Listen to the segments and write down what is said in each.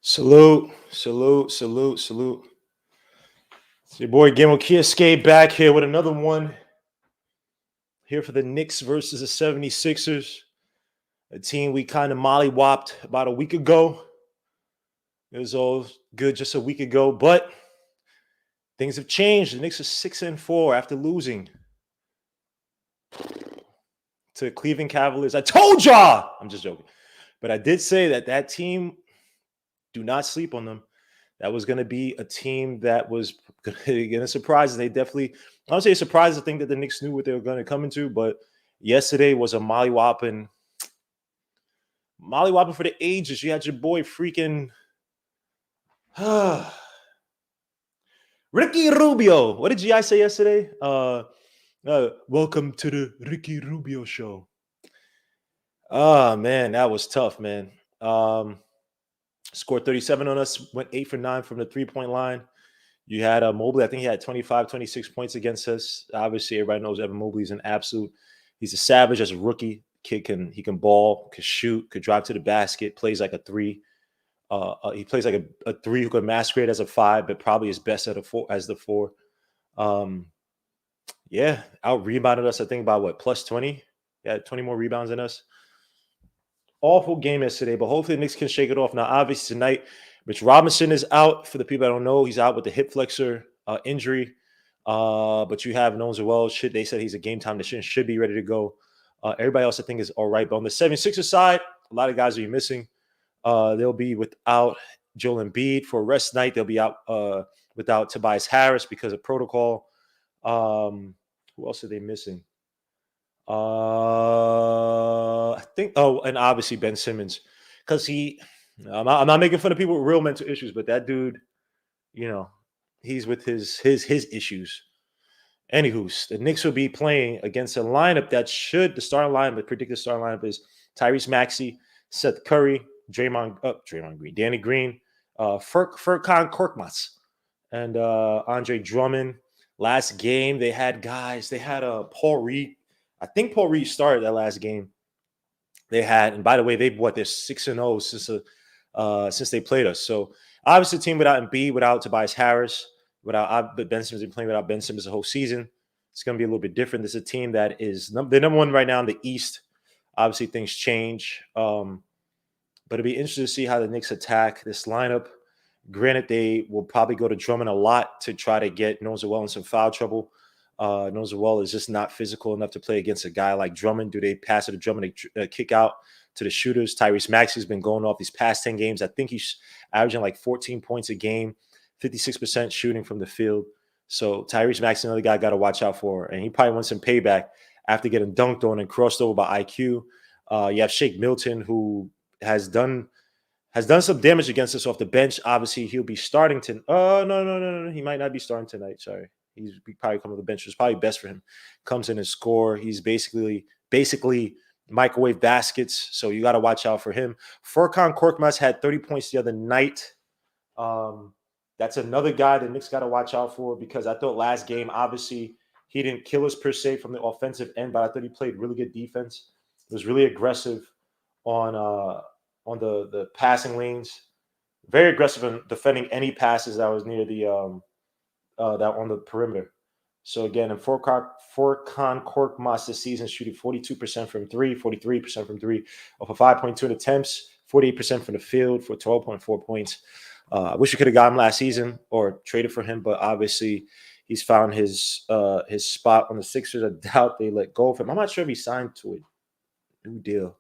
Salute, salute, salute, salute. It's your boy Gamo Kiyosuke back here with another one. Here for the Knicks versus the 76ers, a team we kind of mollywopped about a week ago. It was all good just a week ago, but things have changed. The Knicks are 6-4 after losing to Cleveland Cavaliers. I told y'all! I'm just joking. But I did say that team, do not sleep on them. That was going to be a team that was going to surprise. They definitely, I don't say surprised. I think that the Knicks knew what they were going to come into, but yesterday was a mollywopping for the ages. You had your boy freaking Ricky Rubio. What did GI say yesterday? Welcome to the Ricky Rubio show. Oh man, that was tough, man. Scored 37 on us, went 8 for 9 from the 3-point line. You had Mobley, I think he had 25, 26 points against us. Obviously, everybody knows Evan Mobley's an absolute, he's a savage as a rookie. Kid he can ball, can shoot, could drive to the basket, plays like a 3. He plays like a 3 who could masquerade as a 5, but probably is best at a 4 as the 4. Yeah, out rebounded us, I think, by what, plus 20? Yeah, 20 more rebounds than us. Awful game yesterday, but hopefully the Knicks can shake it off. Now, obviously, tonight, Mitch Robinson is out. For the people that don't know, he's out with the hip flexor injury. But you have known as well. They said he's a game time decision, should be ready to go. Everybody else, I think, is all right. But on the 76ers side, a lot of guys are missing. They'll be without Joel Embiid for rest night. They'll be out without Tobias Harris because of protocol. Who else are they missing? I think, and obviously Ben Simmons, because I'm not making fun of people with real mental issues, but that dude, he's with his issues. Anywho, the Knicks will be playing against a lineup that the starting lineup, the predicted starting lineup is Tyrese Maxey, Seth Curry, Draymond Green, Danny Green, Furkan Korkmaz, and Andre Drummond. Last game, they had guys. They had Paul Reed. I think Paul Reed started that last game. They had, and by the way, they're 6-0 since they played us. So obviously, a team without Embiid, without Tobias Harris, without Ben Simmons, been playing without Ben Simmons the whole season. It's going to be a little bit different. This is a team that is the number one right now in the East. Obviously, things change, but it'll be interesting to see how the Knicks attack this lineup. Granted, they will probably go to Drummond a lot to try to get Noel in some foul trouble. Noel is just not physical enough to play against a guy like Drummond. Do they pass it to Drummond to kick out to the shooters? Tyrese Maxey's been going off these past 10 games. I think he's averaging like 14 points a game, 56% shooting from the field. So Tyrese Maxey, another guy I got to watch out for. And he probably wants some payback after getting dunked on and crossed over by IQ. You have Shake Milton, who has done some damage against us off the bench. Obviously, he'll be starting to. Oh, no. He might not be starting tonight. Sorry. He's probably coming to the bench. It's probably best for him. Comes in and score. He's basically microwave baskets. So you got to watch out for him. Furkan Korkmaz had 30 points the other night. That's another guy that Knicks got to watch out for, because I thought last game, obviously, he didn't kill us per se from the offensive end, but I thought he played really good defense. He was really aggressive on the passing lanes. Very aggressive in defending any passes that was near the that on the perimeter. So again, in Furkan Korkmaz this season, shooting 42% from 3, 43% from 3, off of 5.2 attempts, 48% from the field for 12.4 points. I wish we could have got him last season or traded for him, but obviously he's found his spot on the Sixers. I doubt they let go of him. I'm not sure if he signed to a new deal.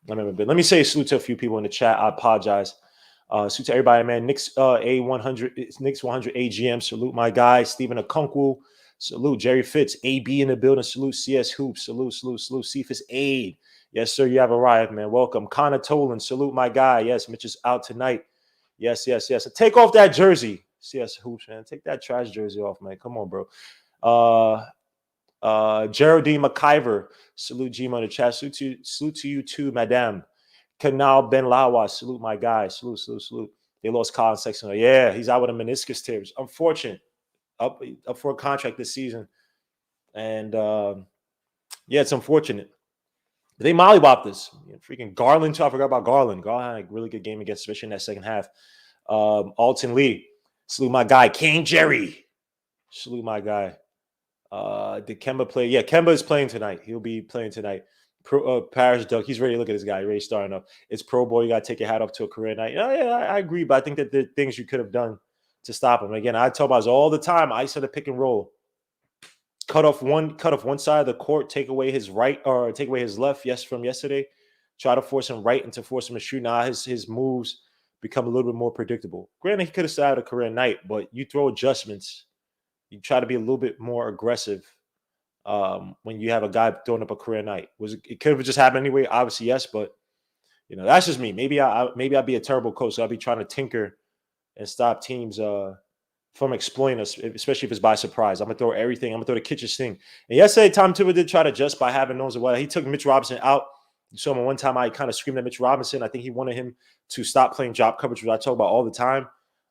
Let me say salute to a few people in the chat. I apologize. Salute to everybody, man. Knicks A100, it's Knicks 100 AGM. Salute my guy, Stephen Okonkwo. Salute Jerry Fitz, AB in the building. Salute CS Hoops. Salute Cephas Aid. Yes, sir, you have arrived, man. Welcome. Connor Tolan. Salute my guy. Yes, Mitch is out tonight. Yes. Take off that jersey, CS Hoops, man. Take that trash jersey off, man. Come on, bro. Geraldine McIver. Salute Gma in the chat. Salute to you too, madame. Canal Ben Lawa, salute my guy. Salute. They lost Colin Sexton. Yeah, he's out with a meniscus tears. Unfortunate. Up for a contract this season. And yeah, it's unfortunate. But they mollywopped this. Freaking Garland too. I forgot about Garland. Garland had a really good game against, especially in that second half. Alton Lee. Salute my guy, King Jerry. Salute my guy. Did Kemba play? Yeah, Kemba is playing tonight. He'll be playing tonight. Paris Duck, he's ready. Look at this guy, ready starting up. It's Pro Bowl. You got to take your hat off to a career night. Yeah, I agree, but I think that there are things you could have done to stop him. Again, I tell guys all the time, I said the pick and roll. Cut off one side of the court, take away his right or take away his left, yes, from yesterday. Try to force him right and to force him to shoot. Now his moves become a little bit more predictable. Granted, he could have started a career night, but you throw adjustments. You try to be a little bit more aggressive when you have a guy throwing up a career night. It could have just happened anyway? Obviously, yes, but that's just me. Maybe I'd be a terrible coach. So I'll be trying to tinker and stop teams from exploiting us, especially if it's by surprise. I'm gonna throw everything. I'm gonna throw the kitchen sink. And yesterday, Tom Thibodeau did try to adjust by having knows what he took Mitch Robinson out. You saw him one time. I kind of screamed at Mitch Robinson. I think he wanted him to stop playing drop coverage, which I talk about all the time.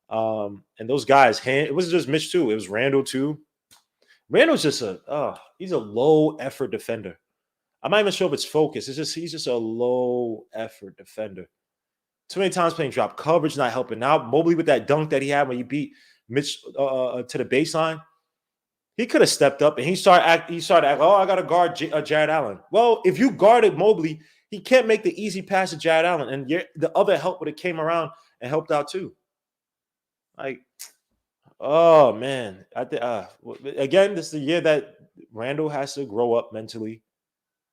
And those guys, it wasn't just Mitch too. It was Randall too. Randall's just he's a low effort defender. I'm not even sure if it's focus. He's just a low effort defender. Too many times playing drop coverage, not helping out. Mobley with that dunk that he had when he beat Mitch to the baseline, he could have stepped up and he started acting. Oh, I got to guard Jared Allen. Well, if you guarded Mobley, he can't make the easy pass to Jared Allen, and the other help would have came around and helped out too. Like, oh man, again, this is the year that Randall has to grow up mentally.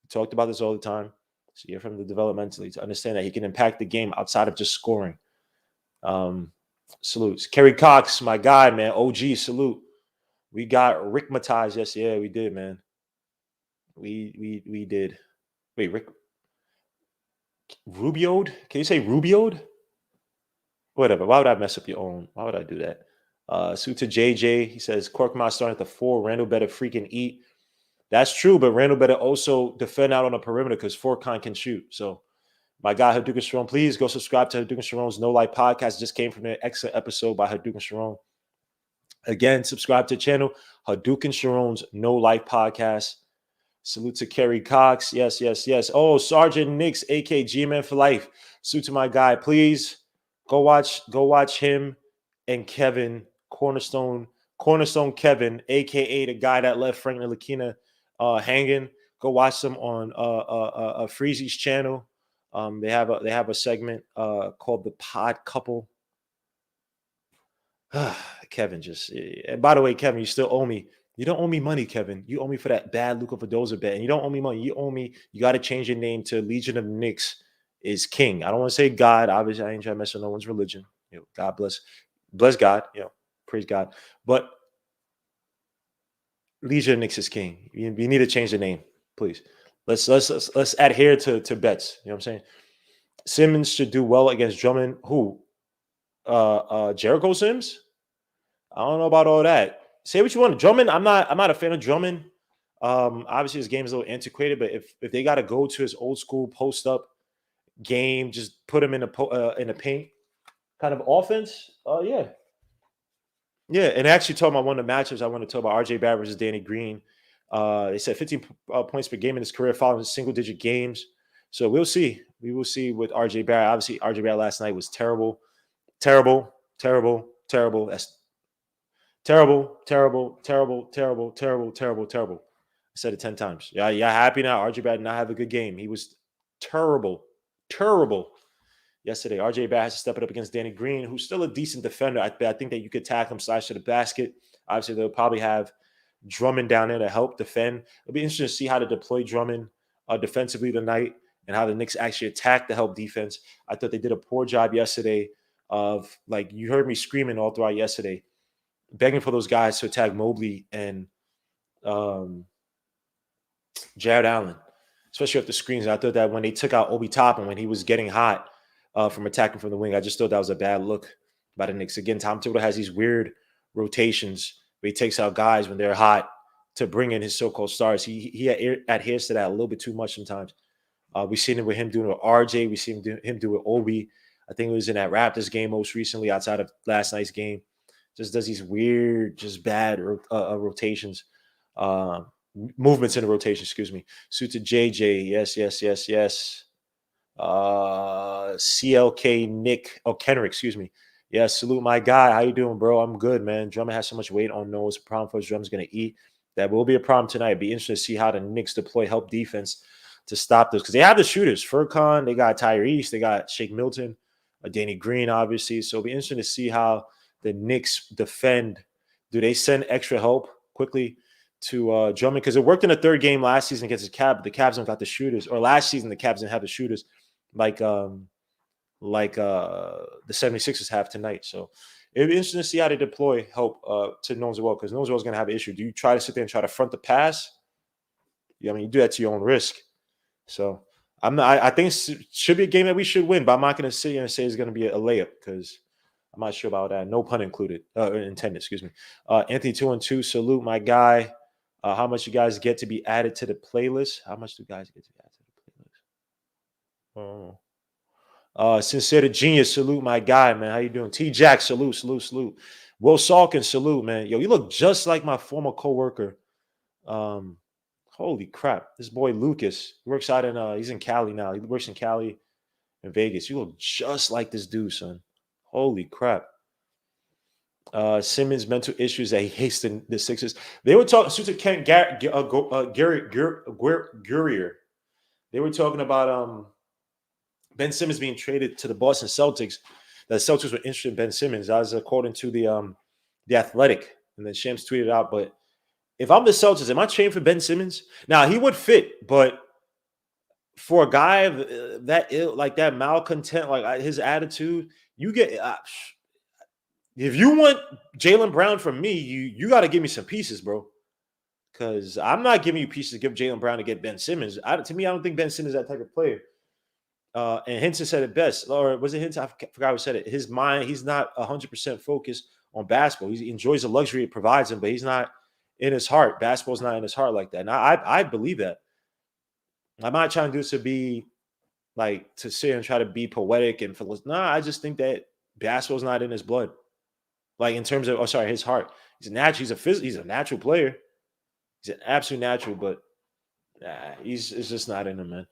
We talked about this all the time. It's a year from the developmentally to understand that he can impact the game outside of just scoring. Salutes. Kerry Cox, my guy, man. OG, salute. We got Rick Mataz. Yes, yeah, we did, man. We did. Wait, Rick Rubioed? Can you say Rubioed? Whatever. Why would I mess up your own? Why would I do that? Salute to JJ. He says Korkmaz starting at the 4. Randall better freaking eat. That's true, but Randall better also defend out on the perimeter because Forkon can shoot. So my guy, Hadouken Sharon, please go subscribe to Hadouken Sharon's No Life podcast. It just came from an excellent episode by Hadouken Sharon. Again, subscribe to the channel, Hadouken Sharon's No Life podcast. Salute to Kerry Cox. Yes, yes, yes. Oh, Sergeant Knicks, a.k.a. G-Man for life. Salute to my guy. Please go watch him and Kevin, Cornerstone Kevin, a.k.a. the guy that left Frank Ntilikina hanging. Go watch them on Freezy's channel. They have a segment called the Pod Couple. Kevin and by the way, Kevin, you still owe me. You don't owe me money, Kevin. You owe me for that bad Luka Podolski bet, and you don't owe me money. You owe me. You got to change your name to Legion of Knicks is King. I don't want to say God. Obviously, I ain't trying to mess with no one's religion. God bless God. Praise God. But Legion of Knicks is King. You need to change the name, please. Let's adhere to bets. You know what I'm saying? Simmons should do well against Drummond. Who? Jericho Sims? I don't know about all that. Say what you want. Drummond, I'm not a fan of Drummond. Obviously his game is a little antiquated, but if they got to go to his old school post up game, just put him in a paint kind of offense. Yeah. And actually talking about one of the matchups I want to talk about, RJ Barrett versus Danny Green. They said 15 points per game in his career following single digit games. So we'll see. We will see with RJ Barrett. Obviously, RJ Barrett last night was terrible. Terrible. That's terrible. I said it 10 times. Yeah, happy now. RJ Barrett did not have a good game. He was terrible yesterday. RJ Barrett has to step it up against Danny Green, who's still a decent defender. I think that you could tackle him, slash to the basket. Obviously, they'll probably have Drummond down there to help defend. It'll be interesting to see how to deploy Drummond defensively tonight and how the Knicks actually attack the help defense. I thought they did a poor job yesterday of, like, you heard me screaming all throughout yesterday, begging for those guys to attack Mobley and Jared Allen, especially off the screens. And I thought that when they took out Obi Toppin when he was getting hot from attacking from the wing, I just thought that was a bad look by the Knicks. Again, Tom Thibodeau has these weird rotations where he takes out guys when they're hot to bring in his so-called stars. He adheres to that a little bit too much sometimes. We've seen it with him doing it with RJ. We've seen him do it with Obi. I think it was in that Raptors game most recently outside of last night's game. Just does these weird, just bad rotations, movements in the rotation, excuse me. Suit to JJ, yes. CLK Nick, Kenrick, excuse me. Yeah, salute my guy. How you doing, bro? I'm good, man. Drummond has so much weight on nose. Problem for his Drummond's gonna eat. That will be a problem tonight. It'd be interesting to see how the Knicks deploy help defense to stop this because they have the shooters. Furkan, they got Tyrese, they got Shake Milton, Danny Green, obviously. So it'll be interesting to see how the Knicks defend. Do they send extra help quickly to Drummond? Because it worked in the third game last season against the Cavs. The Cavs don't got the shooters, or last season the Cavs didn't have the shooters like the 76ers have tonight. So it'd be interesting to see how they deploy help to Noswell because Noswell's going to have an issue. Do you try to sit there and try to front the pass? Yeah, I mean, you do that to your own risk. So I'm not, I think it should be a game that we should win, but I'm not going to sit here and say it's going to be a layup because I'm not sure about that. No pun included, intended, excuse me. Anthony 212, salute my guy. How much you guys get to be added to the playlist? How much do guys get to be added to the playlist? Oh. Sincere Genius, salute my guy, man. How you doing? T Jack, salute, salute, salute. Will Salkin, salute, man. Yo, you look just like my former coworker. Um, holy crap. This boy Lucas. He works out in he's in Cali now. He works in Cali and Vegas. You look just like this dude, son. Holy crap. Simmons mental issues that he hates the Sixers. They were talking Susan Kent Gurrier. They were talking about Ben Simmons being traded to the Boston Celtics. The Celtics were interested in Ben Simmons. That was according to the Athletic, and then Shams tweeted out. But if I'm the Celtics, am I trading for Ben Simmons? Now he would fit, but for a guy that ill, like that malcontent, like his attitude, you get. If you want Jaylen Brown from me, you got to give me some pieces, bro. Because I'm not giving you pieces to give Jaylen Brown to get Ben Simmons. To me, I don't think Ben Simmons is that type of player. And Henson said it best, or was it Henson? I forgot who said it. His mind, he's not 100% focused on basketball. He enjoys the luxury it provides him, but he's not in his heart. Basketball's not in his heart like that. And I believe that. I'm not trying to do this to be like to sit and try to be poetic and I just think that basketball's not in his blood. Like in terms of, his heart. He's a natural. He's a natural player. He's an absolute natural, but it's just not in him, man.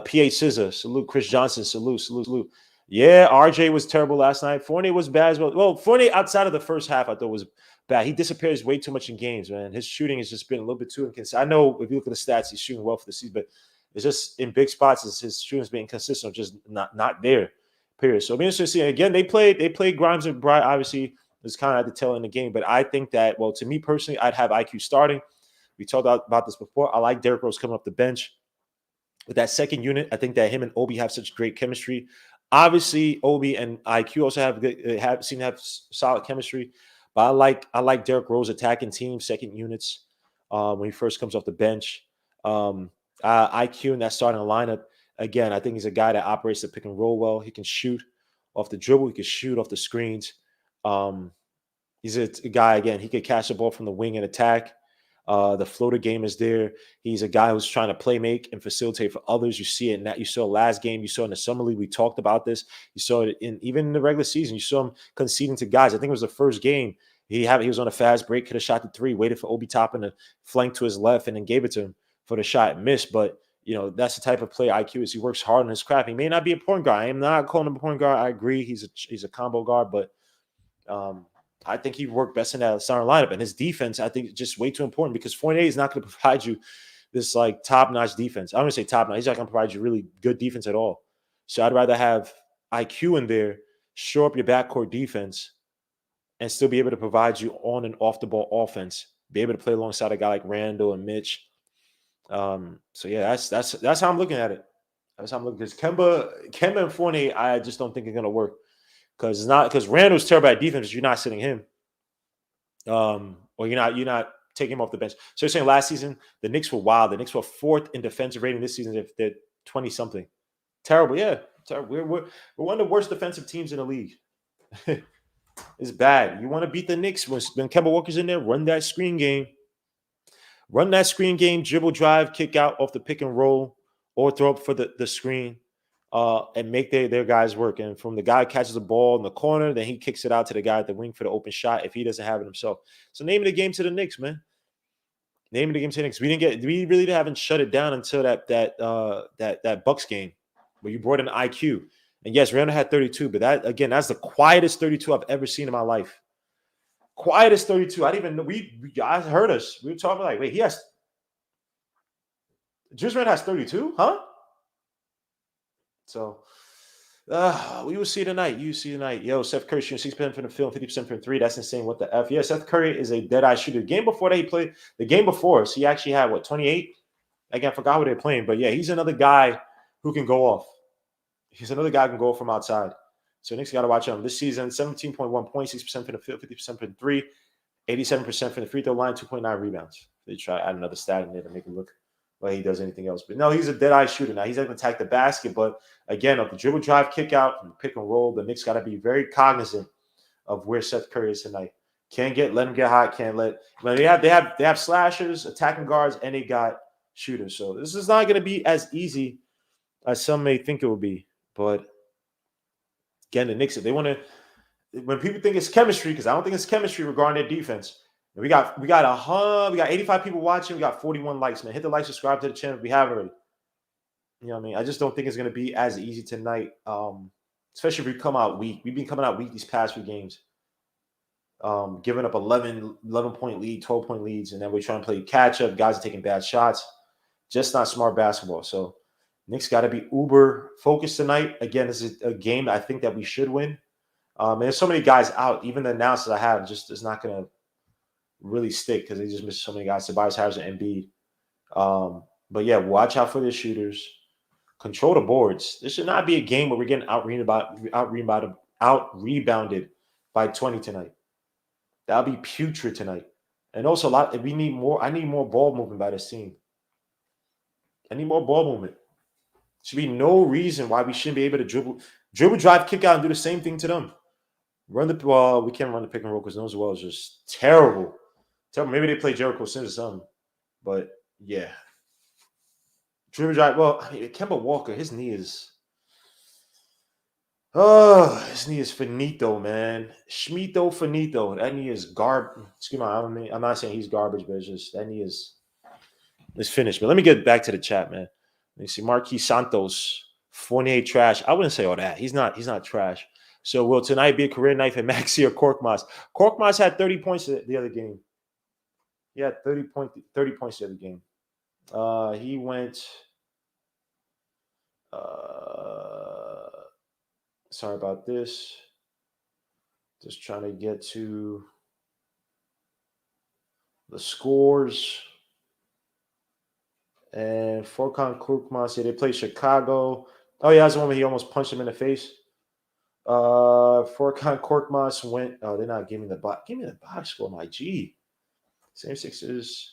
PH Scissor, salute. Chris Johnson, salute, salute, salute. Yeah, RJ was terrible last night. Fournier was bad as well. Well, Fournier outside of the first half, I thought was bad. He disappears way too much in games, man. His shooting has just been a little bit too inconsistent. I know if you look at the stats, he's shooting well for the season, but it's just in big spots, his shooting's being consistent, just not there. Period. So it'll be interesting to see. Again, they played Grimes and Bryant, obviously. It's kind of at the tail end of the game, but I think that, well, to me personally, I'd have IQ starting. We talked about this before. I like Derrick Rose coming up the bench. With that second unit, I think that him and Obi have such great chemistry. Obviously, Obi and IQ also seem to have solid chemistry. But I like Derrick Rose attacking team, second units when he first comes off the bench. IQ in that starting lineup, again, I think he's a guy that operates the pick and roll well. He can shoot off the dribble. He can shoot off the screens. He's a guy, again, he could catch the ball from the wing and attack. The floater game is there. He's a guy who's trying to play make and facilitate for others. You see it in that. You saw last game. You saw in the summer league. We talked about this. You saw it even in the regular season. You saw him conceding to guys. I think it was the first game. He was on a fast break, could have shot the three, waited for Obi Toppin to flank to his left, and then gave it to him for the shot. Missed, but that's the type of player IQ is. He works hard on his craft. He may not be a point guard. I am not calling him a point guard. I agree. He's a combo guard, but I think he worked best in that starting lineup. And his defense, I think, is just way too important because Fournier is not going to provide you this like top-notch defense. I'm going to say top-notch. He's not going to provide you really good defense at all. So I'd rather have IQ in there, shore up your backcourt defense, and still be able to provide you on and off the ball offense. Be able to play alongside a guy like Randall and Mitch. So yeah, that's how I'm looking at it. That's how I'm looking. Because Kemba and Fournier, I just don't think are going to work. Because Randall's terrible at defense, you're not sitting him. Or you're not taking him off the bench. So you're saying last season the Knicks were wild. The Knicks were fourth in defensive rating this season. If they're 20-something. Terrible, yeah. Terrible. We're one of the worst defensive teams in the league. It's bad. You want to beat the Knicks when Kemba Walker's in there, run that screen game. Run that screen game, dribble drive, kick out off the pick and roll, or throw up for the screen. And make their guys work. And from the guy who catches the ball in the corner, then he kicks it out to the guy at the wing for the open shot if he doesn't have it himself. So name the game to the Knicks, man. Name the game to the Knicks. We really haven't shut it down until that Bucks game where you brought in IQ. And yes, Randall had 32, but that again, that's the quietest 32 I've ever seen in my life. Quietest 32. I didn't even know we guys heard us. We were talking like, wait, Juice Randle has 32, huh? So we will see tonight. You see tonight. Yo, Seth Curry shooting 6% from the field, 50% from three. That's insane. What the F? Yeah, Seth Curry is a dead-eye shooter. The game before that he played, the game before, so he actually had what, 28? Again, I forgot what they're playing, but yeah, he's another guy who can go off. He's another guy who can go from outside. So Knicks got to watch him. This season, 17.1 points, 6% from the field, 50% from three, 87% from the free throw line, 2.9 rebounds. They try to add another stat in there to make him look like he does anything else. But no, he's a dead-eye shooter. Now, he's not going to attack the basket, but again, of the dribble drive, kick out, and pick and roll, the Knicks got to be very cognizant of where Seth Curry is tonight. Let him get hot, they have slashers, attacking guards, and they got shooters. So this is not going to be as easy as some may think it will be. But again, the Knicks, if they want to, when people think it's chemistry, because I don't think it's chemistry regarding their defense. We got 85 people watching. We got 41 likes, man. Hit the like, subscribe to the channel if we haven't already. You know what I mean? I just don't think it's going to be as easy tonight, especially if we come out weak. We've been coming out weak these past few games, giving up 11-point lead, 12-point leads, and then we're trying to play catch up. Guys are taking bad shots. Just not smart basketball. So Knicks got to be uber focused tonight. Again, this is a game I think that we should win. And there's so many guys out. Even the announcers I have just is not going to really stick because they just missed so many guys. Tobias Harris and Embiid. But yeah, watch out for the shooters. Control the boards. This should not be a game where we're getting out rebounded by 20 tonight. That'll be putrid tonight. And also I need more ball movement by this team. I need more ball movement. Should be no reason why we shouldn't be able to dribble, drive, kick out, and do the same thing to them. We can't run the pick and roll because those walls is just terrible. Maybe they play Jericho Sims or something. But yeah. Dribble drive. Well, Kemba Walker, his knee is finito, man. Schmito finito. That knee is garbage. Excuse me, I'm not saying he's garbage, but it's just that knee is finished. But let me get back to the chat, man. Let me see. Marquis Santos, Fournier trash. I wouldn't say all that. He's not trash. So will tonight be a career night for Maxi or Korkmaz? Korkmaz had 30 points the other game. He had 30 points the other game. He went. Sorry about this. Just trying to get to the scores. And Furkan Korkmaz, they play Chicago. Oh yeah, that's the one where he almost punched him in the face. Furkan Korkmaz went. Oh, they're not giving the box. Give me the box score, my G. 76ers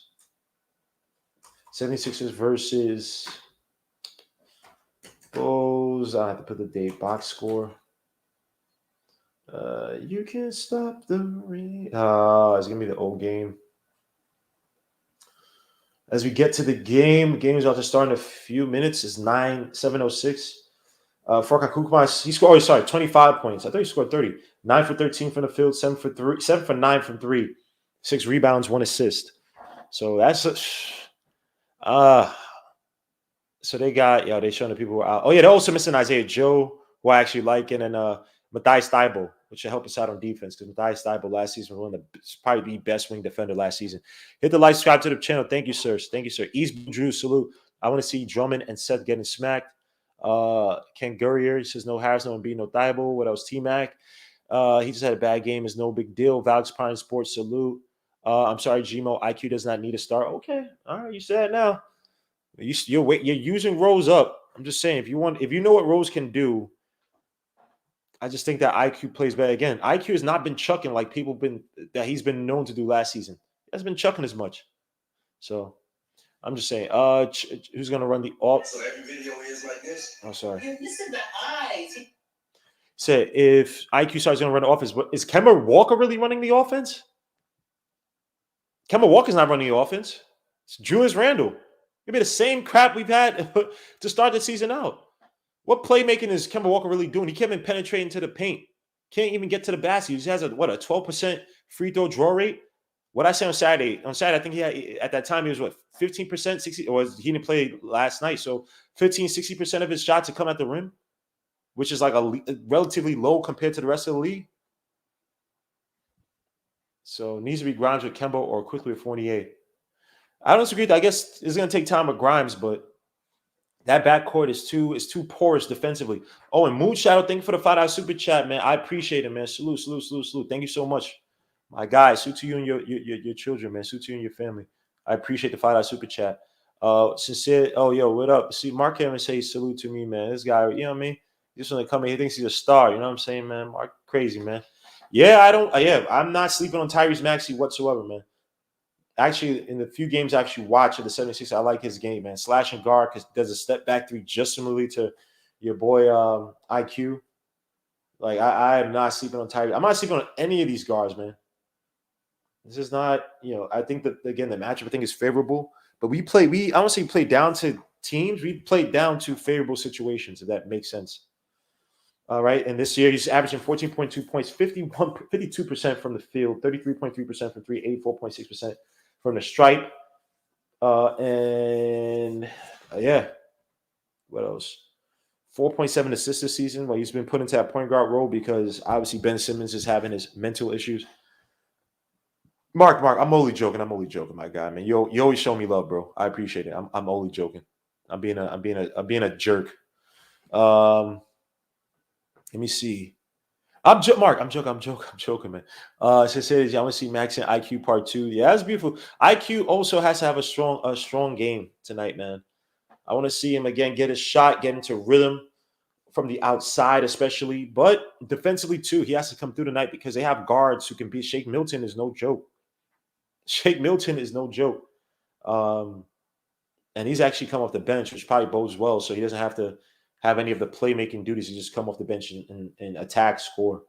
versus Bulls. I have to put the date box score. You can stop the rain. It's gonna be the old game. As we get to the game is about to start in a few minutes. It's 7:06. Furkan Korkmaz, he scored, 25 points. I thought he scored 30. 9 for 13 from the field, 7 for 9 from 3. 6 rebounds, 1 assist. So that's so they're showing the people who are out. Oh yeah, they're also missing Isaiah Joe, who I actually like, and then Matthijs Thybulle, which should help us out on defense because Matthijs Thybulle last season was probably the best wing defender last season. Hit the like, subscribe to the channel. Thank you, sir. East Drew, salute. I want to see Drummond and Seth getting smacked. Ken Gurrier, he says no Harris, no Embiid, no Thybulle. What else? T-Mac. He just had a bad game. It's no big deal. Valx Prime Sports, salute. I'm sorry, Gmo. IQ does not need a start. Okay. All right, you said it now. You're using Rose up. I'm just saying, if you know what Rose can do, I just think that IQ plays better. Again, IQ has not been chucking like he's been known to do last season. He hasn't been chucking as much. So I'm just saying, who's gonna run the off? So every video is like this. Oh, sorry. You're missing the eyes. Say if IQ starts gonna run the offense, but is Kemba Walker really running the offense? Kemba Walker's not running the offense. It's Julius Randle. It'll be the same crap we've had to start the season out. What playmaking is Kemba Walker really doing? He can't even penetrate into the paint. Can't even get to the basket. He just has a 12% free throw draw rate. What I said on Saturday. On Saturday, I think he had, at that time, he was 15%, 60, or he didn't play last night. So 15, 60% of his shots have come at the rim. which is like relatively low compared to the rest of the league. So it needs to be Grimes with Kemba or quickly with Fournier. I don't disagree. I guess it's going to take time with Grimes, but that backcourt is too porous defensively. Oh, and Moon Shadow, thank you for the $5 super chat, man. I appreciate it, man. Salute, salute, salute, salute. Thank you so much, my guy. Salute to you and your children, man. Salute to you and your family. I appreciate the $5 super chat. Sincere. Oh, yo, what up? See, Mark Evans say salute to me, man. This guy, you know what I mean? This one to come in, he thinks he's a star. You know what I'm saying, man? Mark, crazy, man. Yeah, I don't. Yeah, I'm not sleeping on Tyrese Maxey whatsoever, man. Actually, in the few games I actually watch of the 76, I like his game, man. Slash and guard because does a step back three just similarly to your boy IQ. Like I am not sleeping on Tyrese. I'm not sleeping on any of these guards, man. This is not, I think that again the matchup I think is favorable, but I don't say play down to teams. We played down to favorable situations, if that makes sense. All right. And this year he's averaging 14.2 points, 52% from the field, 33.3% from three, 84.6% from the stripe. And yeah, what else? 4.7 assists this season. Well, he's been put into that point guard role because obviously Ben Simmons is having his mental issues. Mark, I'm only joking. I'm only joking, my guy, man. You always show me love, bro. I appreciate it. I'm only joking. I'm being a jerk. Let me see. Mark. I'm joking, man. Says I want to see Max and IQ part 2. Yeah, that's beautiful. IQ also has to have a strong game tonight, man. I want to see him again get a shot, get into rhythm from the outside, especially, but defensively too. He has to come through tonight because they have guards who can beat. Shake Milton is no joke. Shake Milton is no joke. And he's actually come off the bench, which probably bodes well. So he doesn't have to have any of the playmaking duties. He just come off the bench and attack, score.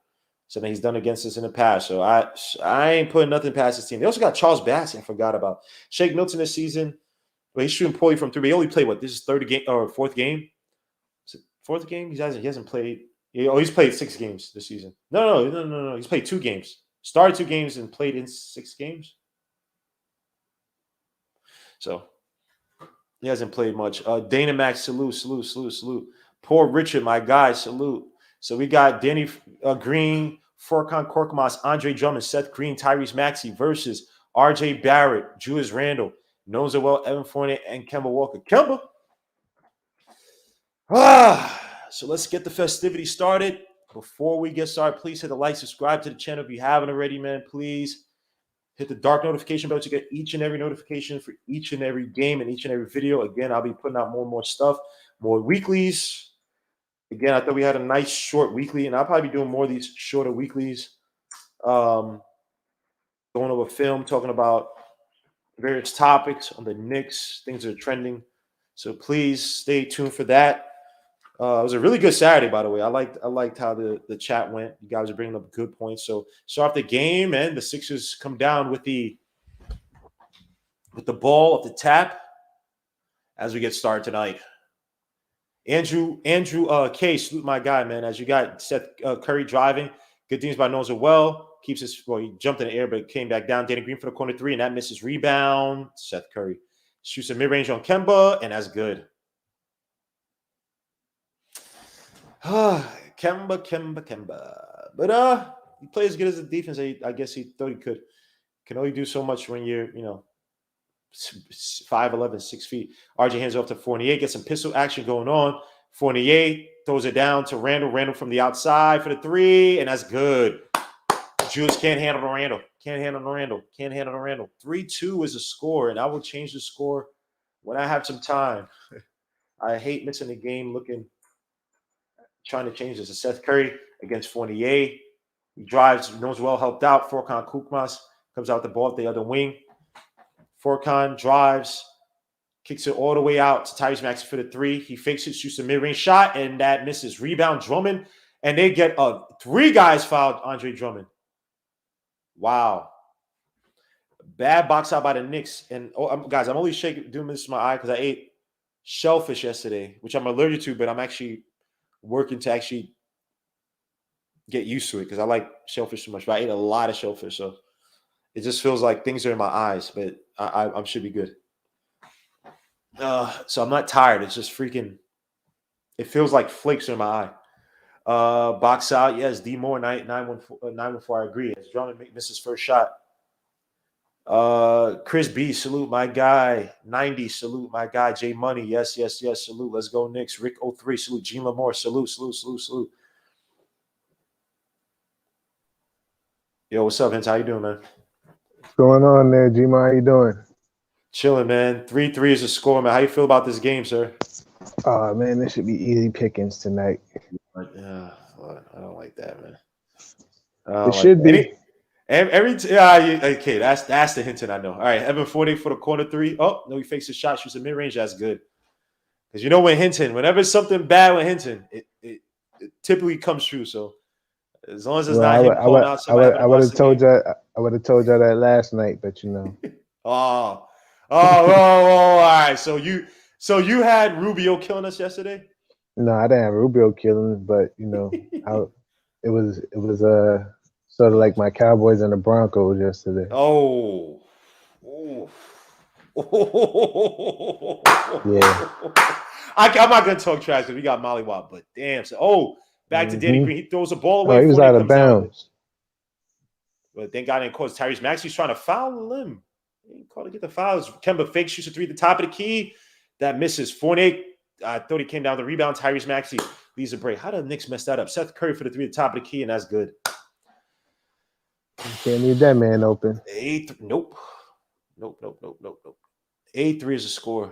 Something he's done against us in the past. So I ain't putting nothing past this team. They also got Charles Bassey. I forgot about Shake Milton this season. Well, he's shooting poorly from three. But he only played this is third game or fourth game. Is it fourth game? He hasn't played. He's played 6 games this season. No. He's played 2 games. Started 2 games and played in 6 games. So he hasn't played much. Dana Max, salute. Poor Richard, my guy, salute. So we got Danny Green, Furkan Korkmaz, Andre Drummond, Seth Green, Tyrese Maxey versus RJ Barrett, Julius Randle, Nozawell, Evan Fournier, and Kemba Walker. Kemba. So let's get the festivities started. Before we get started, please hit the like, subscribe to the channel if you haven't already, man. Please hit the dark notification bell to get each and every notification for each and every game and each and every video. Again, I'll be putting out more and more stuff, more weeklies. Again, I thought we had a nice short weekly, and I'll probably be doing more of these shorter weeklies. Going over film, talking about various topics on the Knicks, things that are trending. So please stay tuned for that. It was a really good Saturday, by the way. I liked how the chat went. You guys are bringing up good points. So start off the game, and the Sixers come down with the ball at the tap as we get started tonight. Andrew K, salute my guy, man. As you got Seth Curry driving, good things by Noza well. Keeps he jumped in the air but came back down. Danny Green for the corner 3, and that misses rebound. Seth Curry shoots a mid-range on Kemba, and that's good. Kemba. But he plays as good as the defense. I guess he thought he could. Can only do so much when you're 5'11", 6 feet. RJ hands off to Fournier, gets some pistol action going on. Fournier throws it down to Randle. Randle from the outside for the 3, and that's good. Julius can't handle the Randle. 3-2 is a score, and I will change the score when I have some time. I hate missing a game trying to change this. It's Seth Curry against Fournier. He drives, knows well, helped out. Furkan Korkmaz comes out the ball at the other wing. Furkan drives, kicks it all the way out to Tyrese Maxey for the 3. He fakes it, shoots a mid-range shot, and that misses. Rebound Drummond, and they get 3 guys fouled Andre Drummond. Wow. Bad box out by the Knicks. And guys, I'm only doing this to my eye because I ate shellfish yesterday, which I'm allergic to, but I'm actually working to actually get used to it because I like shellfish so much. But I ate a lot of shellfish, so it just feels like things are in my eyes, but I should be good. So I'm not tired. It's just freaking. It feels like flakes are in my eye. Box out. Yes, D Moore 914. I agree. As Drummond misses first shot. Chris B, salute my guy. 90, salute my guy. J Money, yes, yes, yes, salute. Let's go, Knicks. Rick 03, salute. Gene Lamore, salute, salute, salute, salute. Yo, what's up, Vince? How you doing, man? What's going on there, Gma? How you doing? Chilling, man. 3-3 is a score, man. How you feel about this game, sir? Oh man, this should be easy pickings tonight. I don't like that, man. I It don't like should that. be. Okay, that's the Hinton I know. All right, Evan 40 for the corner three. Oh, no, he fakes a shot, shoots a mid range. That's good. Because you know when Hinton, whenever it's something bad with Hinton, it typically comes true. So as long as it's Well, not him calling out somebody having to I would watch have the told game. you. I would have told you that last night, but Oh, all right. So you had Rubio killing us yesterday. no, I didn't have Rubio killing, but I, it was sort of like my Cowboys and the Broncos yesterday. Oh. Ooh. Yeah. I'm not gonna talk trash because we got Molly Wop, but damn. So, back to Danny hmm Green. He throws the ball Oh, away. he was Fournier out of comes down with it. bounds. But thank God didn't cause Tyrese Maxey's trying to foul him. He didn't call to get the fouls. Kemba fake shoots a three at the top of the key. That misses. Fournier, I thought he came down the rebound. Tyrese Maxey leaves a break. How did the Knicks mess that up? Seth Curry for the three at the top of the key, and that's good. You can't leave that man open. Nope. Nope. 8-3 is a score.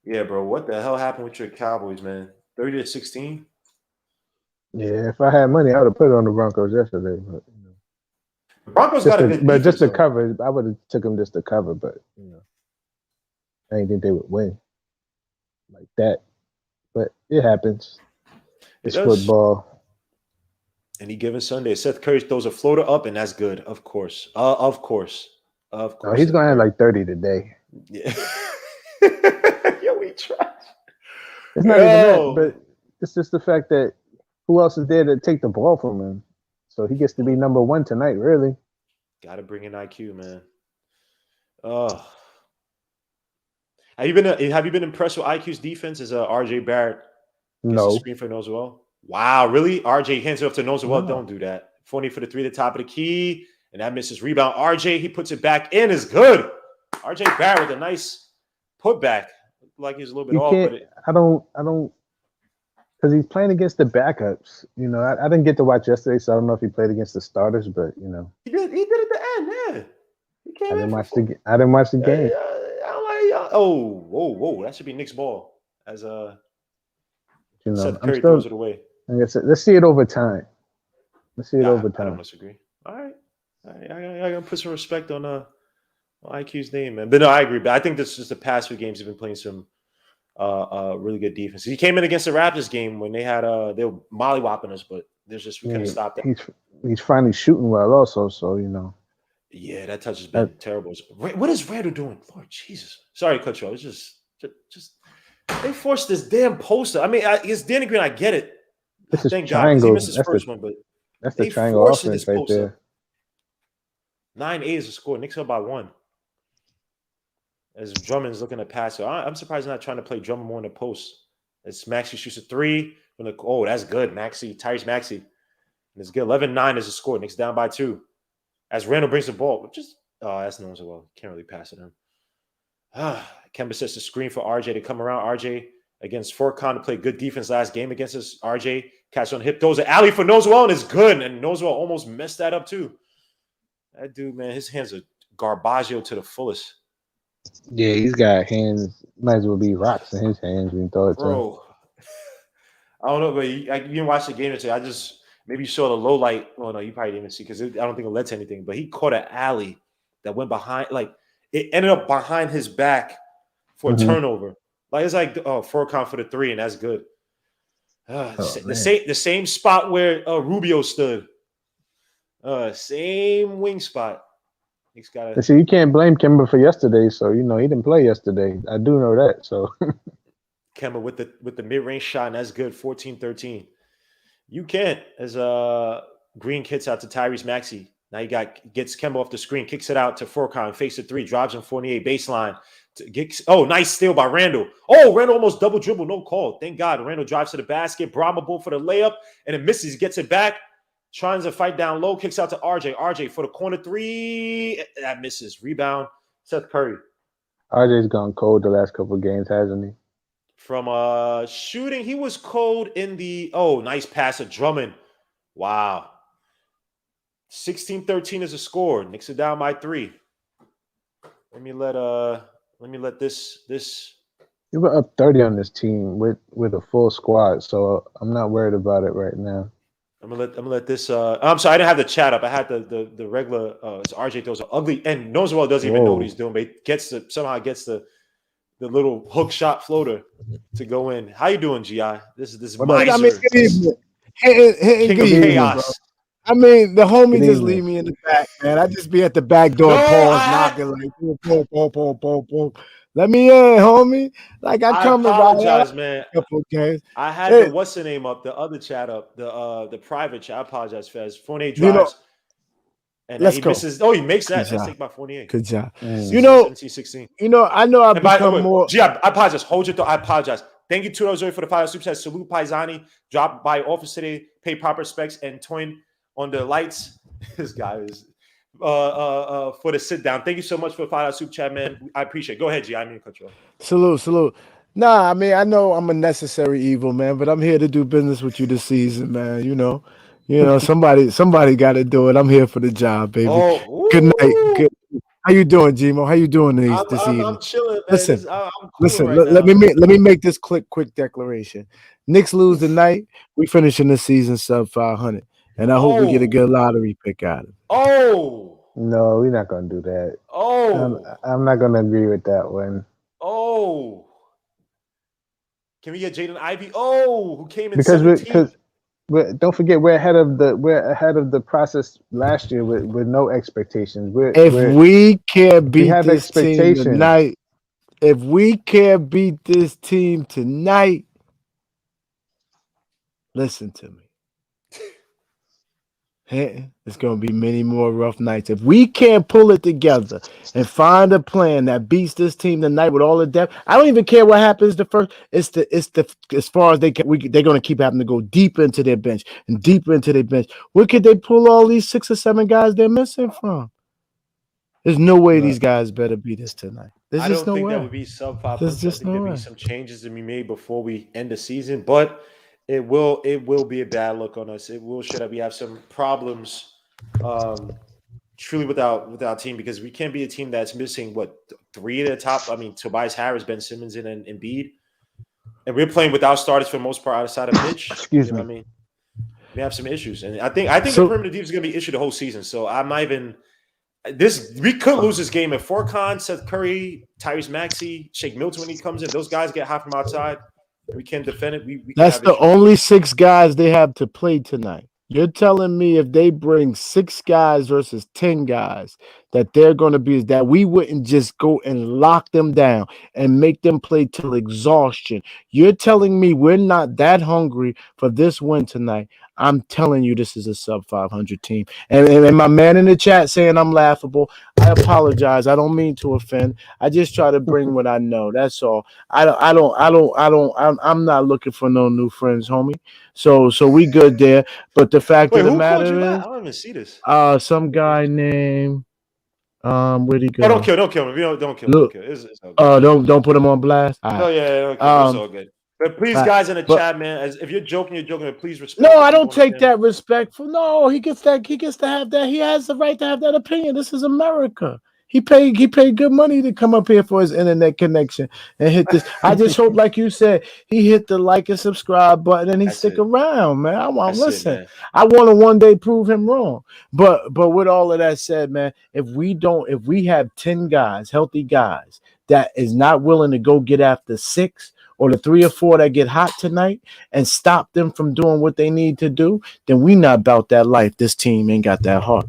Yeah, bro. What the hell happened with your Cowboys, man? 30-16? Yeah, if I had money, I would have put it on the Broncos yesterday. But The Broncos got a good just defense, to though. cover, I would have took them just to cover. But I didn't think they would win like that. But it happens. It It's does. football. Any given Sunday, Seth Curry throws a floater up, and that's good. Of course. Of Oh, course, he's Seth gonna have Curry. like 30 today. Yeah. Yo, we trash. It's not even that, Yo. but it's just the fact that who else is there to take the ball from him? So he gets to be number one tonight, really. Gotta bring in IQ, man. Oh. Have you been impressed with IQ's defense as RJ Barrett gets a No, screen for Nozel? Wow, really? RJ hands it off to Nozel. Don't no. do that. 40 for the three at the top of the key, and that misses rebound. RJ, he puts it back in, is good. RJ Barrett with a nice putback. Like he's a little bit You off, can't. but it, I don't, because he's playing against the backups. I didn't get to watch yesterday, so I don't know if he played against the starters. But he did at the end, yeah. He I came in didn't for watch four. I didn't watch the Yeah, game. yeah, I'm like, oh, whoa. That should be Nick's ball. As Seth I'm Curry throws still. it away. Like I said, let's see it over time. Let's see it Yeah, over I don't time. disagree. All right. I gotta put some respect on IQ's name, man. But no, I agree. But I think this is just the past few games. He's been playing some really good defense. He came in against the Raptors game when they were mollywopping us, but there's just we couldn't Yeah, stop that. he's finally shooting well, also. So Yeah, that touch has that been terrible. What is Randall doing? Lord Jesus. Sorry to cut you off. It's just they forced this damn poster. I mean, it's Danny Green. I get it. this is Thank God, because he triangle. missed his first one, but That's the they triangle forced his offense right post up. there. 9-8 is a score. Knicks up by one. As Drummond's looking to pass. So I'm surprised he's not trying to play Drummond more in the post. As Maxey shoots a three. That's good. Tyrese Maxey. And it's good. 11-9 is a score. Knicks down by two. As Randall brings the ball. That's known so well. Can't really pass it him. Kemba sets the screen for RJ to come around. RJ against Furkan to play good defense last game against us. RJ catch on hip, throws an alley for Noswell, and it's good. And Noswell almost messed that up too. That dude, man, his hands are garbaggio to the fullest. Yeah, he's got hands. Might as well be rocks in his hands when you throw it to him. Bro, I don't know, but you didn't watch the game today. Maybe you saw the low light. Oh, no, you probably didn't even see because I don't think it led to anything. But he caught an alley that went behind, like it ended up behind his back for a Mm-hmm. turnover. Like it's like Furkan for the three, and that's good. Oh man. The same spot where Rubio stood. Same wing spot. He's got And a see, you can't blame Kimber for yesterday. So he didn't play yesterday. I do know that. So Kemba with the mid-range shot, and that's good. 14-13. You can't as Green kicks out to Tyrese Maxey. Now gets Kemba off the screen, kicks it out to Furkan, fakes a three, drives him 48 baseline. Nice steal by Randall. Oh, Randall almost double dribble, no call. Thank God. Randall drives to the basket. Brahma Bull for the layup, and it misses. Gets it back. Trying to fight down low. Kicks out to RJ. RJ for the corner three. That misses. Rebound. Seth Curry. RJ's gone cold the last couple of games, hasn't he? From shooting, he was cold in the nice pass of Drummond. Wow. 16-13 is a score. Knicks are down by 3. Let me let this. You were up 30 on this team with a full squad, so I'm not worried about it right now. I'm gonna let this. I'm sorry, I didn't have the chat up. I had the regular. It's RJ throws an ugly, and Noswell doesn't even know what he's doing, but he somehow gets the little hook shot floater to go in. How you doing, Gi? This is miser. King of chaos. I mean, the homie just leave me in the back, man. I just be at the back door, knocking like, boom. Let me in, homie. Like I come to apologize, man. Couple games. I had the what's the name up, the other chat up, the private chat. I apologize, Fez. Fournier drives, and he misses. Oh, he makes that. That's take by Fournier. Good job. 17-16. I know I've become more. Gee, I apologize. Hold your thought. I apologize. Thank you, $2 for the $5 super chat. Salute Paisani. Dropped by office today. Pay proper respects and twin on the lights. This guy is for the sit down. Thank you so much for the $5 super chat, man. I appreciate it. Go ahead, G. I mean, cut you off. Salute. Nah, I mean, I know I'm a necessary evil, man, but I'm here to do business with you this season, man. You know, somebody got to do it. I'm here for the job, baby. Good night. Good. How you doing, Gmo? How you doing this evening? I'm chilling, man. Listen, I'm listen. right let me make this quick declaration. Knicks lose tonight. We finishing the season sub 500, and I hope we get a good lottery pick out of it. No, we're not gonna do that. I'm not gonna agree with that one. Can we get Jaden Ivey? Who came in 17th? Don't forget we're ahead of the process last year with no expectations. If we can't beat this team tonight, listen to me. It's going to be many more rough nights. If we can't pull it together and find a plan that beats this team tonight with all the depth, I don't even care what happens the first. It's the as far as they're going to keep having to go deep into their bench and deeper into their bench. Where could they pull all these 6 or 7 guys they're missing from? There's no way these guys better beat us tonight. I don't think that would be sub 500. I think there'll be some changes to be made before we end the season, but it will be a bad look on us. It will show that we have some problems truly with our team, because we can't be a team that's missing 3 at the top. I mean, Tobias Harris, Ben Simmons, and Embiid. And we're playing without starters for the most part outside of Mitch. Excuse me. I mean, we have some issues. And I think the perimeter defense is going to be an issue the whole season. So I'm not even we could lose this game if Furkan, Seth Curry, Tyrese Maxey, Shake Milton when he comes in, those guys get hot from outside. We can't defend it. We That's the only 6 guys they have to play tonight. You're telling me if they bring 6 guys versus 10 guys, that they're going to be that we wouldn't just go and lock them down and make them play till exhaustion. You're telling me we're not that hungry for this win tonight. I'm telling you, this is a sub 500 team. And my man in the chat saying I'm laughable. I apologize. I don't mean to offend. I just try to bring what I know. That's all. I'm not looking for no new friends, homie. So we good there. But the fact of the matter is, I don't even see this. Some guy named where'd he go? Oh, don't kill him. Don't kill him. Look, don't put him on blast. Right. Oh yeah, okay. It's all good. But please, guys in the chat, man, if you're joking, but please respect. No, I don't take that respectful. No, he gets to have that. He has the right to have that opinion. This is America. He paid good money to come up here for his internet connection and hit this. I just hope, like you said, he hit the like and subscribe button and he stick around, man. I want listen. I want to one day prove him wrong. But with all of that said, man, if we have 10 guys, healthy guys, that is not willing to go get after 6 or the 3 or 4 that get hot tonight and stop them from doing what they need to do, then we not about that life. This team ain't got that heart.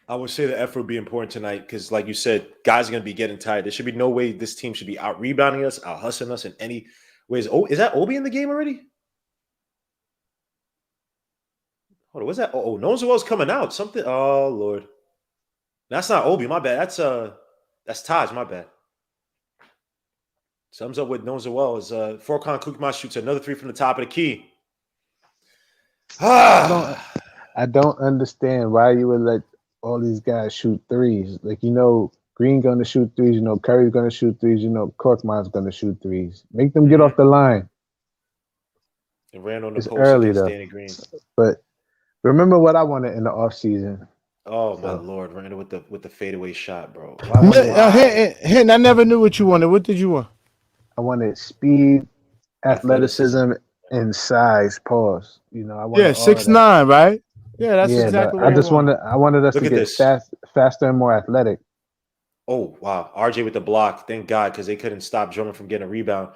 I would say the effort would be important tonight because, like you said, guys are going to be getting tired. There should be no way this team should be out rebounding us, out hustling us in any ways. Oh, is that Obi in the game already? Hold on, what's that? Oh, Noswell's coming out. Something. Oh Lord, that's not Obi. My bad. That's Taj. My bad. Sums up with knows it well is Furkan Korkmaz shoots another three from the top of the key. I don't understand why you would let all these guys shoot threes. Like, Green gonna shoot threes, Curry's gonna shoot threes, Korkmaz's gonna shoot threes. Make them get off the line. And ran on the It's post early against though. Danny Green. But remember what I wanted in the offseason. Oh my lord, Randall with the fadeaway shot, bro. I never knew what you wanted. What did you want? I wanted speed, athleticism, and size. Pause. I wanted 6'9", right? Yeah, that's exactly what I wanted us Look to at get this. faster and more athletic. Oh wow, RJ with the block. Thank God, because they couldn't stop Drummond from getting a rebound.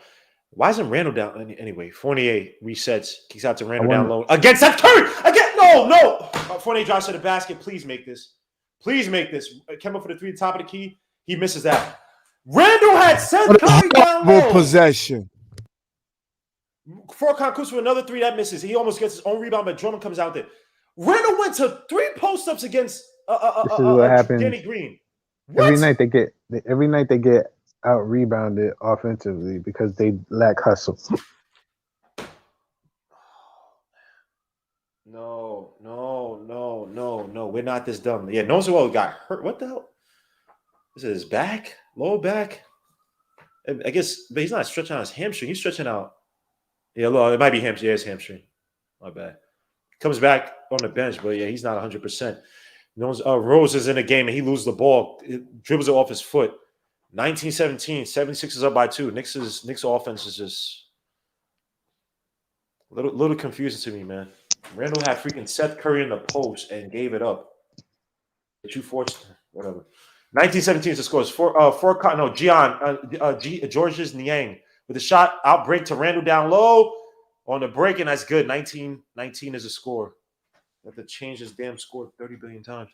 Why isn't Randall down anyway? Fournier resets, kicks out to Randall down low against Seth Curry. Again, no. Fournier drives to the basket. Please make this. Kemba for the three, top of the key. He misses that. Randall had Seth Curry down low. Possession. Furkan Korkmaz for another three that misses. He almost gets his own rebound, but Drummond comes out there. Randall went to 3 post-ups against this is what happens. Danny Green. What? Every night they get out rebounded offensively because they lack hustle. No. We're not this dumb. Yeah, Nozoel got hurt. What the hell? Is it his back? Lower back? I guess, but he's not stretching out his hamstring. He's stretching out. Yeah, look, it might be hamstring. Yeah, it's hamstring. My bad. Comes back on the bench, but yeah, he's not 100%. Rose is in the game and he loses the ball. It dribbles it off his foot. 19-17, 76ers up by 2. Knicks offense is just a little confusing to me, man. Randall had freaking Seth Curry in the post and gave it up. But you forced whatever. 19-17 is the scores. Georges Niang with a shot out break to Randall down low on the break, and that's good. 19 is a score. I have to change this damn score 30 billion times.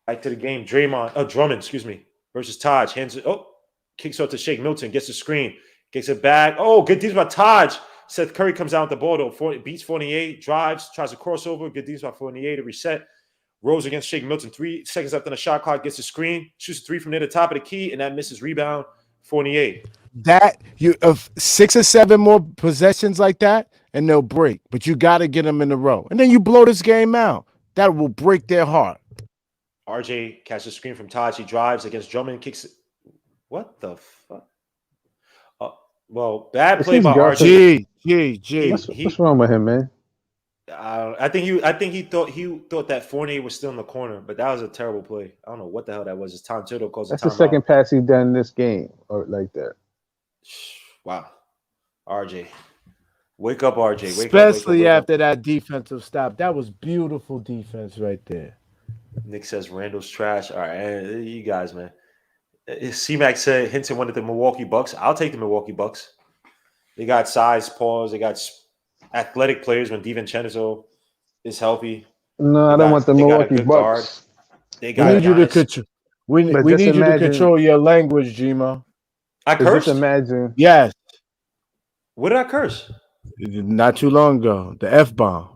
Back to the game. Drummond, versus Taj. Hands it. Kicks out to Shake Milton. Gets the screen. Gets it back. Oh, good defense by Taj. Seth Curry comes out with the ball though. Beats 48. Drives. Tries to crossover. Good defense by 48 to reset. Rose against Shake Milton. 3 seconds left on the shot clock. Gets the screen. Shoots a 3 from near the top of the key, and that misses rebound. 48. That you of 6 or 7 more possessions like that, and they'll break. But you got to get them in a row, and then you blow this game out. That will break their heart. RJ catches a screen from Taj. He drives against Drummond. Kicks it. What the fuck? Well, bad play by RJ. What's wrong with him, man? I think he thought that Fournier was still in the corner, but that was a terrible play. I don't know what the hell that was. It's Tom Thibodeau calls it. That's the second pass he done in this game, or like that. Wow, RJ, wake up, RJ. Especially after that defensive stop, that was beautiful defense right there. Nick says Randall's trash. All right, you guys, man. C-Mac said Hinton wanted the Milwaukee Bucks. I'll take the Milwaukee Bucks. They got size, pause. They got athletic players when DiVincenzo is healthy. No, I don't want the Milwaukee Bucks. We need you to control. We need you to control your language, Gmo. I cursed. Just imagine. Yes. What did I curse? Not too long ago, the F-bomb.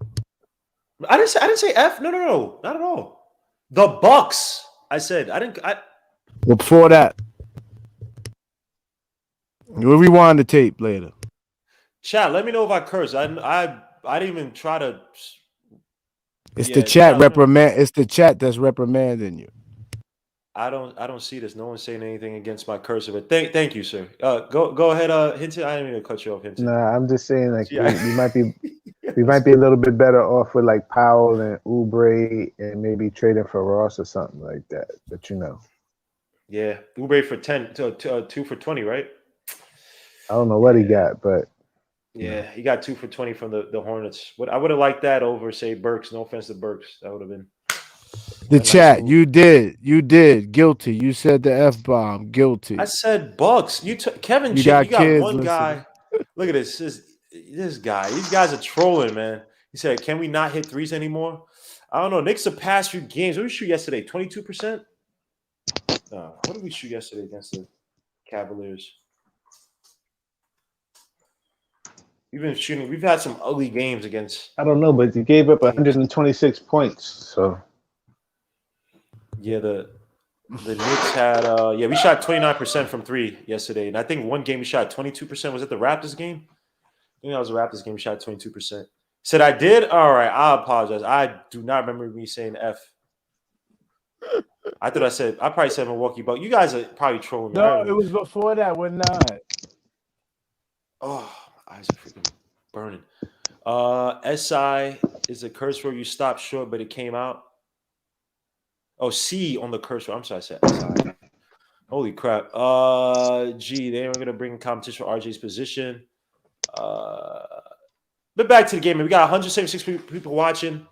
I didn't say F. No, not at all. The Bucks. I said I didn't. Well, before that, we'll rewind the tape later. Chat, let me know if I curse. I didn't even try to. It's the chat reprimand. It's the chat that's reprimanding you. I don't see this. No one's saying anything against my cursor, but thank you, sir. Go ahead, Hinton. I didn't mean to cut you off, Hinton. Nah, I'm just saying like we might be a little bit better off with like Powell and Oubre and maybe trading for Ross or something like that. But yeah, Oubre for 10, 2 for 20, right? I don't know what he got, but yeah, he got 2 for 20 from the Hornets. I would have liked that over, say, Burks. No offense to Burks, that would have been. The chat, nice. You did guilty. You said the F-bomb, guilty. I said Bucks. Kevin, you got one guy. Look at this. This guy. These guys are trolling, man. He said, "Can we not hit threes anymore?" I don't know. Knicks the past few games. What did we shoot yesterday? 22%. What did we shoot yesterday against the Cavaliers? We've had some ugly games against. I don't know, but you gave up 126 points. So yeah, The Knicks had we shot 29% from 3 yesterday. And I think one game we shot 22%. Was it the Raptors game? I think that was the Raptors game. We shot 22%. Said I did? All right. I apologize. I do not remember me saying F. I probably said Milwaukee, but you guys are probably trolling me. No, it was before that. We're not. Oh, my eyes are freaking burning. SI is a curse word you stopped short, but it came out. Oh, C on the curse word. I'm sorry, I said SI. Holy crap. G, they ain't gonna bring competition for RJ's position. But back to the game, man. We got 176 people watching.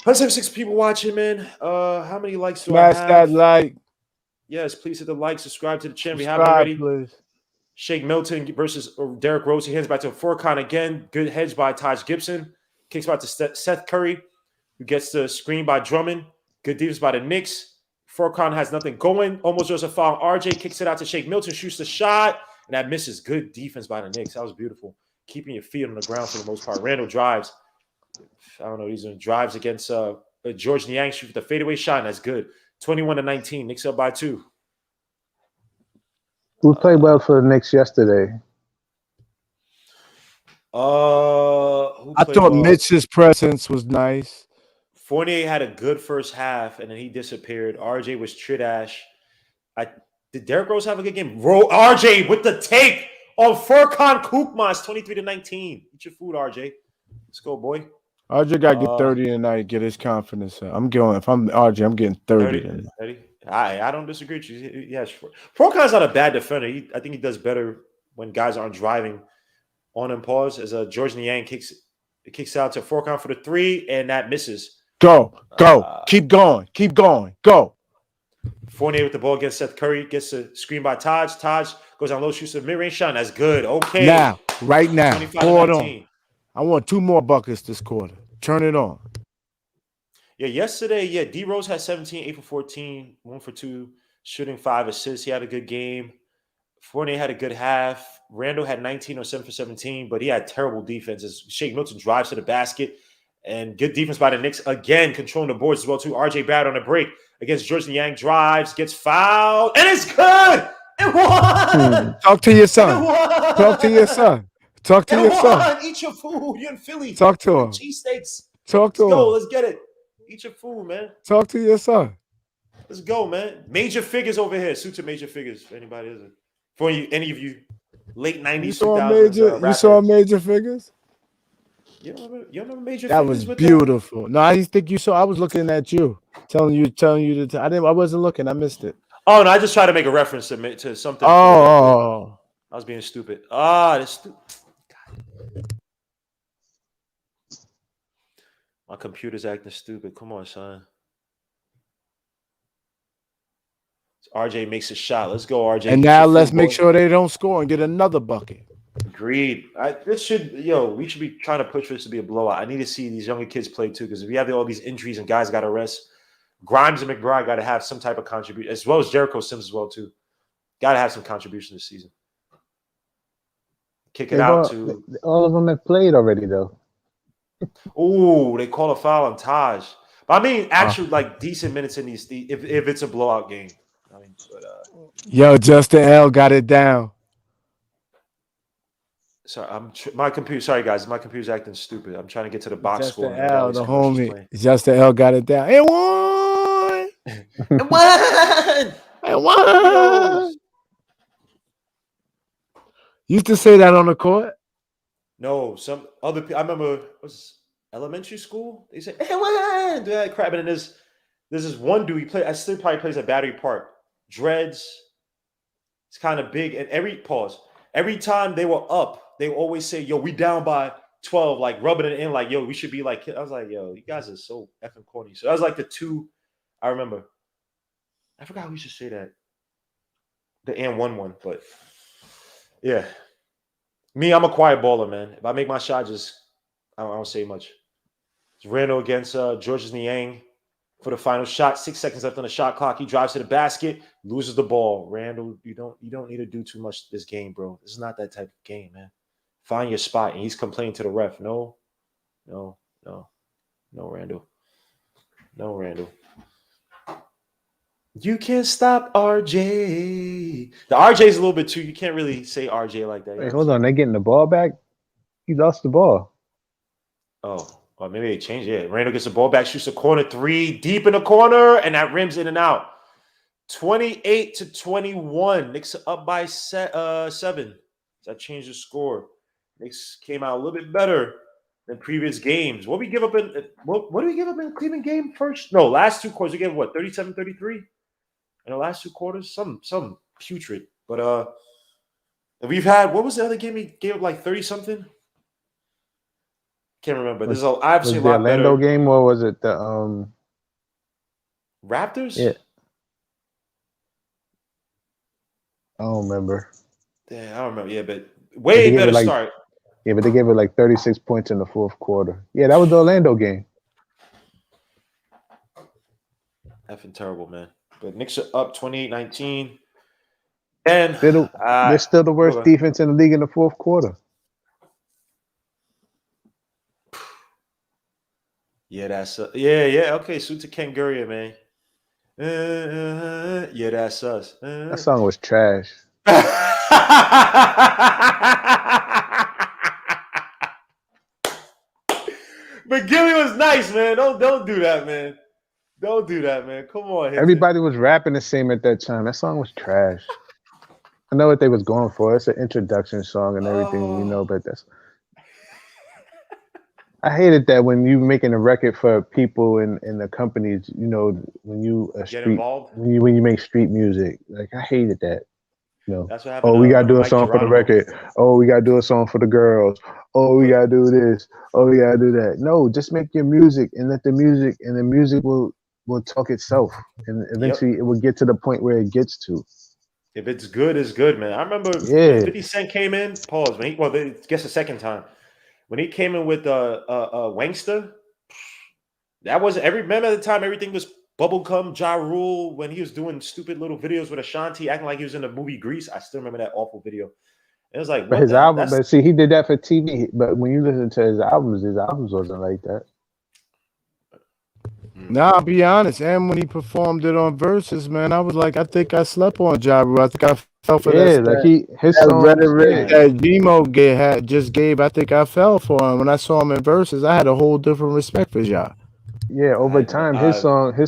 176 people watching, man. How many likes do I Smash that have? like. Yes, please hit the like, subscribe to the channel. We haven't Subscribe, already. please. Shake Milton versus Derrick Rose. He hands back to Furkan again. Good hedge by Taj Gibson. Kicks back to Seth Curry, who gets the screen by Drummond. Good defense by the Knicks. Furkan has nothing going. Almost does a foul. RJ kicks it out to Shake Milton, shoots the shot, and that misses. Good defense by the Knicks. That was beautiful. Keeping your feet on the ground for the most part. Randall drives. I don't know. These are drives against George Niang. Shoot the fadeaway shot, and that's good. 21-19. Knicks up by 2. Who played well for the Knicks yesterday? I thought Mitch's presence was nice. Fournier had a good first half, and then he disappeared. RJ was tridash. Did Derrick Rose have a good game? RJ with the take on Furkan Korkmaz, 23-19. Eat your food, RJ. Let's go, boy. RJ got to get 30 tonight, get his confidence up. I'm going. If I'm RJ, I'm getting 30. 30. I don't disagree with you. Yes, Furkan's not a bad defender. I think he does better when guys aren't driving on him. Pause as George Niang kicks out to Furkan for the 3, and that misses. Go. Keep going. Go. Fournier with the ball against Seth Curry. Gets a screen by Taj. Taj goes on low, shoots a mid-range shot. That's good. Okay. Right now. 25-19. I want 2 more buckets this quarter. Turn it on. Yeah, yesterday, D Rose had 17, 8 for 14, 1 for 2, shooting 5 assists. He had a good game. Fournier had a good half. Randall had 19 or 7 for 17, but he had terrible defense as Shake Milton drives to the basket. And good defense by the Knicks. Again, controlling the boards as well, too. RJ Barrett on the break against George Niang. Drives, gets fouled, and it's good! It won! Talk to your son. Talk to your son. Eat your food. You're in Philly. Talk to him. Cheesesteaks. Talk to him. Let's go. Let's get it. Eat your food, man. Talk to your son. Let's go, man. Major figures over here. Suits are major figures. If anybody isn't. For you, any of you late 90s, you saw 2000s. You saw major figures? You remember major that figures? That was beautiful. No, I didn't think you saw. I was looking at you, telling you I wasn't looking. I missed it. Oh, no, I just tried to make a reference to something. Oh. I was being stupid. That's stupid. My computer's acting stupid. Come on, son. RJ makes a shot. Let's go, RJ. And now let's make sure they don't score and get another bucket. Agreed. We should be trying to push for this to be a blowout. I need to see these younger kids play too, because if we have all these injuries and guys got to rest, Grimes and McBride got to have some type of contribution, as well as Jericho Sims as well too. Got to have some contribution this season. Kick it out to all of them have played already though. Oh, they call a foul on Taj. But I mean, actual decent minutes in these. If it's a blowout game, I mean, yo, Justin L got it down. Sorry, my computer. Sorry, guys, my computer's acting stupid. I'm trying to get to the box Justin score. L, the homie. Justin L got it down. It won. It won. It won. Used to say that on the court. No, some other people. I remember it was elementary school. They said, "Hey, what?" Do that crap. And then there's this one dude. I still probably plays at Battery Park. Dreads. It's kind of big. And every time they were up, they would always say, "Yo, we down by 12," like rubbing it in, like, "Yo, we should be like." I was like, "Yo, you guys are so effing corny." So that was like the two. I remember. I forgot who used to say that. The and one, but yeah. Me, I'm a quiet baller, man. If I make my shot, I don't say much. It's Randall against George Niang for the final shot. 6 seconds left on the shot clock. He drives to the basket, loses the ball. Randall, you don't need to do too much this game, bro. This is not that type of game, man. Find your spot. And he's complaining to the ref. No, Randall. No, Randall. You can't stop RJ. The RJ is a little bit too. You can't really say RJ like that. You know Wait, what I'm hold on. saying? They getting the ball back? He lost the ball. Oh, or maybe they changed it. Randall gets the ball back, shoots a corner three, deep in the corner, and that rims in and out. 28-21. Knicks are up by 7. That changed the score. Knicks came out a little bit better than previous games. What we give up in what do we give up in the Cleveland game first? No, last two quarters we gave what 37-33 in the last two quarters. Some putrid. But we've had what was the other game he gave up like 30 something? Can't remember. This is obviously Was a the lot Orlando better. game or was it the Raptors? Yeah, I don't remember. Yeah, I don't remember. Yeah, but But they way gave it better like start. but they gave it like 36 points in the fourth quarter. Yeah, that was the Orlando game. Effing terrible, man. But Knicks are up 28-19. And They're still the worst okay. defense in the league in the fourth quarter. Yeah, that's yeah. Okay, Suta Kanguria, man. Yeah, that's us. That song was trash. McGilly was nice, man. Don't do that, man. Don't do that, man. Come on, Hinton. Everybody was rapping the same at that time. That song was trash. I know what they was going for. It's an introduction song and everything, Oh, but that's I hated that when you making a record for people in the companies, when you a get street involved. when you make street music. Like I hated that. That's what Oh, happened we gotta to do a Mike song for the Geronimo. record. Oh, we gotta do a song for the girls. Oh, we gotta do this. Oh, we gotta do that. No, just make your music and let the music will talk itself, and Yep. eventually it will get to the point where it gets to. If it's good, it's good, man. I remember when Yeah, 50 Cent came in. Pause. I guess the second time when he came in with Wangsta. That was remember at the time everything was bubblegum, Ja Rule when he was doing stupid little videos with Ashanti acting like he was in the movie Grease. I still remember that awful video. It was like, but what his the hell? album, That's but see, he did that for TV. But when you listen to his albums wasn't like that. Nah, I'll be honest. And when he performed it on Versus, man, I was like, I think I slept on Ja Rule. I think I fell for Yeah, like his that songs. rhetoric Yeah, man. that just gave. I think I fell for him. When I saw him in Versus, I had a whole different respect for Ja. yeah. Over time, his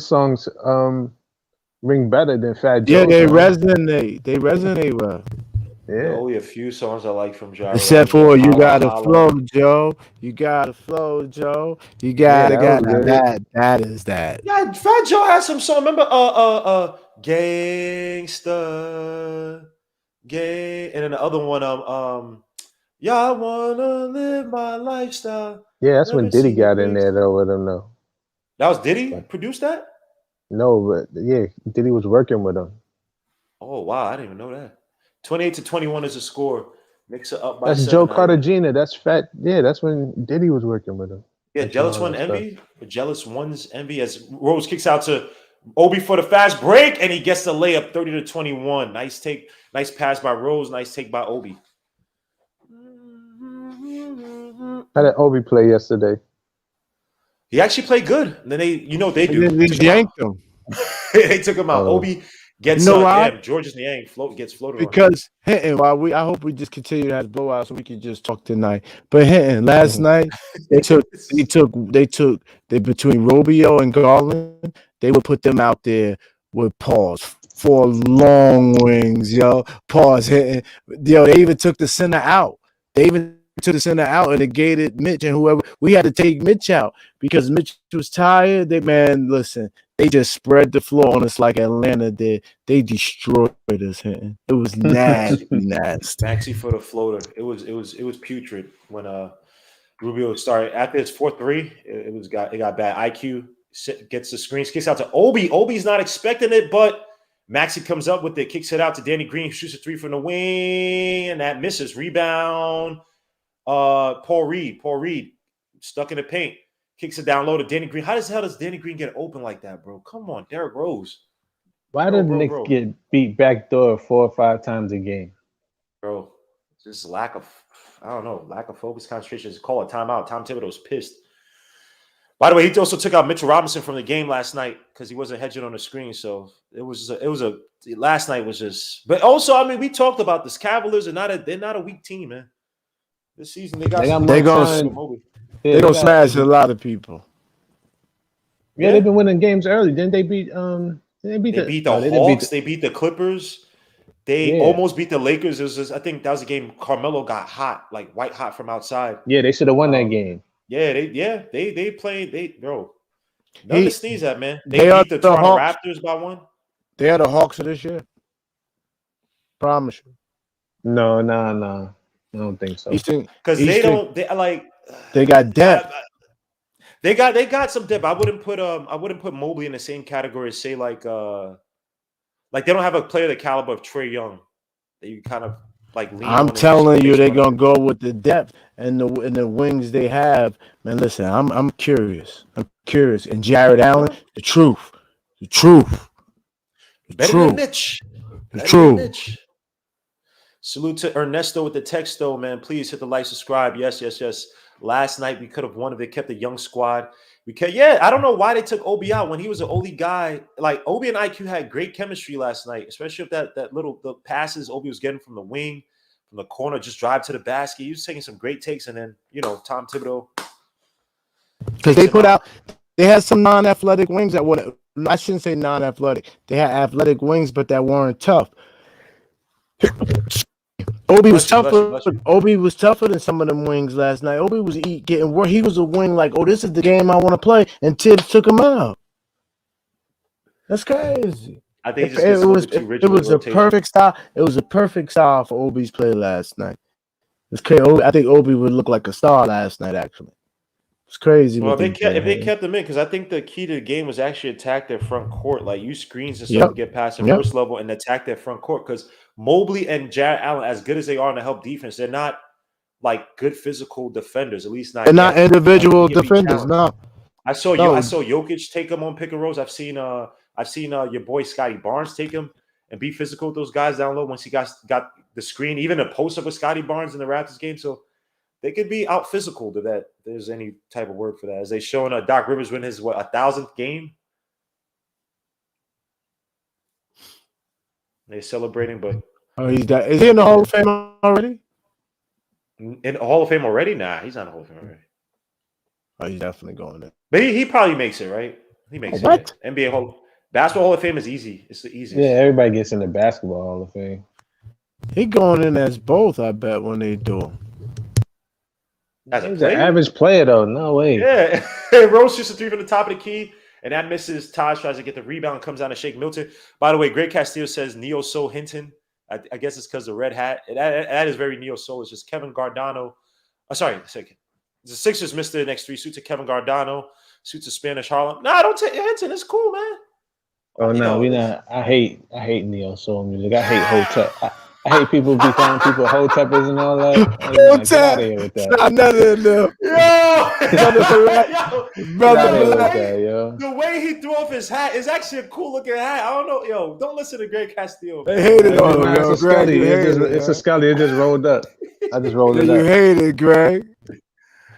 songs ring better than Fat Yeah, Joe's they songs. resonate. They resonate well. There are Yeah, only a few songs I like from Ja Rule. Except Honestly, that for you Holla gotta flow, Holla. Joe. You gotta flow, Joe. You yeah, gotta that was got now good. that is that. Yeah, Fat Joe had some song. Remember, Gangsta, Gay, and then the other one, yeah, I wanna live my lifestyle. Yeah, that's when Never Diddy seen the got in bricks. there though with him though. That was Diddy But produced that. no, but yeah, Diddy was working with him. Oh wow, I didn't even know that. 28-21 is the score. Knicks are up by That's Joe 7. Cartagena. That's Fat. Yeah, that's when Diddy was working with him, Yeah, mixing Jealous all One that stuff. Envy. Jealous One's Envy as Rose kicks out to Obi for the fast break, and he gets the layup 30-21. Nice take, nice pass by Rose, nice take by Obi. How did Obi play yesterday? He actually played good. And then they And do. then they Took him out. yanked him. They took him out. Oh, Obi You gets know why? damn, George's Niang gets floated on him. Because Hinton, I hope we just continue to have blowout so we can just talk tonight. But Hinton, last night they between Robio and Garland, they would put them out there with pause for long wings, yo. Pause Hinton. Yo, they even took the center out. They even took the center out and negated Mitch and whoever. We had to take Mitch out because Mitch was tired. Listen, they just spread the floor on us like Atlanta did. They destroyed us, Hinton. It was nasty, nasty. Maxi for the floater. It was putrid when Rubio started after his 4-3. It got bad. IQ gets the screen, kicks out to Obi. Obi's not expecting it, but Maxi comes up with it, kicks it out to Danny Green, shoots a 3 from the wing, and that misses. Rebound. Paul Reed stuck in the paint, kicks it down low to Danny Green. How the hell does Danny Green get open like that, bro? Come on, Derrick Rose. why Bro, did the bro, Knicks bro, get beat backdoor 4 or 5 times a game? bro. Just lack of, I don't know, lack of focus, concentration. Just call a timeout. Tom Thibodeau's pissed. By the way, he also took out Mitchell Robinson from the game last night because he wasn't hedging on the screen. So it was last night was just. But also, I mean, we talked about this. Cavaliers they're not a weak team, man. This season they got They got some more They young gonna talent. talent. Mobley. Yeah, they they gonna got. smash a lot of people. Yeah, Yeah, they've been winning games early. Didn't they beat? Didn't they beat they the? beat the No, they didn't beat Hawks. the. They beat the Clippers. They Yeah, almost beat the Lakers. It was just, I think that was a game Carmelo got hot, like white hot from outside. yeah, they should have won that Um, game. they played bro. Nothing to He sneeze at, man. They they are beat the the Toronto Hawks. Raptors by one. They are the Hawks of this year. Promise you. No, no, no. I don't think so. Eastern Because they Eastern don't. They like. they got depth. They got some depth. I wouldn't put Mobley in the same category as say like they don't have a player the caliber of Trey Young that you kind of like lean I'm on in this telling you, they're situation. gonna go with the depth and the wings they have. Man, listen, I'm curious. I'm curious. And Jared Allen, Yeah. the truth, the truth, the Better than truth, Mitch. the Better than truth. Mitch. Salute to Ernesto with the text, though, man. Please hit the like, subscribe. Yes, yes, yes. Last night we could have won if they kept the young squad. Yeah, I don't know why they took Obi out when he was the only guy. Like Obi and IQ had great chemistry last night, especially if that little the passes Obi was getting from the wing, from the corner, just drive to the basket. He was taking some great takes, and then Tom Thibodeau Because takes they him put out. out, they had some non-athletic wings that would. I shouldn't say non-athletic. They had athletic wings, but that weren't tough. Obi was Bless you, bless you, tougher. bless you. Obi was tougher than some of them wings last night. Obi was getting work. He was a wing like, oh, this is the game I want to play, and Tibbs took him out. That's crazy. I think he It, just gets it a little was bit too it rigid with was a rotation. perfect style. It was a perfect style for Obi's play last night. It's crazy. I think Obi would look like a star last night. Actually, it's crazy Well, what they if they did. kept them in, because I think the key to the game was actually attack their front court, like use screens and stuff Yep. to get past the Yep. first level and attack their front court. Because Mobley and Jared Allen, as good as they are in the help defense, they're not like good physical defenders, at least not They're not yet. Like individual they can be defenders. challenged. No, I saw no. Jokic take him on pick and rolls. I've seen your boy Scotty Barnes take him and be physical with those guys down low once he got the screen, even a post up with Scotty Barnes in the Raptors game. So they could be out physical to that. There's any type of word for that. As they showing Doc Rivers win his 1,000th game. They're celebrating, but Oh, is he in the Hall of Fame already? in the Hall of Fame already? Nah, he's not in the Hall of Fame already. Oh, he's definitely going there. But he probably makes it, right? He makes What? it. NBA Basketball Hall of Fame is easy. It's the easiest. Yeah, everybody gets in the basketball Hall of Fame. He going in as both. I bet when they do. As a He's an player? average player, though. No way. Yeah. Rose shoots a three from the top of the key, and that misses. Taj tries to get the rebound, comes down to Shake Milton. By the way, Greg Castillo says Neo Soul Hinton. I guess it's because the red hat. That is very Neo Soul. It's just Kevin Gardano. Sorry, second. The Sixers missed the next three. Suits to Kevin Gardano. Suits to Spanish Harlem. Nah, don't take Hinton. It's cool, man. Oh no, we not. I hate neo soul music. I hate Hotep. I hate people be calling people Hoteppers and all that. Like, nah, get out of here with that. Not none of them. Yo, the way he threw off his hat is actually a cool looking hat. I don't know, yo. Don't listen to Greg Castillo. They hated on him. It's a Scully. It's a Scully. It just rolled up. I just rolled it up. You hate it, Greg.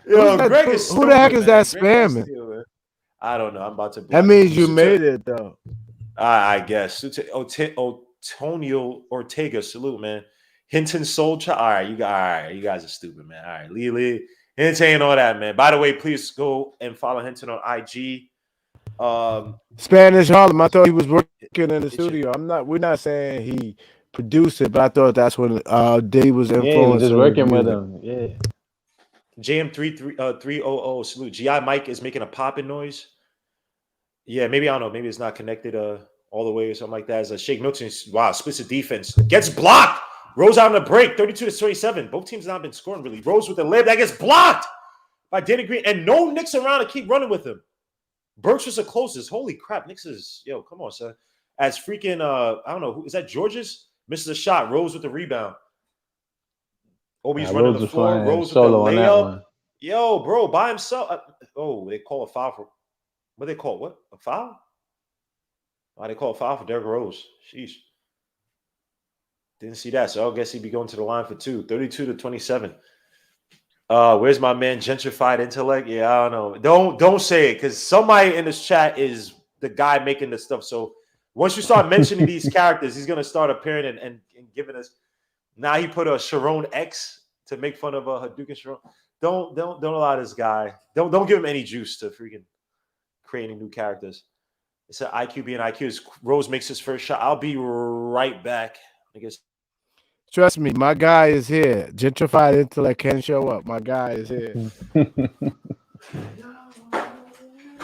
Yo, Greg is who the heck is that Greg spamming? Castillo, I don't know. I'm about to. That means you made it, though. I guess. Antonio Ortega, salute, man. Hinton Soldier. All right, you guys are stupid, man. All right, Lee. Hinton ain't all that, man. By the way, please go and follow Hinton on IG. Spanish Harlem. I thought he was working in the studio. We're not saying he produced it, but I thought that's when Dave was influencing. Yeah, he was just working with him. Yeah. JM300 salute. GI Mike is making a popping noise. Yeah, maybe I don't know. Maybe it's not connected all the way or something like that. As a Shake Milton, wow, splits the defense, gets blocked. Rose out on the break, 32-27. Both teams have not been scoring really. Rose with the lib that gets blocked by Danny Green, and no Knicks around to keep running with him. Burks was the closest. Holy crap, Knicks is come on, son. As freaking I don't know who is that. Georges misses a shot. Rose with the rebound. Obi's running the floor. Rose with the layup. Yo, bro, by himself. They call a foul for. What they call? What? A foul? Why they call a foul for Derrick Rose? Sheesh. Didn't see that. So I guess he'd be going to the line for two. 32-27. Where's my man gentrified intellect? Yeah, I don't know. Don't say it because somebody in this chat is the guy making this stuff. So once you start mentioning these characters, he's gonna start appearing and giving us. Now he put a Sharon X to make fun of Hadouken Sharon. Don't allow this guy. Don't give him any juice to freaking creating new characters. It's an IQ being IQ. Rose makes his first shot. I'll be right back. I guess. Trust me, my guy is here. Gentrified intellect can show up. My guy is here.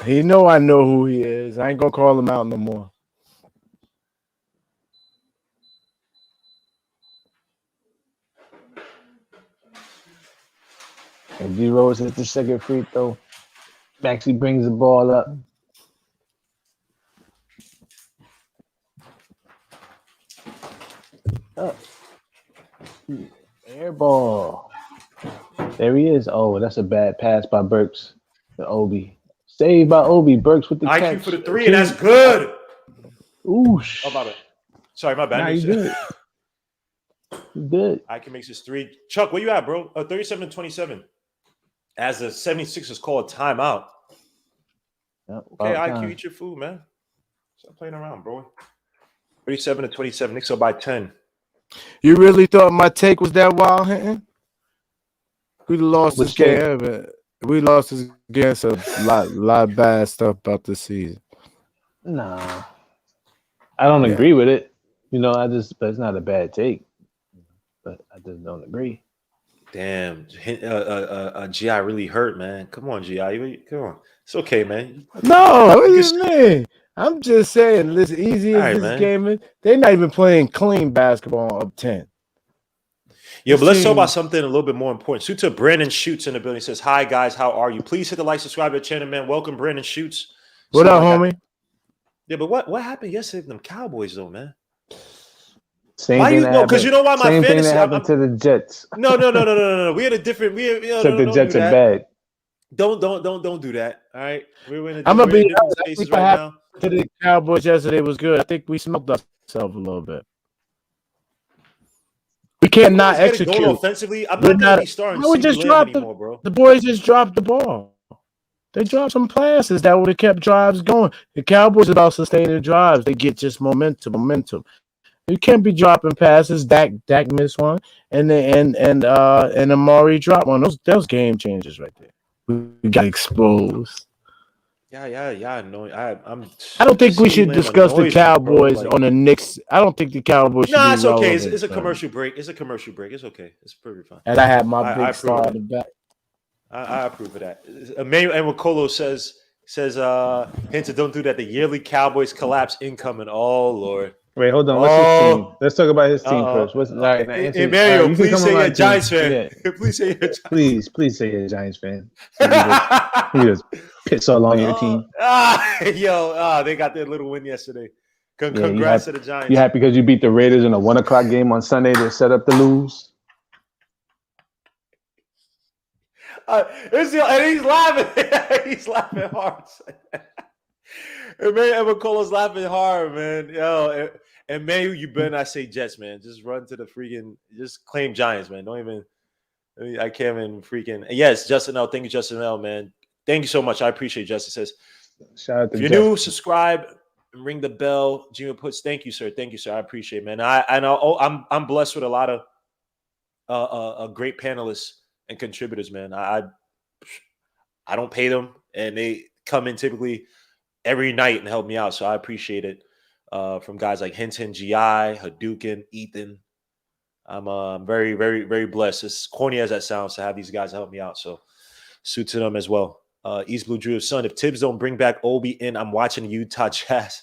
He know I know who he is. I ain't gonna call him out no more. And D Rose hits the second free throw. Maxey brings the ball up. Air ball. There he is. Oh, that's a bad pass by Burks to Obi. Saved by Obi. Burks with the IQ catch. for the three, and that's good. Oosh. Oh, my bad. Sorry, my bad. Nah, you good. You good. IQ makes his three. Chuck, where you at, bro? 37-27. As the 76ers call a timeout. Yep, Okay, IQ, time. eat your food, man. Stop playing around, bro. 37-27. Knicks up by 10. You really thought my take was that wild, Hinton? We lost this game, but we lost this game. So a lot of bad stuff about this season. Nah, I don't agree with it. You know, but it's not a bad take. But I just don't agree. Damn, GI really hurt, man. Come on, GI, come on. It's okay, man. No, what do you mean? I'm just saying, as easy as this game is, they're not even playing clean basketball up 10. Yeah, but let's talk about something a little bit more important. Suitor Brandon Shoots in the building. He says, "Hi guys, how are you? Please hit the like, subscribe to the channel, man. Welcome, Brandon Shoots." What up, homie? Yeah, but what happened yesterday with them Cowboys, though, man? Same thing because you know why my same fantasy thing that happened to the Jets. No. We had a different. Except the Jets are bad. Don't do that. All right, I'm gonna be different spaces right now. To the Cowboys yesterday was good. I think we smoked ourselves a little bit. We can't not execute going offensively. I'm not gonna be starting. We just dropped anymore, bro. The boys just dropped the ball. They dropped some passes that would have kept drives going. The Cowboys about sustaining drives. They get just momentum. You can't be dropping passes. Dak missed one, and Amari dropped one. Those game changers right there. We got exposed. Yeah. No, I don't think we should discuss the Cowboys on the Knicks. I don't think the Cowboys should. Nah, it's okay. It's a commercial break. It's okay. It's pretty fine. And I had my big star in the back. I approve of that. Emmanuel Enwakolo says, Hinton, don't do that. The yearly Cowboys collapse incoming. Oh, Lord. Wait, hold on. What's his team? Let's talk about his team first. Emmanuel, please say you're a Giants fan. Yeah. Please say you're a Giants Please say you're a Giants fan. You just piss all on your team. They got their little win yesterday. Congrats to the Giants. You happy because you beat the Raiders in a 1 o'clock game on Sunday to set up the lose? And he's laughing. He's laughing hard. Emmanuel Enwakolo's laughing hard, man. Yo, and man, you better not say Jets, man. Just run to the freaking. Just claim Giants, man. Don't even. I can't even freaking. Yes, Justin L. Thank you, Justin L. Man. Thank you so much. I appreciate it. Justin says. Shout out to if you're new, subscribe and ring the bell. Gmail puts. Thank you, sir. I appreciate it, man. I'm blessed with a lot of great panelists and contributors, man. I don't pay them, and they come in typically every night and help me out. So I appreciate it from guys like Hinton, GI, Hadouken, Ethan. I'm very, very, very blessed. As corny as that sounds, to have these guys help me out. So suit to them as well. East Blue Drew, son, if Tibbs don't bring back Obi in, I'm watching Utah Jazz.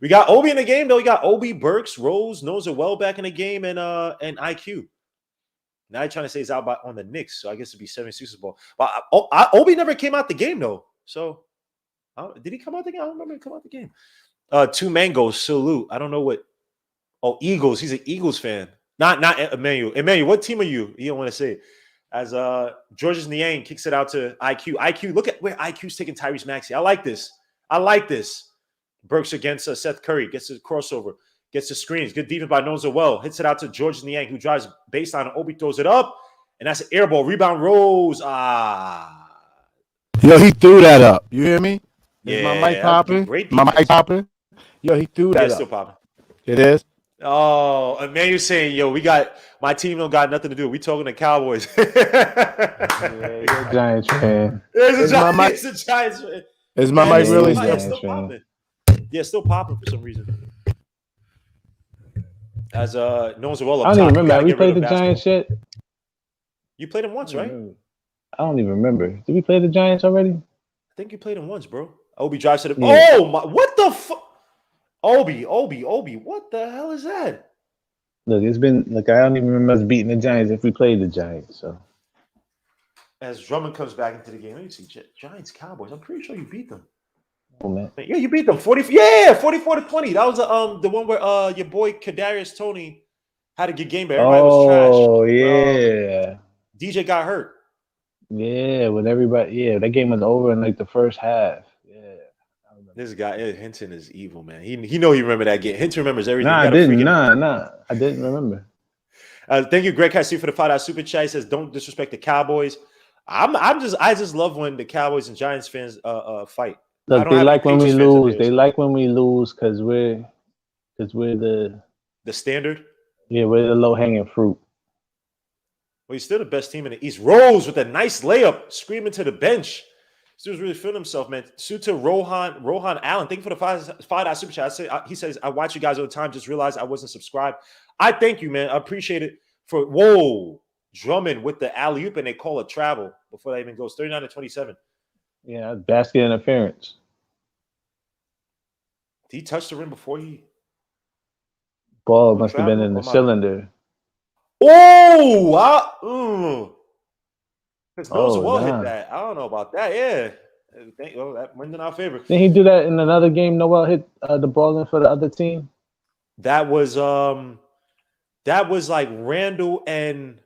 We got Obi in the game, though. We got Obi, Burks, Rose, Noza well back in the game, and IQ. Now you're trying to say he's out on the Knicks, so I guess it'd be 76ers ball. But Obi never came out the game, though. So did he come out the game? I don't remember him come out the game. Two Mangoes, salute. I don't know what. Oh, Eagles. He's an Eagles fan. Not Emmanuel. Emmanuel, what team are you? You don't want to say it. As Georges Niang kicks it out to IQ. IQ, look at where IQ's taking Tyrese Maxey. I like this. Burks against Seth Curry. Gets the crossover. Gets the screens. Good defense by Noza well. Hits it out to Georges Niang, who drives baseline. Obi throws it up. And that's an air ball. Rebound Rose. Yo, he threw that up. You hear me? Is my mic Yeah, popping? great My defense. mic popping? Yo, he threw Yeah, that it's up. still popping. It is? Oh, and man, you're saying, yo, my team don't got nothing to do. We talking to Cowboys. Yeah, you're a Giants fan. It's a Giants fan. Is my Man, mic really it's still? still popping. Yeah, it's still popping for some reason. As no one's well up I don't top. even remember. Have we Get rid played of the Giants yet? You played them once, right? I don't even remember. Did we play the Giants already? I think you played them once, bro. Obi drives to the. Yeah. Oh my! What the fuck? Obi. What the hell is that? Look, it's been like I don't even remember us beating the Giants if we played the Giants. So as Drummond comes back into the game, let me see. Giants Cowboys. I'm pretty sure you beat them. oh man. Yeah, you beat them 44-20. That was the one where your boy Kadarius Toney had a good game, but everybody was trash. Oh yeah. DJ got hurt. Yeah, with everybody. Yeah, that game was over in like the first half. Yeah. This guy Hinton is evil, man. He he remember that game. Hinton remembers everything. Nah, I didn't. Nah, I didn't remember. Thank you, Greg Cassie, for the $5 super chat. He says, "Don't disrespect the Cowboys." I just love when the Cowboys and Giants fans fight. Look, they like when we lose. They like when we lose because we're the standard. Yeah, we're the low hanging fruit. Well, he's still the best team in the East. Rose with a nice layup, screaming to the bench. This dude's really feeling himself, man. Suta Rohan Allen. Thank you for the $5 super chat. He says, I watch you guys all the time. Just realized I wasn't subscribed. I thank you, man. I appreciate it. Drummond with the alley-oop, and they call it travel before that even goes 39-27. Yeah, basket interference. Did he touch the rim before he? Ball must have been in the cylinder. His nose hit that. I don't know about that. Yeah. That went in our favor. Didn't he do that in another game? Noel hit the ball in for the other team. That was like Randall and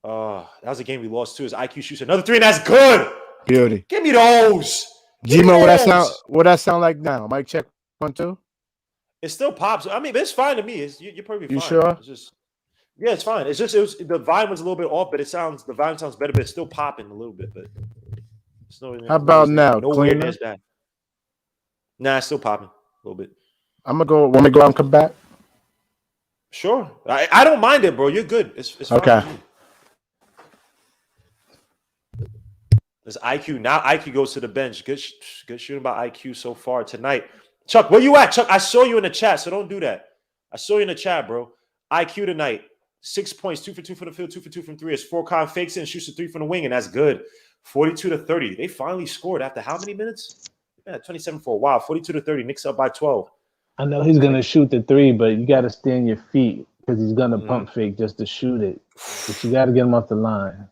that was a game we lost too. His IQ shoots another three, and that's good. Beauty. Give me those. G-Mo, what that sound like now? Mic check 1 2. It still pops. I mean, it's fine to me. You're perfectly fine. You sure? Yeah, it's fine. It's just the volume was a little bit off, but the volume sounds better, but it's still popping a little bit. But it's how about now? Nowhere near that. Nah, it's still popping a little bit. I'm gonna go. Want me to go out and come back? Sure. I don't mind it, bro. You're good. It's fine. Okay. There's IQ. Now IQ goes to the bench. Good shooting by IQ so far tonight. Chuck, where you at? Chuck, I saw you in the chat, so don't do that. I saw you in the chat, bro. IQ tonight. 6 points, 2 for 2 from the field, 2 for 2 from three. As Furkan fakes it and shoots a 3 from the wing, and that's good. 42-30. They finally scored after how many minutes? Yeah, 27 for a while. 42-30. Knicks up by 12. I know he's gonna shoot the 3, but you got to stay on your feet because he's gonna pump fake just to shoot it. But you got to get him off the line.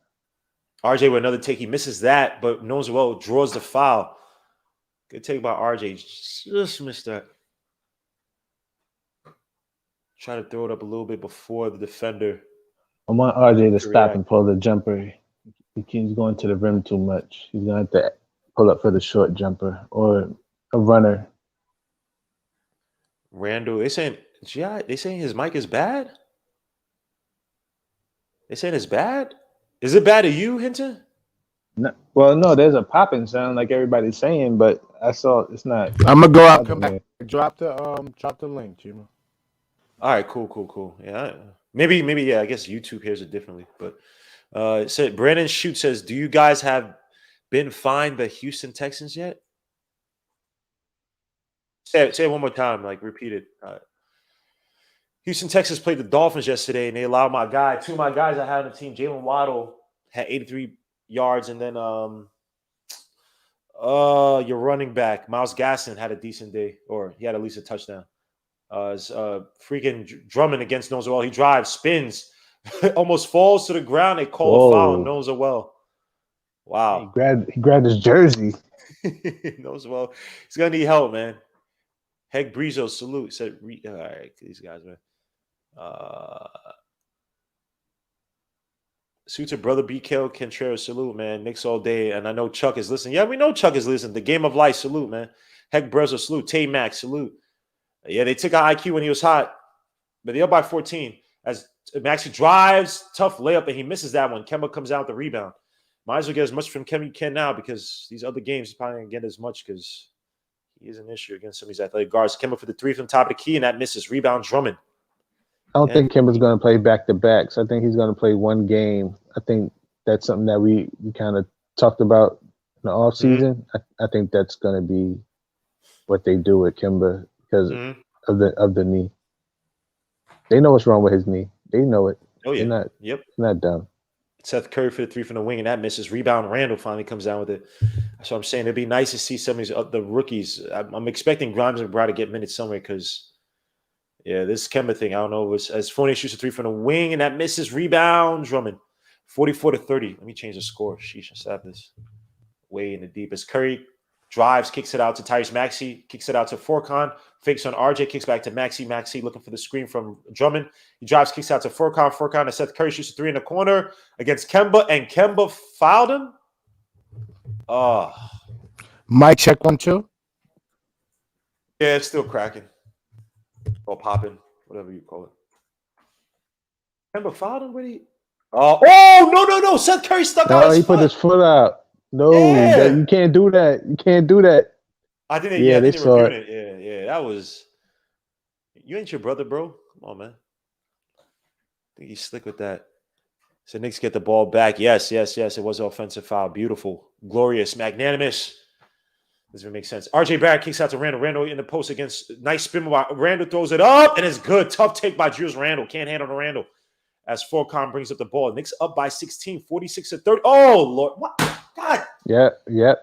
RJ with another take. He misses that, but knows well, draws the foul. Good take by RJ. Just missed that. Try to throw it up a little bit before the defender. I want RJ to stop and pull the jumper. He keeps going to the rim too much. He's gonna have to pull up for the short jumper or a runner. Randall, they saying his mic is bad? They saying it's bad? Is it bad to you, Hinton? No, well, no, there's a popping sound like everybody's saying, but I saw it's not. I'm gonna go out, come back. Drop the link, Jima. All right, cool. Yeah, maybe. Yeah, I guess YouTube hears it differently. But it said Brandon Shoot says, "Do you guys have been fined the Houston Texans yet?" Say it one more time. Like repeat it. Houston Texans played the Dolphins yesterday, and they allowed two of my guys I had on the team, Jalen Waddle, had 83 yards, and then your running back Miles Gaskin had a decent day, or he had at least a touchdown. Freaking Drummond against Noel. He drives, spins, almost falls to the ground. They call a foul on Noel. Wow. He grabbed his jersey. Noel. He's gonna need help, man. Heck Brizo, salute. Said, all right, these guys, man. Suitor brother BK Contreras, salute, man. Knicks all day, and I know Chuck is listening. Yeah, we know Chuck is listening. The Game of Life, salute, man. Heck Brizo, salute. Tay Max, salute. Yeah, they took out IQ when he was hot, but they're up by 14. As Maxey drives, tough layup, and he misses that one. Kemba comes out with the rebound. Might as well get as much from Kemba you can now because these other games he's probably going to get as much because he is an issue against some of these athletic guards. Kemba for the three from top of the key, and that misses. Rebound Drummond. I don't think Kemba's going to play back-to-backs. I think he's going to play one game. I think that's something that we kind of talked about in the offseason. I think that's going to be what they do with Kemba because of the knee. They know what's wrong with his knee. They know it. Oh, yeah. They're not dumb. Seth Curry for the three from the wing, and that misses. Rebound Randall finally comes down with it. That's what I'm saying. It'd be nice to see some of these the rookies. I'm expecting Grimes and McBride to get minutes somewhere because, yeah, this Kemba thing, I don't know. As Fournier shoots a three from the wing, and that misses. Rebound Drummond. 44-30. Let me change the score. Sheesh, I have this way in the deep. As Curry drives, kicks it out to Tyrese Maxey, kicks it out to Furkan, fakes on RJ, kicks back to Maxey. Maxey looking for the screen from Drummond. He drives, kicks out to Furkan. Furkan and Seth Curry shoots a three in the corner against Kemba, and Kemba fouled him. Mic check 1 2. Yeah, it's still cracking. Or popping, whatever you call it. Kemba fouled him? What did he? No. Seth Curry stuck out his foot. Put his foot out. No, you can't do that. You can't do that. I think they saw it. Yeah, that was. You ain't your brother, bro. Come on, man. I think he's slick with that. So Knicks get the ball back. Yes. It was an offensive foul. Beautiful, glorious, magnanimous. Doesn't even make sense. RJ Barrett kicks out to Randall. Randall in the post against nice spin. Randall throws it up, and it's good. Tough take by Julius Randall. Can't handle the Randall. As Furkan brings up the ball. Knicks up by 16, 46-30. Oh, Lord. What? God. Yeah.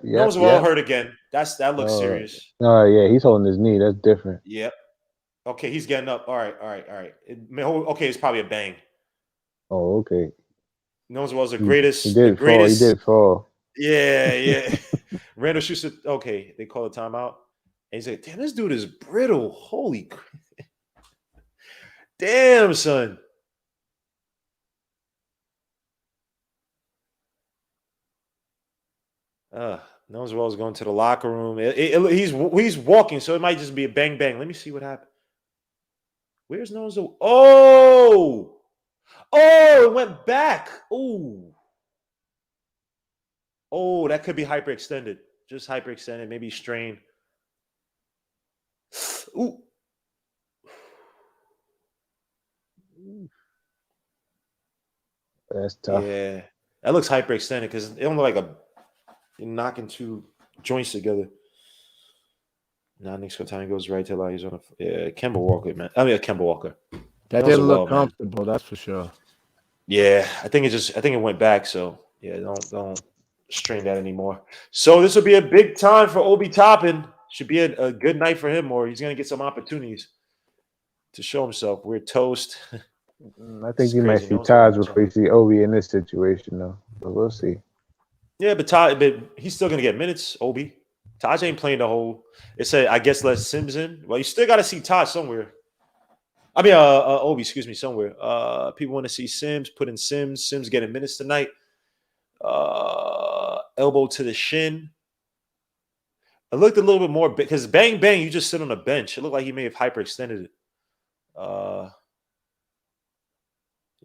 Those were all hurt again. That looks serious. Oh, yeah. He's holding his knee. That's different. Yep. Okay, he's getting up. All right. Okay, it's probably a bang. Oh, okay. Knows was the greatest. He did fall. Yeah. Randall shoots it. Okay, they call a timeout. And he's like, damn, this dude is brittle. Holy crap. Damn, son. Knows well is going to the locker room. He's walking, so it might just be a bang bang. Let me see what happened. Where's Nozo? Oh, it went back. Oh, that could be hyperextended. Just hyperextended, maybe strained. Ooh. That's tough. Yeah, that looks hyperextended because it don't look like you're knocking two joints together. Now Knicks time goes right to he's on Kemba Walker, man. Kemba Walker. That didn't look comfortable, that's for sure. Yeah, I think it went back. So yeah, don't strain that anymore. So this will be a big time for Obi Toppin. Should be a good night for him, or he's gonna get some opportunities to show himself. We're toast. I think you might see Taj before you see Obi in this situation, though. But we'll see. Yeah, but he's still gonna get minutes. Obi, Taj ain't playing the whole. It said I guess let Sims in. Well, you still got to see Taj somewhere. I mean, Obi, excuse me, somewhere. People want to see Sims. Put in Sims. Sims getting minutes tonight. Elbow to the shin. It looked a little bit more because bang bang. You just sit on the bench. It looked like he may have hyperextended it.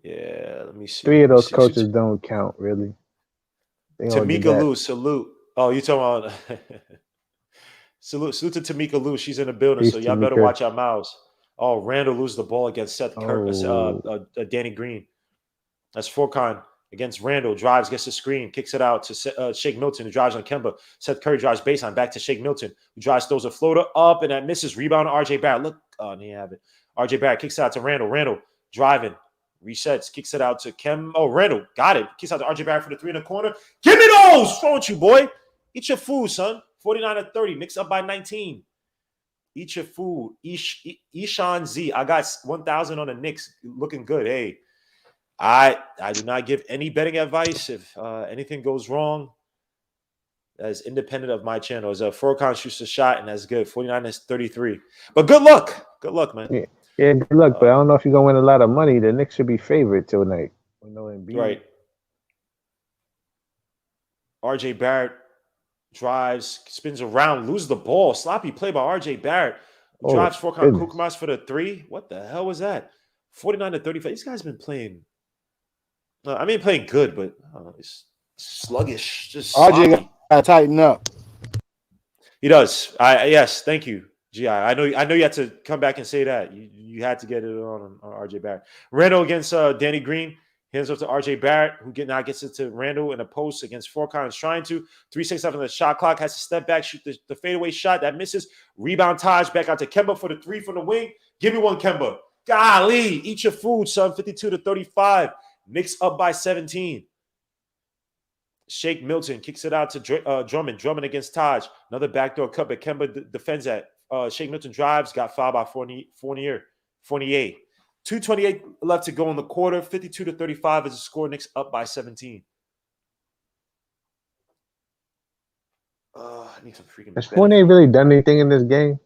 Yeah, let me see. 3 of those coaches don't count, really. Tamika Lou, salute. Oh, you talking about salute to Tamika Lou. She's in the building, so y'all better watch our mouths. Oh, Randall loses the ball against Danny Green. That's Furkan against Randall. Drives, gets the screen, kicks it out to Shake Milton, who drives on Kemba. Seth Curry drives baseline back to Shake Milton, who drives, throws a floater up, and that misses. Rebound to RJ Barrett. Look, and he have it. RJ Barrett kicks it out to Randall. Randall driving. Resets, kicks it out to Randall. Got it. Kicks out to RJ Barrett for the 3 in the corner. Give me those! What's wrong with you, boy? Eat your food, son. 49-30. Knicks up by 19. Eat your food. Ishan Z. I got 1,000 on the Knicks. Looking good. Hey, I do not give any betting advice. If anything goes wrong, that is independent of my channel. As a Furkan shoots a shot, and that's good. 49-33. But good luck. Good luck, man. Yeah, good luck. But I don't know if you're gonna win a lot of money. The Knicks should be favored tonight. Right. RJ Barrett drives, spins around, loses the ball. Sloppy play by RJ Barrett. Drives Furkan Kukoc for the 3. What the hell was that? 49-35. These guys been playing. Playing good, but it's sluggish, just RJ sloppy. got to tighten up. He does. Yes, thank you, Gi. I know you had to come back and say that. You had to get it on RJ Barrett. Randall against Danny Green. Hands up to RJ Barrett, who now gets it to Randall in a post against Forcon. Is trying to 3-6 after the shot clock. Has to step back, shoot the fadeaway shot that misses. Rebound Taj back out to Kemba for the 3 from the wing. Give me one, Kemba. Golly, eat your food, son. 52-35. Knicks up by 17. Shake Milton kicks it out to Drummond. Drummond against Taj. Another backdoor cut, but Kemba defends that. Shake Milton drives, got fouled by Fournier. 48. 2:28 left to go in the quarter. 52-35 is the score. Knicks up by 17. I need some freaking. Has Fournier really done anything in this game?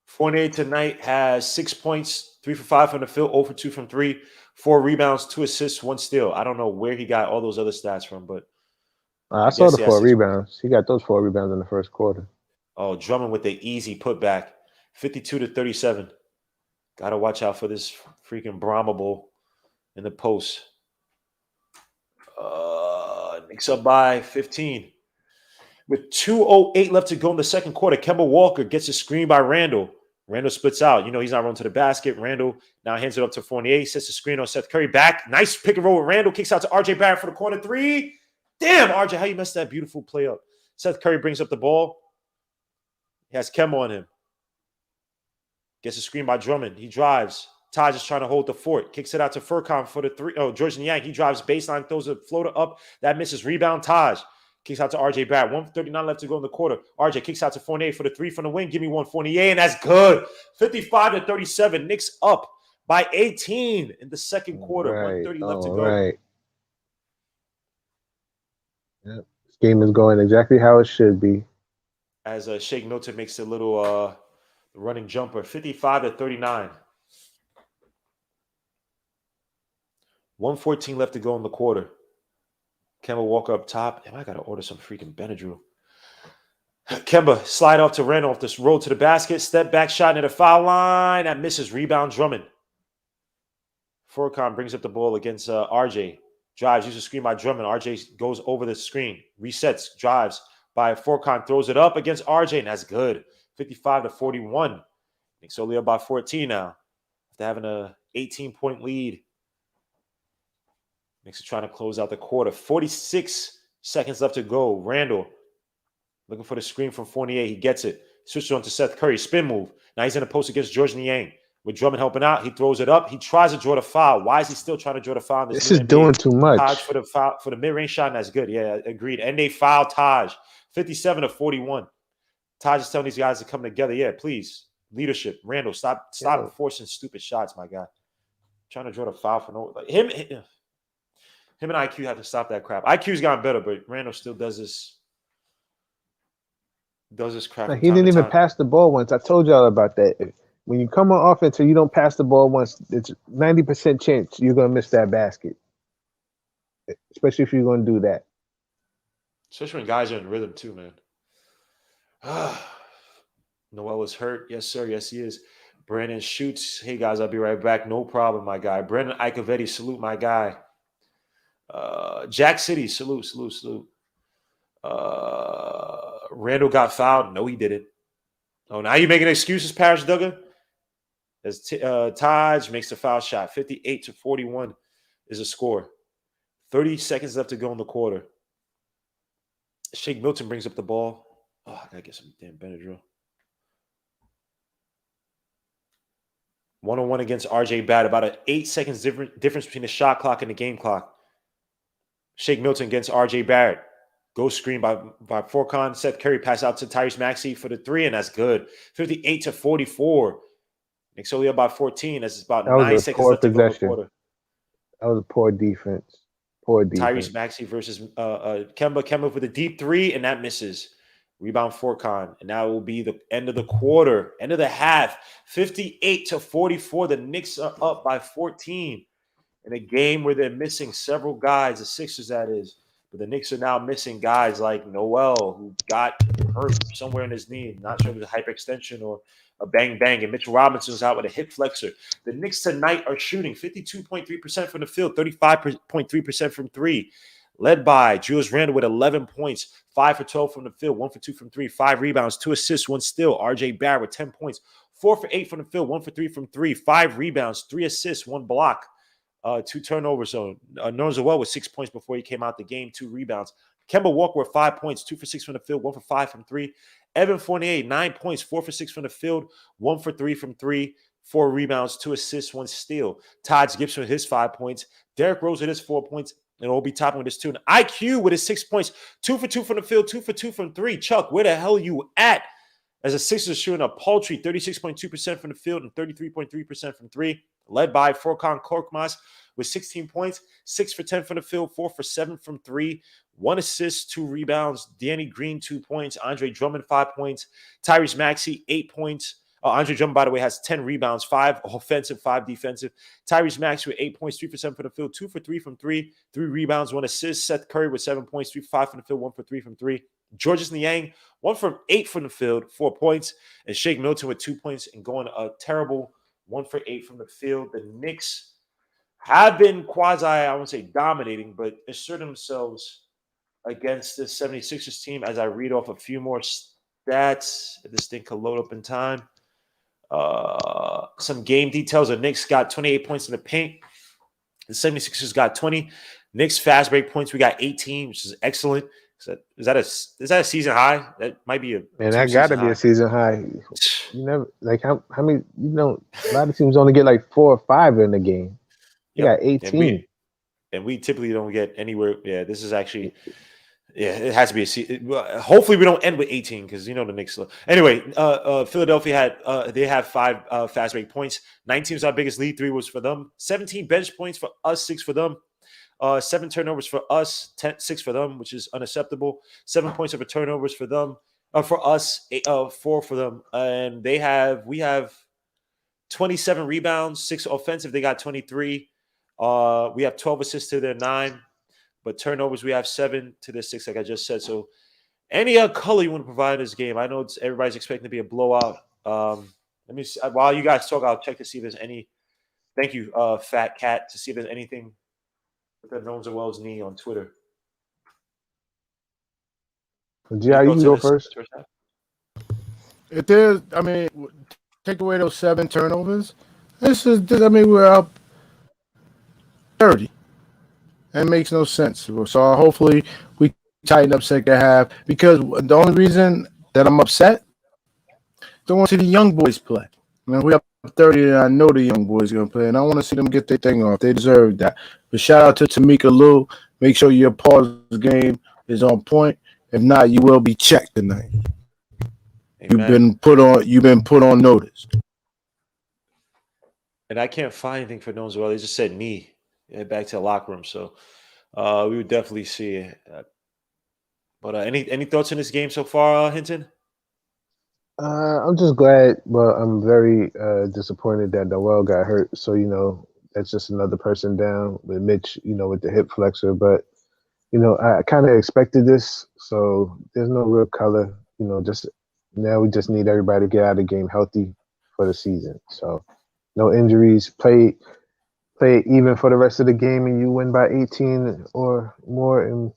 Fournier tonight has 6 points, 3 for 5 from the field, 0 for 2 from 3, 4 rebounds, 2 assists, 1 steal. I don't know where he got all those other stats from, but I saw the 4 rebounds. He got those 4 rebounds in the first quarter. Oh, Drummond with the easy putback, 52-37. Got to watch out for this freaking Brahma Bowl in the post. Knicks up by 15. With 2:08 left to go in the second quarter, Kemba Walker gets a screen by Randall. Randall splits out. He's not running to the basket. Randall now hands it up to Fournier. Sets the screen on Seth Curry. Back. Nice pick and roll with Randall. Kicks out to RJ Barrett for the corner 3. Damn, RJ, how you messed that beautiful play up? Seth Curry brings up the ball. He has Kemba on him. Gets a screen by Drummond. He drives. Taj is trying to hold the fort. Kicks it out to Furkan for the 3. Oh, George Niang. He drives baseline, throws a floater up. That misses. Rebound, Taj. Kicks out to RJ Barrett. 1:39 left to go in the quarter. RJ kicks out to Fournier for the 3 from the wing. Give me one, Fournier, and that's good. 55-37. Knicks up by 18 in the second quarter. 1:30 left to go. Right. Yep. This game is going exactly how it should be. As Shake Milton makes a little running jumper. 55-39. 1:14 left to go in the quarter. Kemba Walker up top. Damn, I got to order some freaking Benadryl. Kemba slide off to Randall off this roll to the basket. Step back shot near the foul line. That misses. Rebound Drummond. Furkan brings up the ball against RJ. Drives. Uses a screen by Drummond. RJ goes over the screen. Resets. Drives by Furkan. Throws it up against RJ. And that's good. 55-41. Knicks only up by 14 now. After having a 18-point lead. Knicks are trying to close out the quarter. 46 seconds left to go. Randall looking for the screen from Fournier. He gets it. Switches on to Seth Curry. Spin move. Now he's in a post against George Niang. With Drummond helping out, he throws it up. He tries to draw the foul. Why is he still trying to draw the foul? This is doing too much. Taj for the foul, for the mid-range shot, and that's good. Yeah, agreed. And they foul Taj. 57-41. Taj is telling these guys to come together. Yeah, please. Leadership. Randall, stop forcing stupid shots, my guy. Trying to draw the foul for no him and IQ have to stop that crap. IQ's gotten better, but Randall still does this crap. He didn't even pass the ball once. I told y'all about that. When you come on offense and you don't pass the ball once, it's 90% chance you're gonna miss that basket. Especially if you're gonna do that. Especially when guys are in rhythm too, man. Noel is hurt. Yes, sir. Yes, he is. Brandon shoots. Hey guys, I'll be right back. No problem, my guy. Brandon Ikevetti, salute my guy. Jack City, salute. Randall got fouled. No, he didn't. Oh, now you're making excuses, Parrish Duggar? As Taj makes the foul shot. 58-41 is a score. 30 seconds left to go in the quarter. Shake Milton brings up the ball. Oh, I gotta get some damn Benadryl. 1-on-1 against RJ Barrett. About an 8 seconds difference between the shot clock and the game clock. Shake Milton against RJ Barrett. Go screen by Furkan. Seth Curry pass out to Tyrese Maxey for the 3, and that's good. 58-44. Knicks only up by 14. That's about 9 seconds left to go in the quarter. That was a poor defense. Tyrese Maxey versus Kemba. Kemba for the deep 3, and that misses. Rebound Furkan. And that will be the end of the quarter. End of the half. 58-44. The Knicks are up by 14. In a game where they're missing several guys, the Sixers, that is. But the Knicks are now missing guys like Noel, who got hurt somewhere in his knee. Not sure if it was a hyperextension or a bang bang. And Mitchell Robinson's out with a hip flexor. The Knicks tonight are shooting 52.3% from the field, 35.3% from three. Led by Julius Randle with 11 points, 5 for 12 from the field, 1 for 2 from 3, 5 rebounds, 2 assists, 1 steal. RJ Barrett with 10 points, 4 for 8 from the field, 1 for 3 from 3, 5 rebounds, 3 assists, 1 block, 2 turnovers. So Nerlens Noel with 6 points before he came out the game, 2 rebounds. Kemba Walker with 5 points, 2 for 6 from the field, 1 for 5 from 3. Evan Fournier, 9 points, 4 for 6 from the field, 1 for 3 from 3, 4 rebounds, 2 assists, 1 steal. Taj Gibson with his 5 points. Derrick Rose with his 4 points. And Obi Toppin with his 2. And IQ with his 6 points, 2 for 2 from the field, 2 for 2 from 3. Chuck, where the hell are you at? As the Sixers shooting a paltry 36.2% from the field and 33.3% from 3. Led by Furkan Korkmaz with 16 points, 6 for 10 from the field, 4 for 7 from 3. 1 assist, 2 rebounds. Danny Green, 2 points. Andre Drummond, 5 points. Tyrese Maxey, 8 points. Andre Drummond, by the way, has 10 rebounds, 5 offensive, 5 defensive. Tyrese Maxey with 8 points, 3 for 7 from the field, 2 for 3 from 3, 3 rebounds, 1 assist. Seth Curry with 7 points, 3 for 5 from the field, 1 for 3 from 3. Georges Niang, 1 from 8 from the field, 4 points. And Shake Milton with 2 points and going a terrible 1 for 8 from the field. The Knicks have been I won't say dominating, but assert themselves against this 76ers team as I read off a few more stats. If this thing could load up in time. Some game details. The Knicks got 28 points in the paint. The 76ers got 20. Knicks fast break points, we got 18, which is excellent. Is that a season high? That might be a Man, that got to be a season high. You never like how many? A lot of teams only get like 4 or 5 in the game. You got 18, and we typically don't get anywhere. Yeah, this is actually. Yeah, it has to be a season. Hopefully, we don't end with 18 because the Knicks. Anyway, Philadelphia they have 5 fast break points. 19 was our biggest lead. 3 was for them. 17 bench points for us. 6 for them. 7 turnovers for us. 6 for them, which is unacceptable. 7 points over turnovers for them. For us, 4 for them. And we have 27 rebounds, 6 offensive. They got 23. We have 12 assists to their 9. But turnovers, we have 7 to the 6, like I just said. So any color you want to provide in this game? I know everybody's expecting to be a blowout. Let me see. While you guys talk, I'll check to see if there's any. Thank you, Fat Cat, to see if there's anything with the Nerlens Noel's knee on Twitter. Yeah, you can go first. If there's, take away those 7 turnovers. We're up 30. That makes no sense. So hopefully we tighten up second half because the only reason that I'm upset, don't want to see the young boys play. We up 30 and I know the young boys going to play and I want to see them get their thing off. They deserve that. But shout out to Tamika Lou. Make sure your pause game is on point. If not, you will be checked tonight. Amen. You've been put on notice. And I can't find anything for Nerlens Noel. They just said knee. Back to the locker room, so we would definitely see it. But any thoughts on this game so far, Hinton? I'm just glad. Well, I'm very disappointed that Noel got hurt. So that's just another person down with Mitch. With the hip flexor. But I kind of expected this. So there's no real color. Just now we just need everybody to get out of the game healthy for the season. So no injuries. Play it even for the rest of the game and you win by 18 or more and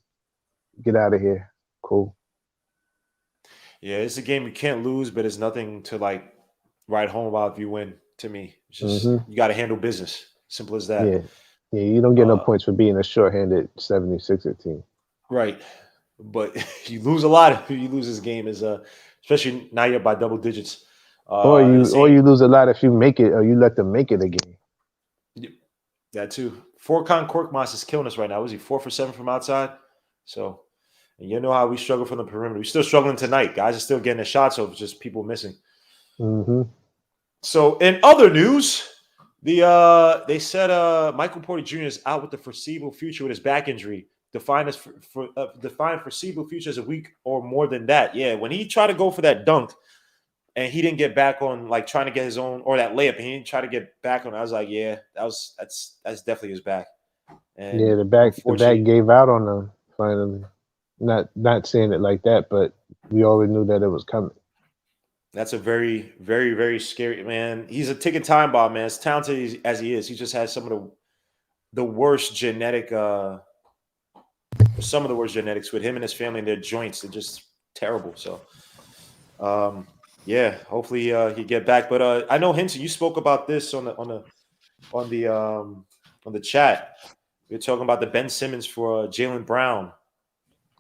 get out of here. Cool. Yeah, it's a game you can't lose, but it's nothing to write home about if you win, to me. It's just you got to handle business. Simple as that. Yeah, you don't get no points for being a shorthanded 76er team. Right. But you lose a lot if you lose this game, especially now you're by double digits. Or you lose a lot if you make it or you let them make it a game. That too. Furkan Korkmaz is killing us right now. Was he 4 for 7 from outside? So, and you know how we struggle from the perimeter. We're still struggling tonight. Guys are still getting their shots, so it's just people missing. Mm-hmm. So, in other news, they said Michael Porter Jr. is out with the foreseeable future with his back injury. Define foreseeable future as a week or more than that. Yeah, when he tried to go for that dunk, and he didn't get back on trying to get his own or that layup. And he didn't try to get back on. I was like, yeah, that's definitely his back. And yeah, the back gave out on him. Finally, not saying it like that, but we already knew that it was coming. That's a very, very, very scary man. He's a ticking time bomb, man. As talented as he is, he just has some of the worst genetic, some of the worst genetics with him and his family and their joints. They're just terrible. So, yeah, hopefully he get back. But I know Hinton, you spoke about this on the chat. We are talking about the Ben Simmons for Jalen Brown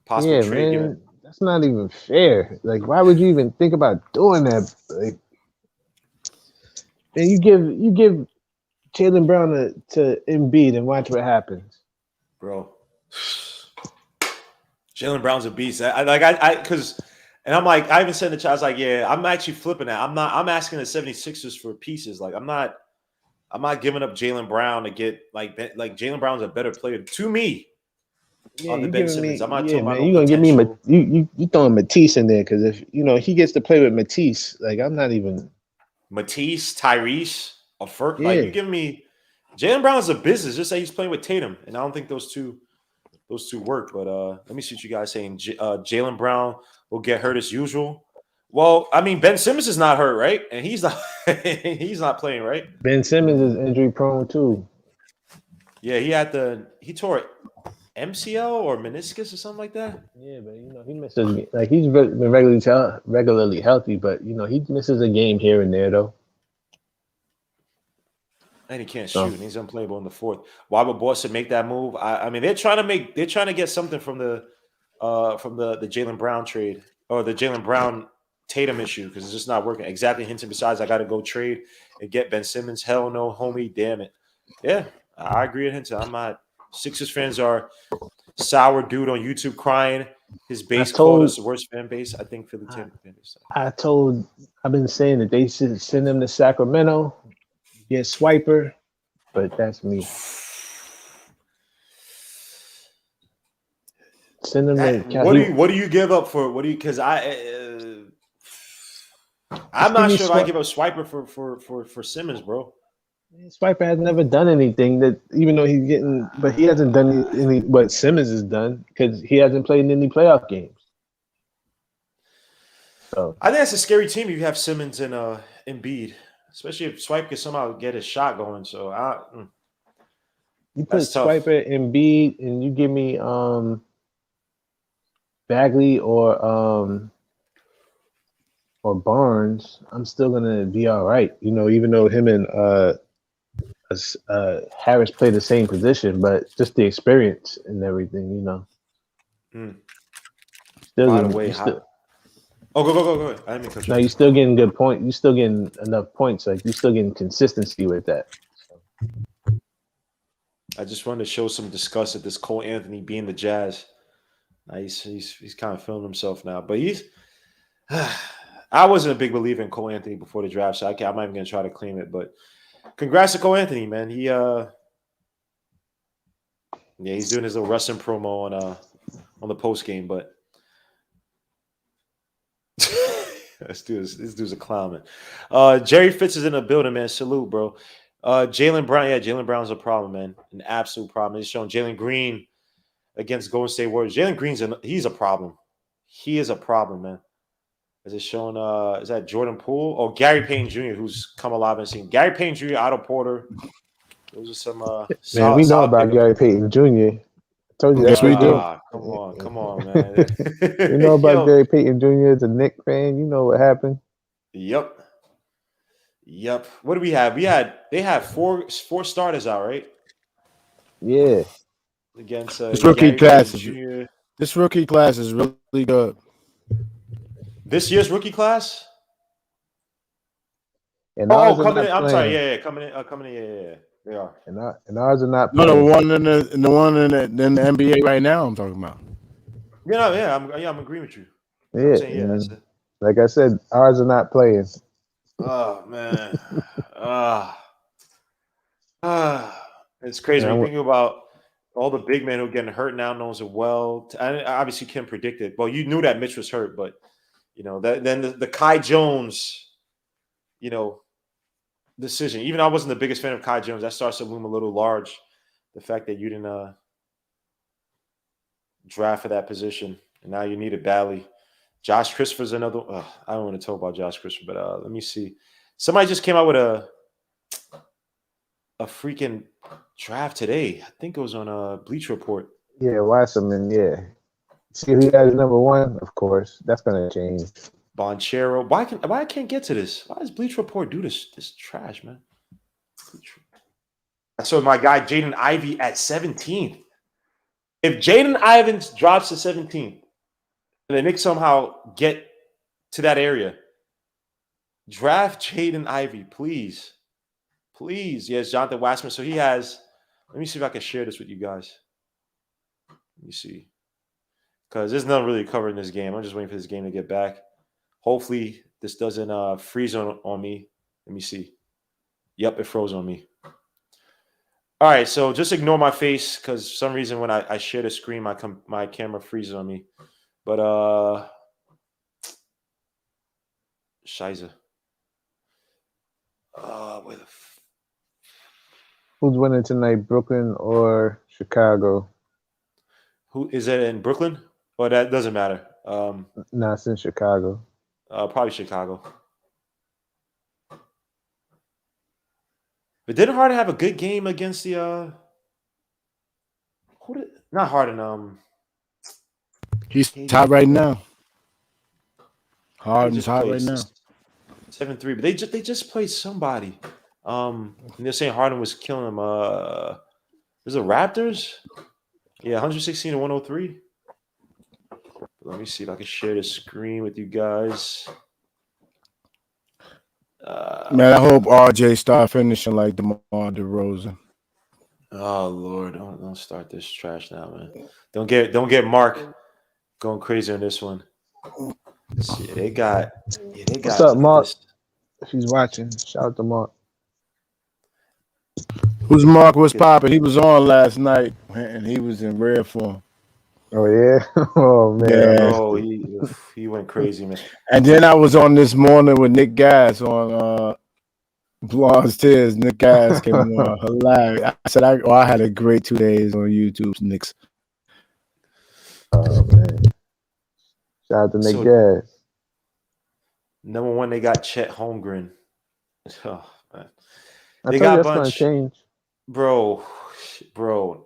possible Yeah, trade. Given man, that's not even fair. Like, why would you even think about doing that? Like, and you give Jalen Brown to Embiid and watch what happens. bro, Jalen Brown's a beast. Because, and I'm like, I even said in the chat, I was like, yeah, I'm actually flipping that. I'm asking the 76ers for pieces. Like, I'm not giving up Jalen Brown to get like Jalen Brown's a better player to me Yeah, on the you Ben giving Simmons. me, I'm not yeah, talking about man. no You gonna give me potential. you throwing Matisse in there because if he gets to play with Matisse, like I'm not even. Matisse, Tyrese, a Furk. Like Yeah, you giving me Jalen Brown's a business. Just say he's playing with Tatum, and I don't think those two work. But let me see what you guys saying. Jalen Brown will get hurt as usual. Well, I mean Ben Simmons is not hurt, right? And he's not he's not playing, right? Ben Simmons is injury prone too. Yeah, he tore it. MCL or meniscus or something like that. Yeah, but he misses like he's been regularly healthy, but he misses a game here and there though. And he can't So shoot, and he's unplayable in the fourth. Why would Boston make that move? I mean, they're trying to get something from the Jalen Brown trade or the Jalen Brown Tatum issue because it's just not working. Exactly. Hinton. Besides, I got to go trade and get Ben Simmons. Hell no, homie. Damn it. Yeah, I agree with Hinton. I'm not. Sixers fans are sour dude on YouTube crying. His base called us the worst fan base. I think Philly Tampa fan base. I've been saying that they should send him to Sacramento, get Swiper, but that's me. Send him to what do you give up for because I'm not sure if I give up Swiper for Simmons, bro. Swiper has never done anything that, even though he's getting, but he hasn't done any what Simmons has done because he hasn't played in any playoff games. So I think that's a scary team if you have Simmons and Embiid, especially if Swipe can somehow get his shot going. So you put Swiper, Embiid, and you give me Bagley or Barnes, I'm still gonna be all right. Even though him and Harris play the same position, but just the experience and everything, Still by getting, the way, go. I didn't mean cut you. No, you're still getting good points. You're still getting enough points. Like you're still getting consistency with that. So. I just wanted to show some disgust at this Cole Anthony being the Jazz. He's kind of feeling himself now, but he's. I wasn't a big believer in Cole Anthony before the draft, so I'm not even gonna try to claim it. But congrats to Cole Anthony, man. He's doing his little wrestling promo on the post game, but this dude's a clown, man. Jerry Fitz is in the building, man. Salute, bro. Jalen Brown, Jalen Brown's a problem, man. An absolute problem. He's showing Jalen Green against Golden State Warriors. Jalen Green's he's a problem. He is a problem, man. Is it showing? Is that Jordan Poole? Oh, Gary Payton Jr., who's come alive and seen. Gary Payton Jr., Otto Porter. Those are some man. We know about Gary Payton Jr. I told you yes, we do. Come on, man. You know about Gary Payton Jr. as a Knicks fan. You know what happened. Yep. What do we have? They have four starters out, right? Yeah. Against this rookie class. This rookie class is really good. This year's rookie class? And coming in. I'm sorry. Yeah, coming in. Yeah. They are. And ours are not. No, the one in the NBA right now. I'm talking about. I'm agreeing with you. Yeah. Saying, that's it. Like I said, ours are not playing. Oh man. It's crazy when you think about all the big men who are getting hurt now. Knows it well. I obviously can't predict it. Well, you knew that Mitch was hurt, but then the Kai Jones, decision. Even I wasn't the biggest fan of Kai Jones. That starts to loom a little large. The fact that you didn't draft for that position, and now you need it badly. Josh Christopher's another. I don't want to talk about Josh Christopher, but let me see. Somebody just came out with a freaking draft today. I think it was on a Bleach Report. Yeah, Wasserman, yeah. See who has number one? Of course. That's gonna change. Bonchero. Why I can't get to this? Why does Bleach Report do this trash, man? I saw my guy Jaden Ivey at 17th. If Jaden Ivins drops to 17th, and the Knicks somehow get to that area, draft Jaden Ivey, please. Please. Yes, Jonathan Waxman. So he has. Let me see if I can share this with you guys. Let me see. Because there's nothing really covering this game. I'm just waiting for this game to get back. Hopefully, this doesn't freeze on me. Let me see. Yep, it froze on me. All right, so just ignore my face because for some reason when I share the screen, my camera freezes on me. But Shiza. Where the Who's winning tonight, Brooklyn or Chicago? Who is it in Brooklyn? Well, that doesn't matter. Nah, it's in Chicago. Probably Chicago. But didn't Harden have a good game against the not Harden, He's hot right now. Harden's hot right now. 7-3, but they just played somebody. And they're saying Harden was killing them. Was it Raptors? Yeah, 116 to 103. Let me see if I can share the screen with you guys. Man, I hope RJ start finishing like DeMar DeRozan. Oh Lord, don't start this trash now, man. Don't get Mark going crazy on this one. Let's see, they got. What's up, Mark? She's watching. Shout out to Mark. Who's Mark was popping? He was on last night and he was in rare form. Oh yeah. Oh man. Yeah. Oh, he went crazy, man. And then I was on this morning with Nick Gas on Blonde's Tears. Nick Gas came on. Hilarious. I said I had a great 2 days on YouTube, Knicks. Oh man. Shout out to Nick Gas. Number one, they got Chet Holmgren. Oh man. They got a bunch. Gonna change. Bro,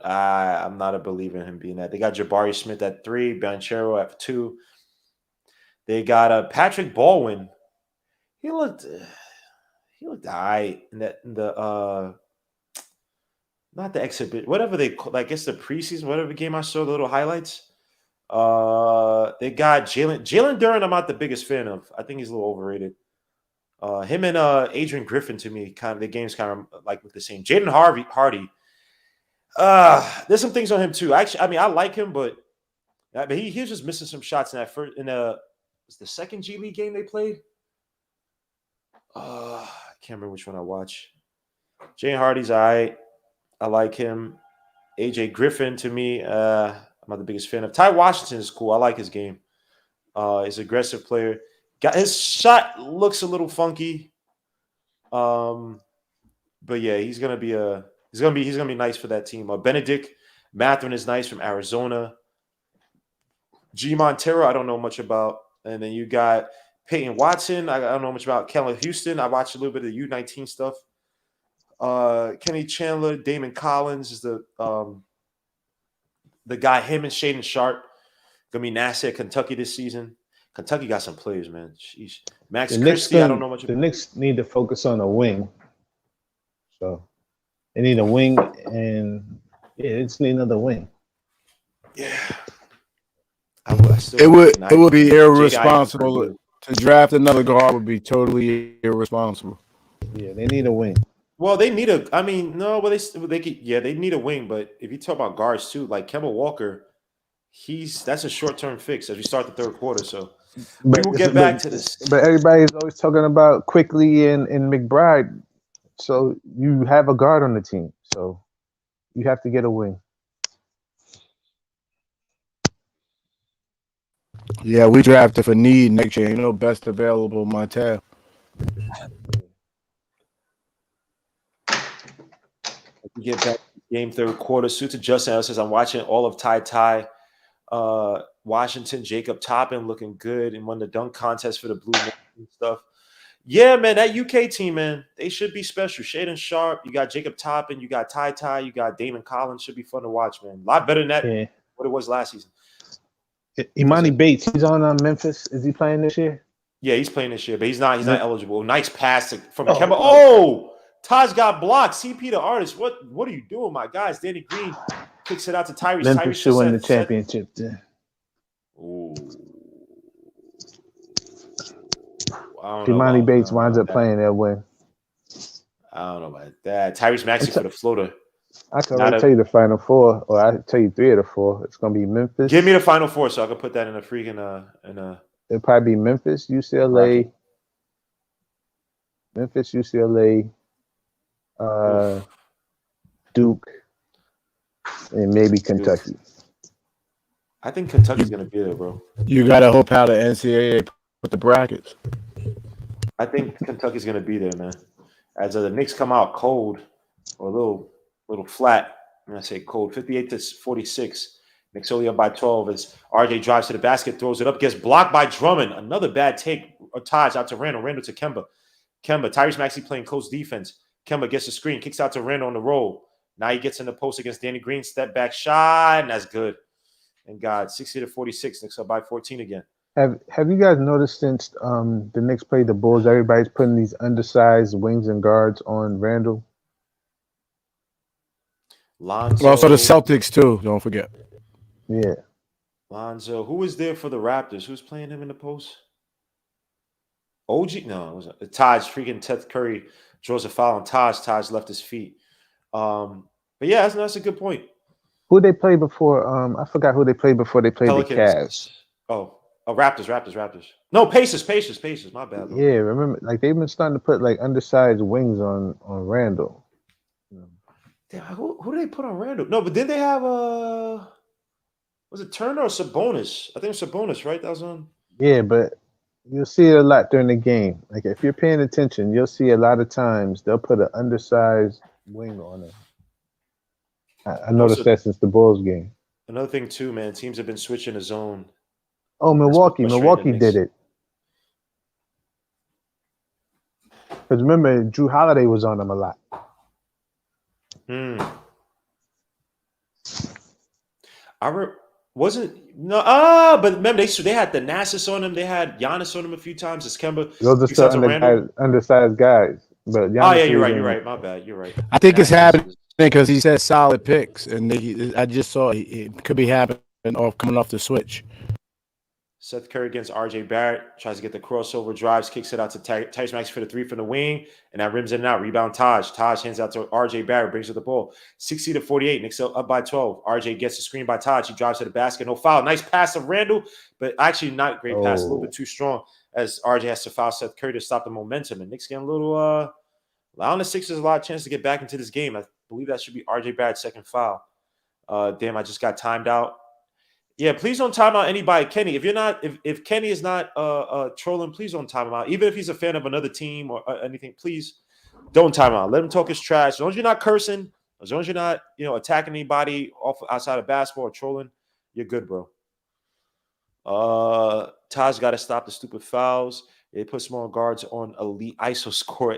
I'm not a believer in him being that. They got Jabari Smith at 3, Banchero at 2. They got Patrick Baldwin. He looked all right in the not the exhibit, whatever they call, I guess the preseason, whatever game I saw, the little highlights. They got Jalen Duren. I'm not the biggest fan of. I think he's a little overrated. Him and Adrian Griffin, to me, the games kind of like look the same. Jaden Hardy. There's some things on him too. Actually, I mean, I like him, but he was just missing some shots in that first. Was the second G League game they played? I can't remember which one I watched. Jaden Hardy's all right. I like him. AJ Griffin, to me, I'm not the biggest fan of. Ty Washington is cool. I like his game. He's an aggressive player. His shot looks a little funky. But yeah, he's gonna be nice for that team. Benedict Mathurin is nice from Arizona. G Montero, I don't know much about. And then you got Peyton Watson. I don't know much about. Kellen Houston. I watched a little bit of the U19 stuff. Kenny Chandler, Damon Collins is the guy. Him and Shaden Sharp gonna be nasty at Kentucky this season. Kentucky got some players, man. Jeez. Max Christie, I don't know much about. The Knicks need to focus on a wing. So they need a wing, and they just need another wing. Yeah. It would be irresponsible to draft another guard. Would be totally irresponsible. Yeah, they need a wing. Well, they need a. I mean, no, but they could. Yeah, they need a wing. But if you talk about guards too, like Kemba Walker, that's a short-term fix as we start the third quarter. So we will get back to this. But everybody's always talking about Quickly and McBride. So you have a guard on the team. So you have to get a wing. Yeah, we drafted for need next year. You know, best available Montel. We get back to game third quarter. Suits to Justin says, I'm watching all of Ty. Washington, Jacob Toppin looking good and won the dunk contest for the Blue Knicks and stuff. Yeah, man, that UK team, man, they should be special. Shaden Sharp, you got Jacob Toppin, you got Ty, you got Damon Collins. Should be fun to watch, man. A lot better than that. Yeah. What it was last season. Imani Bates, he's on Memphis. Is he playing this year? Yeah, he's playing this year, but he's not eligible. Nice pass from Kemba. Oh, Taj got blocked. CP the artist. What are you doing, my guys? Danny Green kicks it out to Tyrese. Memphis should win the championship. Ooh. Imani Bates winds up playing, they'll win. I don't know about that. Tyrese Maxey for the floater. I can already tell you the final four, or I tell you 3 of the 4. It's gonna be Memphis. Give me the final 4 so I can put that in a freaking It'll probably be Memphis, UCLA, Duke, and maybe Kentucky. I think Kentucky's gonna be there, bro. You gotta hope how the NCAA put the brackets. I think Kentucky's gonna be there, man. As the Knicks come out cold or a little flat. I'm gonna say cold, 58-46. Knicks only up by 12 as RJ drives to the basket, throws it up, gets blocked by Drummond. Another bad take. Taj out to Randall. Randall to Kemba. Tyrese Maxey playing close defense. Kemba gets a screen, kicks out to Randall on the roll. Now he gets in the post against Danny Green. Step back shot, and that's good. And God, 60-46. Knicks up by 14 again. Have you guys noticed since the Knicks played the Bulls, everybody's putting these undersized wings and guards on Randall? Lonzo. Also the Celtics too. Don't forget. Yeah. Lonzo. Who was there for the Raptors? Who's playing him in the post? OG? No, it was Taj. Freaking Seth Curry draws a foul on Taj. Taj left his feet. But yeah, that's a good point. Who they play before? I forgot who they played before they played Pelicans. The Cavs. Oh, Raptors. No, Pacers. My bad. Bro. Yeah, remember, like they've been starting to put like undersized wings on Randall. Damn, who do they put on Randall? No, but did they have was it Turner or Sabonis? I think it's Sabonis, right? That was on. Yeah, but you'll see it a lot during the game. Like if you're paying attention, you'll see a lot of times they'll put an undersized wing on it. I noticed that since the Bulls game. Another thing too, man. Teams have been switching the zone. Oh, Milwaukee did it. Because remember, Drew Holiday was on them a lot. But remember they had the Nasus on them. They had Giannis on them a few times. It's Kemba. Those are still undersized guys. But Giannis you're right. My bad. You're right. I think it's happening because he said solid picks, and I just saw it could be happening coming off the switch. Seth Curry against RJ Barrett, tries to get the crossover, drives, kicks it out to Tyrese Maxey for the 3 from the wing, and that rims in and out. Rebound Taj. Taj hands out to RJ Barrett, brings up the ball. 60-48, Knicks up by 12. RJ gets the screen by Taj. He drives to the basket, no foul. Nice pass of Randall, but actually not a great pass, a little bit too strong as RJ has to foul Seth Curry to stop the momentum. And Knicks getting a little, allowing the Sixers a lot of chance to get back into this game. I believe that should be RJ Barrett's second foul. Damn, I just got timed out. Yeah, please don't time out anybody, Kenny. If Kenny is not trolling, please don't time him out. Even if he's a fan of another team or anything, please don't time him out. Let him talk his trash. As long as you're not cursing, as long as you're not, attacking anybody outside of basketball or trolling, you're good, bro. Taj got to stop the stupid fouls. They put small guards on elite ISO score.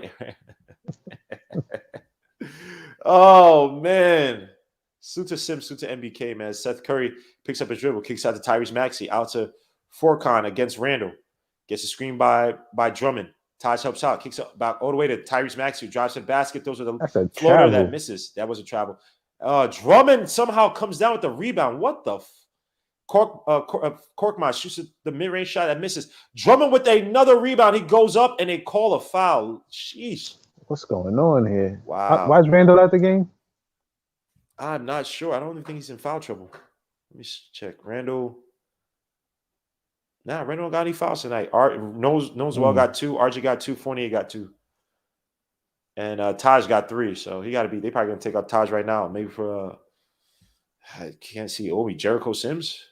Oh man. Suta MBK, man. Seth Curry picks up his dribble, kicks out to Tyrese Maxey, out to Furkan against Randall. Gets a screen by Drummond. Taj helps out, kicks up back all the way to Tyrese Maxey, who drives to the basket, throws with a floater that misses. That was a travel. Drummond somehow comes down with the rebound. What the Korkmaz shoots the mid-range shot that misses. Drummond with another rebound. He goes up and they call a foul. Sheesh. What's going on here? Wow. Why is Randall at the game? I'm not sure. I don't even think he's in foul trouble. Let me check. Randall don't got any fouls tonight. Well got 2. RJ got 2. Fournier got 2. And Taj got 3. So he got to be. They probably going to take out Taj right now. Maybe for I can't see Obi. Jericho Sims?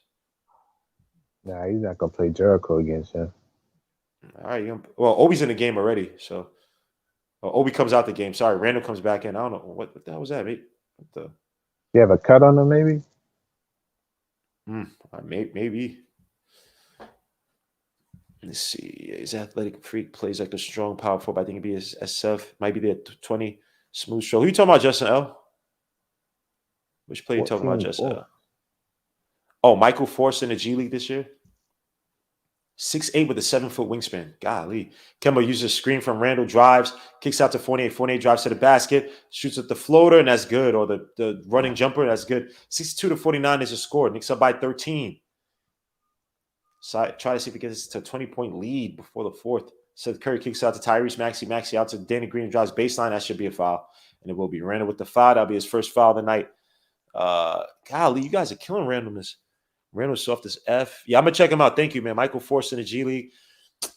Nah, he's not going to play Jericho against him. All right. Obi's in the game already. So Obi comes out the game. Sorry. Randall comes back in. I don't know. What the hell was that, mate? What the... You have a cut on him, maybe? Maybe. Let's see. His athletic freak plays like a strong power forward. I think he'd be a SF. Might be the 20 smooth stroke. Who you talking about, Justin L? Which player you talking about, 14 Justin 4. L? Oh, Michael Force in the G League this year. 6'8" with a 7-foot wingspan. Golly. Kemba uses a screen from Randall, drives, kicks out to Fournier. Fournier drives to the basket, shoots at the floater, and that's good. Or the running jumper, that's good. 62-49 is a score. Knicks up by 13. So try to see if he gets to a 20-point lead before the fourth. Seth Curry kicks out to Tyrese Maxey. Maxey out to Danny Green, drives baseline. That should be a foul. And it will be. Randall with the foul. That'll be his first foul of the night. Golly, you guys are killing randomness. Randall's soft as F. Yeah, I'm going to check him out. Thank you, man. Michael Force in the G League.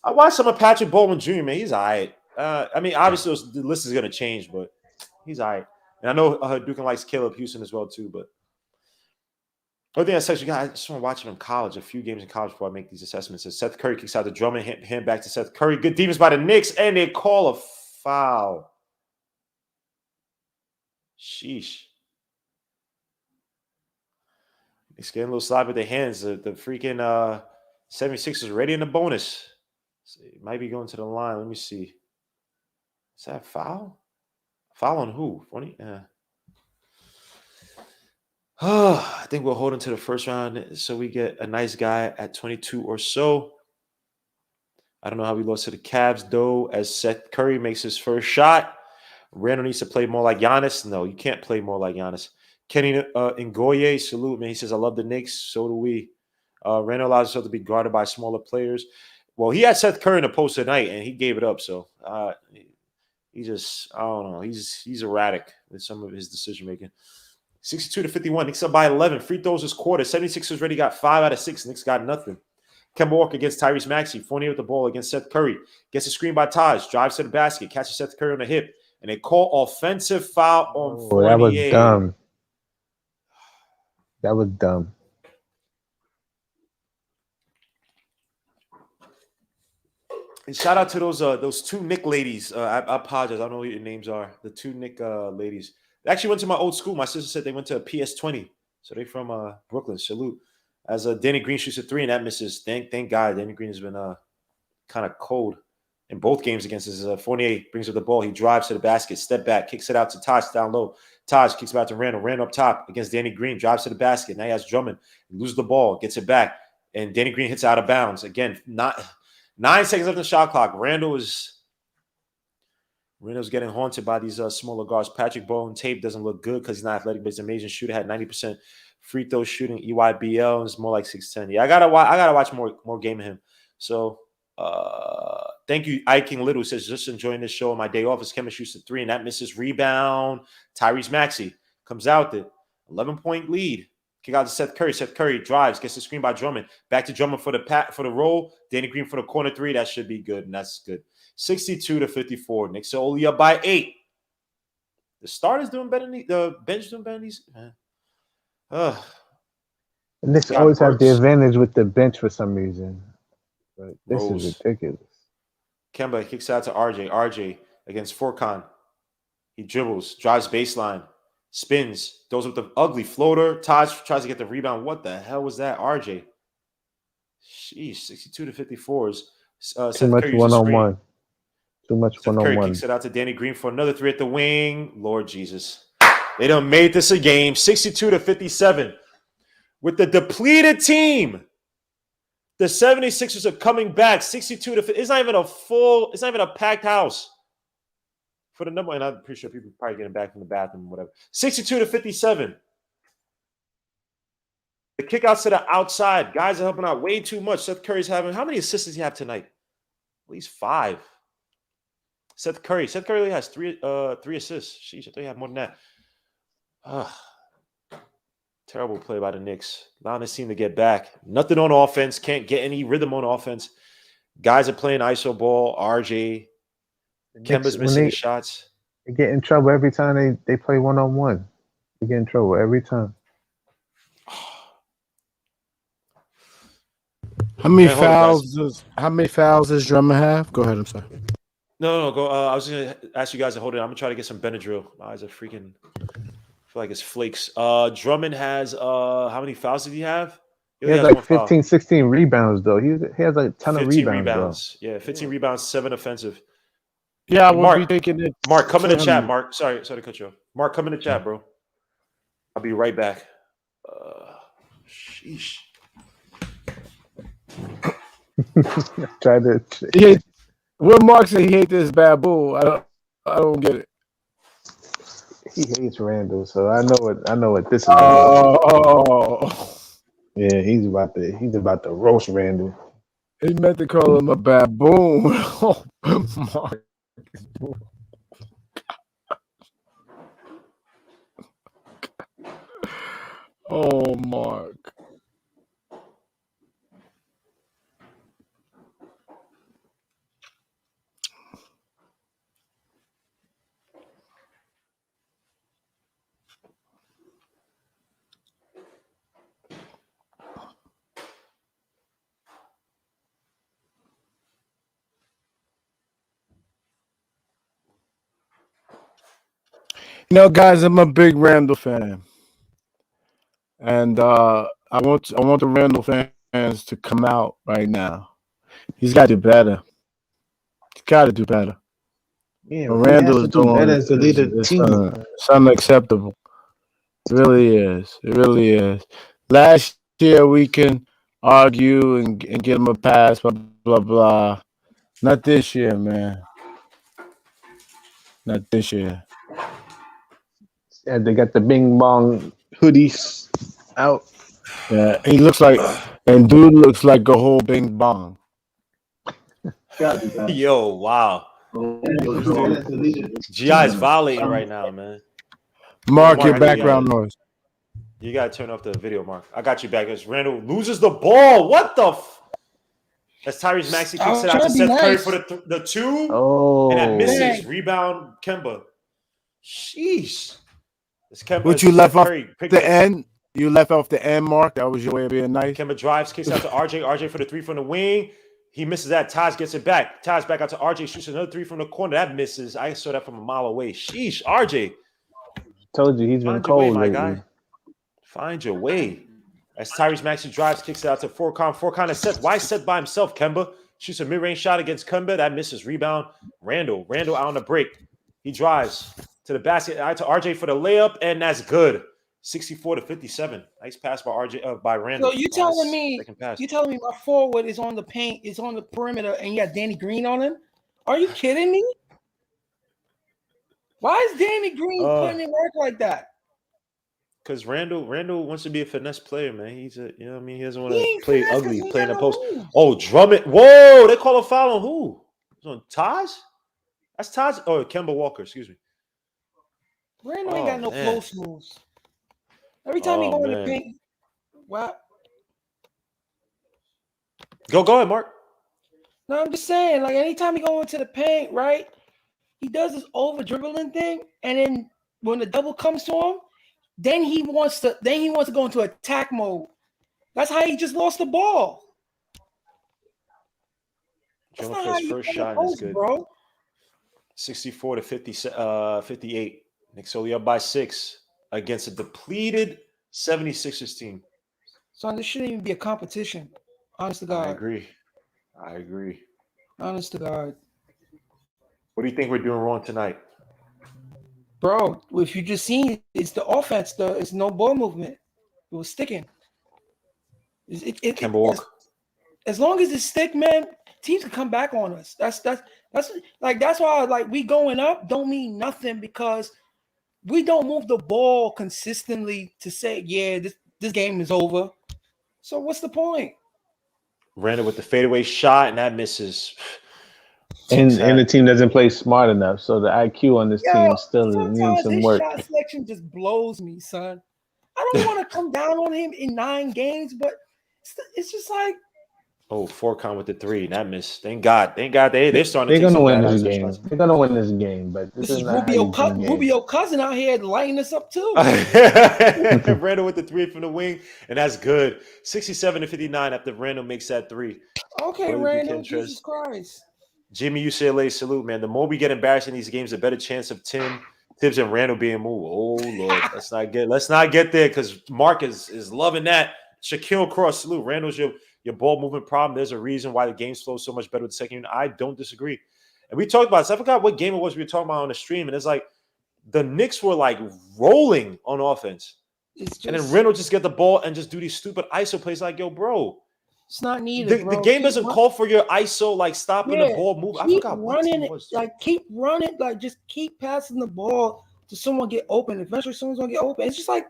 I watched some of Patrick Bowman Jr., man. He's all right. I mean, obviously, the list is going to change, but he's all right. And I know Dukin likes Caleb Houston as well, too, but other thing I said, I just want to watch him in college, a few games in college before I make these assessments. So Seth Curry kicks out the Drummond, hand back to Seth Curry. Good defense by the Knicks, and they call a foul. Sheesh. Knicks getting a little sloppy with their hands. The freaking 76ers ready in the bonus. So it might be going to the line. Let me see. Is that a foul? Foul on who? Funny? Yeah. I think we'll hold into the first round so we get a nice guy at 22 or so. I don't know how we lost to the Cavs, though, as Seth Curry makes his first shot. Randall needs to play more like Giannis. No, you can't play more like Giannis. Kenny Ngoye, salute, man. He says, I love the Knicks. So do we. Randall allows himself to be guarded by smaller players. Well, he had Seth Curry in the post tonight, and he gave it up. So he just, I don't know. He's erratic with some of his decision-making. 62-51. Knicks up by 11. Free throws this quarter. 76ers already got 5 out of 6. Knicks got nothing. Kemba Walker against Tyrese Maxey. Fournier with the ball against Seth Curry. Gets a screen by Taj. Drives to the basket. Catches Seth Curry on the hip. And they call offensive foul on Fournier. That was dumb. That was dumb. And shout out to those two Knick ladies. I apologize. I don't know what your names are. The two Knick ladies. They actually went to my old school. My sister said they went to a PS20. So they're from Brooklyn. Salute. As Danny Green shoots a 3 and that misses. Thank God. Danny Green has been kind of cold in both games against us. Fournier brings up the ball. He drives to the basket, step back, kicks it out to Taj down low. Taj kicks it out to Randall. Randall up top against Danny Green, drives to the basket. Now he has Drummond. He loses the ball, gets it back. And Danny Green hits out of bounds. Again, not 9 seconds left in the shot clock. Randall's getting haunted by these smaller guards. Patrick Bowen tape doesn't look good because he's not athletic, but he's an amazing shooter. Had 90% free throw shooting. EYBL is more like 6'10". Yeah, I gotta watch more game of him. So thank you, I King Little says just enjoying this show on my day off. His chemistry shoots a 3 and that misses. Rebound. Tyrese Maxey comes out there. 11-point lead. Kick out to Seth Curry. Seth Curry drives, gets the screen by Drummond. Back to Drummond for the roll. Danny Green for the corner 3. That should be good, and that's good. 62-54. Knicks are only up by 8. The starters doing better than the bench doing better than these. Knicks always have the advantage with the bench for some reason. But this is ridiculous. Kemba kicks out to RJ. RJ against Furkan. He dribbles, drives baseline, spins, throws with the ugly floater. Taj tries to get the rebound. What the hell was that, RJ? Sheesh, 62-54 is too much one-on-one. Too much Seth Curry one-on-one. kicks it out to Danny Green for another 3 at the wing. Lord Jesus. They done made this a game. 62-57. With the depleted team, the 76ers are coming back. 62 to 50. It's not even a packed house. For the number, and I'm pretty sure people are probably getting back from the bathroom or whatever. 62-57. The kickouts to the outside. Guys are helping out way too much. Seth Curry's having, how many assists does he have tonight? At least 5. Seth Curry only has 3 assists. Sheesh, I thought he had more than that. Terrible play by the Knicks. Allowing this team to get back. Nothing on offense. Can't get any rhythm on offense. Guys are playing iso ball. RJ. Kemba's missing shots. They get in trouble every time they play one-on-one. They get in trouble every time. How many fouls does Drummond have? Go ahead, I'm sorry. No, go. I was going to ask you guys to hold it. I'm going to try to get some Benadryl. My eyes are freaking... I feel like it's flakes. Drummond has how many fouls did he have? He He only has has like one foul. 15, 16 rebounds though. He has like a ton of 15 rebounds, rebounds. Yeah, 15 rebounds, 7 offensive. Yeah, I Hey, would be Mark, taking it. Mark, come in the for chat. him. Mark, sorry to cut you off. Mark, come in the chat, bro. I'll be right back. Sheesh. though. Try to. What Mark said he hate this baboon. I don't get it. He hates Randall, so I know what this is about. Oh, Yeah, he's about to roast Randall. he meant to call him a baboon. Oh, Mark. Oh, Mark. Guys, I'm a big Randall fan, and I want the Randall fans to come out right now. He's got to do better. He's got to do better. Yeah, What he has Randall to is do better doing as the leader of the team. it's unacceptable. It really is. It really is. Last year we can argue and give him a pass, blah blah blah. Not this year, man. Not this year. And they got the Bing Bong hoodies out. Yeah, he looks like, and dude looks like a whole bing bong. Yo, wow. This dude, GI is violating right now, man. Mark, Mark, your I think background noise. you gotta turn off the video, Mark. I got you back. As Randall loses the ball. What the? As Tyrese Maxey kicks it out to Seth Curry for the 2, Oh, and that misses. Rebound, Kemba. Sheesh. This Kemba. But you left Seth off Curry picked the up. end. You left off the end, Mark. That was your way of being nice. Kemba drives, kicks out to RJ. RJ for the 3 from the wing. He misses that. Taj gets it back. Taj back out to RJ. Shoots another 3 from the corner. That misses. I saw that from a mile away. Sheesh. RJ. told you he's been Find your way, cold my lately. guy. Find your way. As Tyrese Maxey drives, kicks it out to Furkan. Furkan is set. Why set by himself, Kemba? Shoots a mid-range shot against Kemba. That misses. Rebound. Randall out on the break. He drives to the basket. Out to RJ for the layup, and that's good. 64-57. Nice pass by RJ by Randall. So you telling me Second pass. my forward is on the paint, is on the perimeter, and you got Danny Green on him? Are you kidding me? Why is Danny Green putting in work like that? Because Randall wants to be a finesse player, man. He's a, you know what I mean? He doesn't want to play ugly, play in the post. Oh, Drummond. Whoa, they call a foul on who? It's on Taj? That's Taj. Oh, Kemba Walker, excuse me. Randall ain't got no post moves. Every time he go in the paint, what? Go ahead, Mark. No, I'm just saying, like anytime he go into the paint, right? He does this over dribbling thing, and then when the double comes to him, then he wants to go into attack mode. That's how he just lost the ball. Drummond for his first shot is good, bro. 64-58. Knicks only up by 6 against a depleted 76ers team. Son, this shouldn't even be a competition. Honest to God. I agree. Honest to God. What do you think we're doing wrong tonight? Bro, if you just seen, it's the offense. It's no ball movement. It was sticking. Kemba Walker. As long as it's stick, man, teams can come back on us. That's why like we going up don't mean nothing, because we don't move the ball consistently to say, yeah, this game is over. So what's the point? Randall with the fadeaway shot, and that misses. And the team doesn't play smart enough, so the IQ on this team still needs some work. Shot selection just blows me, son. I don't want to come down on him in 9 games, but it's just like. Oh, Furkan with the 3. That missed. Thank God. They're starting to They're take gonna win bad this game. They're gonna win this game, but this is Rubio cousin out here lighting us up too. Randall with the 3 from the wing, and that's good. 67-59 after Randall makes that 3. Okay, Randall, Jesus Christ. Jimmy UCLA, salute, man. The more we get embarrassed in these games, the better chance of Tibbs and Randall being moved. Oh Lord, let's not get there, because Mark is loving that. Shaquille Cross, salute. Randall's your ball movement problem. There's a reason why the games flow so much better with the second unit. I don't disagree. And we talked about this. I forgot what game it was we were talking about on the stream. And it's like the Knicks were like rolling on offense. And then Randall just get the ball and just do these stupid ISO plays like, yo, bro. It's not needed, The game doesn't call for your ISO, like stopping the ball move. I forgot what team it was. Like keep running, like just keep passing the ball to someone get open. Eventually someone's gonna get open. It's just like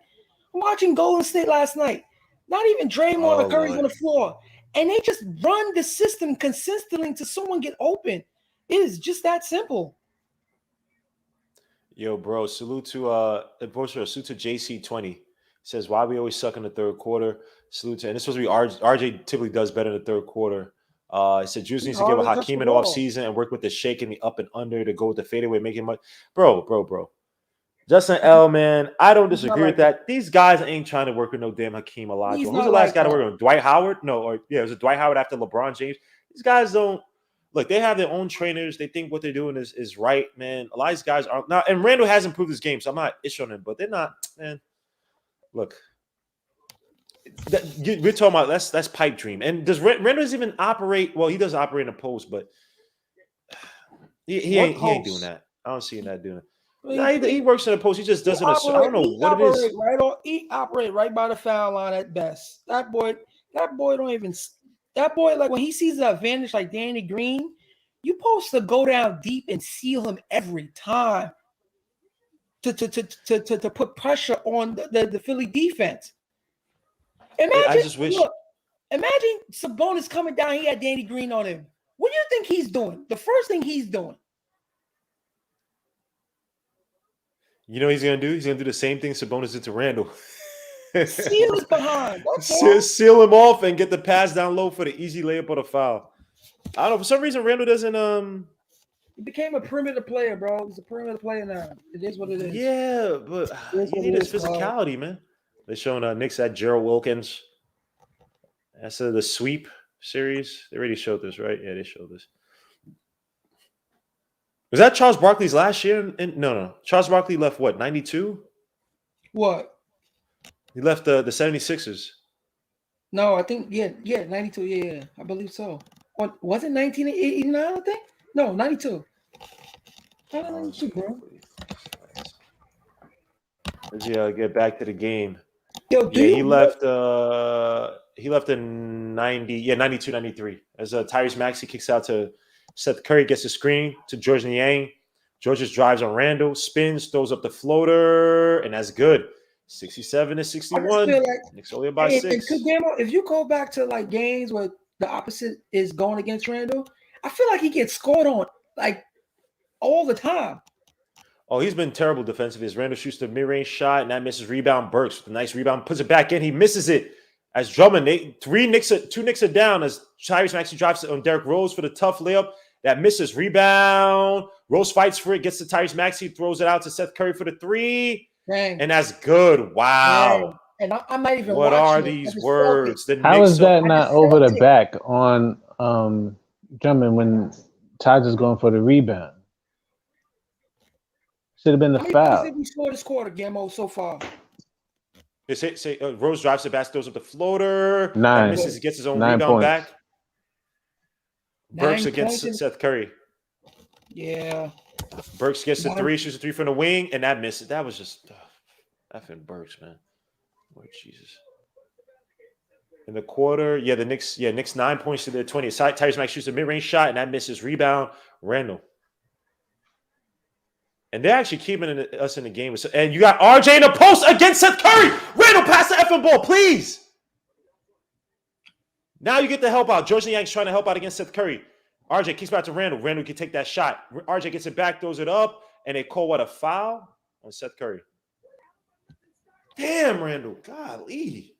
I'm watching Golden State last night. Not even Draymond or Curry's on the floor. And they just run the system consistently until someone get open. It is just that simple. Yo, bro, salute to JC20. Says, why we always suck in the third quarter. Salute to, and this was supposed to be RJ typically does better in the third quarter. He said Juice needs to give a Hakeem in the offseason and work with the shake and the up and under to go with the fadeaway, making much. Bro. Justin L, man, I don't disagree with that. These guys ain't trying to work with no damn Hakeem Olajuwon. Who's the last guy to work with? Dwight Howard? No, it was Dwight Howard after LeBron James. These guys don't look. They have their own trainers. They think what they're doing is right, man. A lot of these guys aren't now. And Randall has improved his game, so I'm not issuing him, but they're not, man. Look, we're talking about that's pipe dream. And does Randall even operate? Well, he does operate in a post, but he ain't doing that. I don't see him not doing it. He works in a post. He just doesn't. I don't know what it is. He operate right by the foul line at best. That boy don't even. That boy, like when he sees the advantage, like Danny Green, you supposed to go down deep and seal him every time. To put pressure on the Philly defense. Imagine Sabonis coming down. He had Danny Green on him. What do you think he's doing? The first thing he's doing. You know what he's gonna do? He's gonna do the same thing Sabonis did to Randall. Seal his behind. Seal him off and get the pass down low for the easy layup or the foul. I don't know. For some reason, Randall doesn't. He became a perimeter player, bro. He's a perimeter player now. It is what it is. Yeah, but you need his physicality, man. They're showing Knicks at Gerald Wilkins. That's the sweep series. They already showed this, right? Yeah, they showed this. Was that Charles Barkley's last year? No. Charles Barkley left what, 92? What? He left the 76ers. No, I think, yeah, 92. Yeah, I believe so. What was it, 1989, I think? No, 92. 92, bro. Let's get back to the game. Yo, he left in 92, 93. As Tyrese Maxey kicks out to Seth Curry, gets the screen to George Niang. George just drives on Randall, spins, throws up the floater, and that's good. 67-61. Knicks only by 6. If you go back to like games where the opposite is going against Randall, I feel like he gets scored on like all the time. Oh, he's been terrible defensively. As Randall shoots the mid-range shot, and that misses. Rebound. Burks with a nice rebound, puts it back in. He misses it. As Drummond, two Knicks are down. As Tyrese Maxey drives on Derrick Rose for the tough layup, that misses. Rebound. Rose fights for it, gets to Tyrese Maxey, throws it out to Seth Curry for the 3. Dang. And that's good. Wow. Dang. And I'm not even. What are these words? How is that not over the back on Drummond when Taj is going for the rebound? Should have been the foul. How many we scored this quarter, Gammo, so far? They say Rose drives the basket, throws up the floater. 9. Misses, gets his own 9 rebound points. back. Burks against Seth Curry. Yeah. Burks gets the 3, shoots a 3 from the wing, and that misses. That was just effing Burks, man. Lord Jesus. In the quarter, the Knicks 9 points to their 20. Tyrese Maxey shoots a mid-range shot, and that misses. Rebound, Randall. And they're actually keeping us in the game. And you got RJ in the post against Seth Curry. Randall, pass the effing ball, please. Now you get the help out. George Niang's trying to help out against Seth Curry. RJ kicks back to Randall. Randall can take that shot. RJ gets it back, throws it up, and they call a foul on Seth Curry. Damn, Randall. Golly.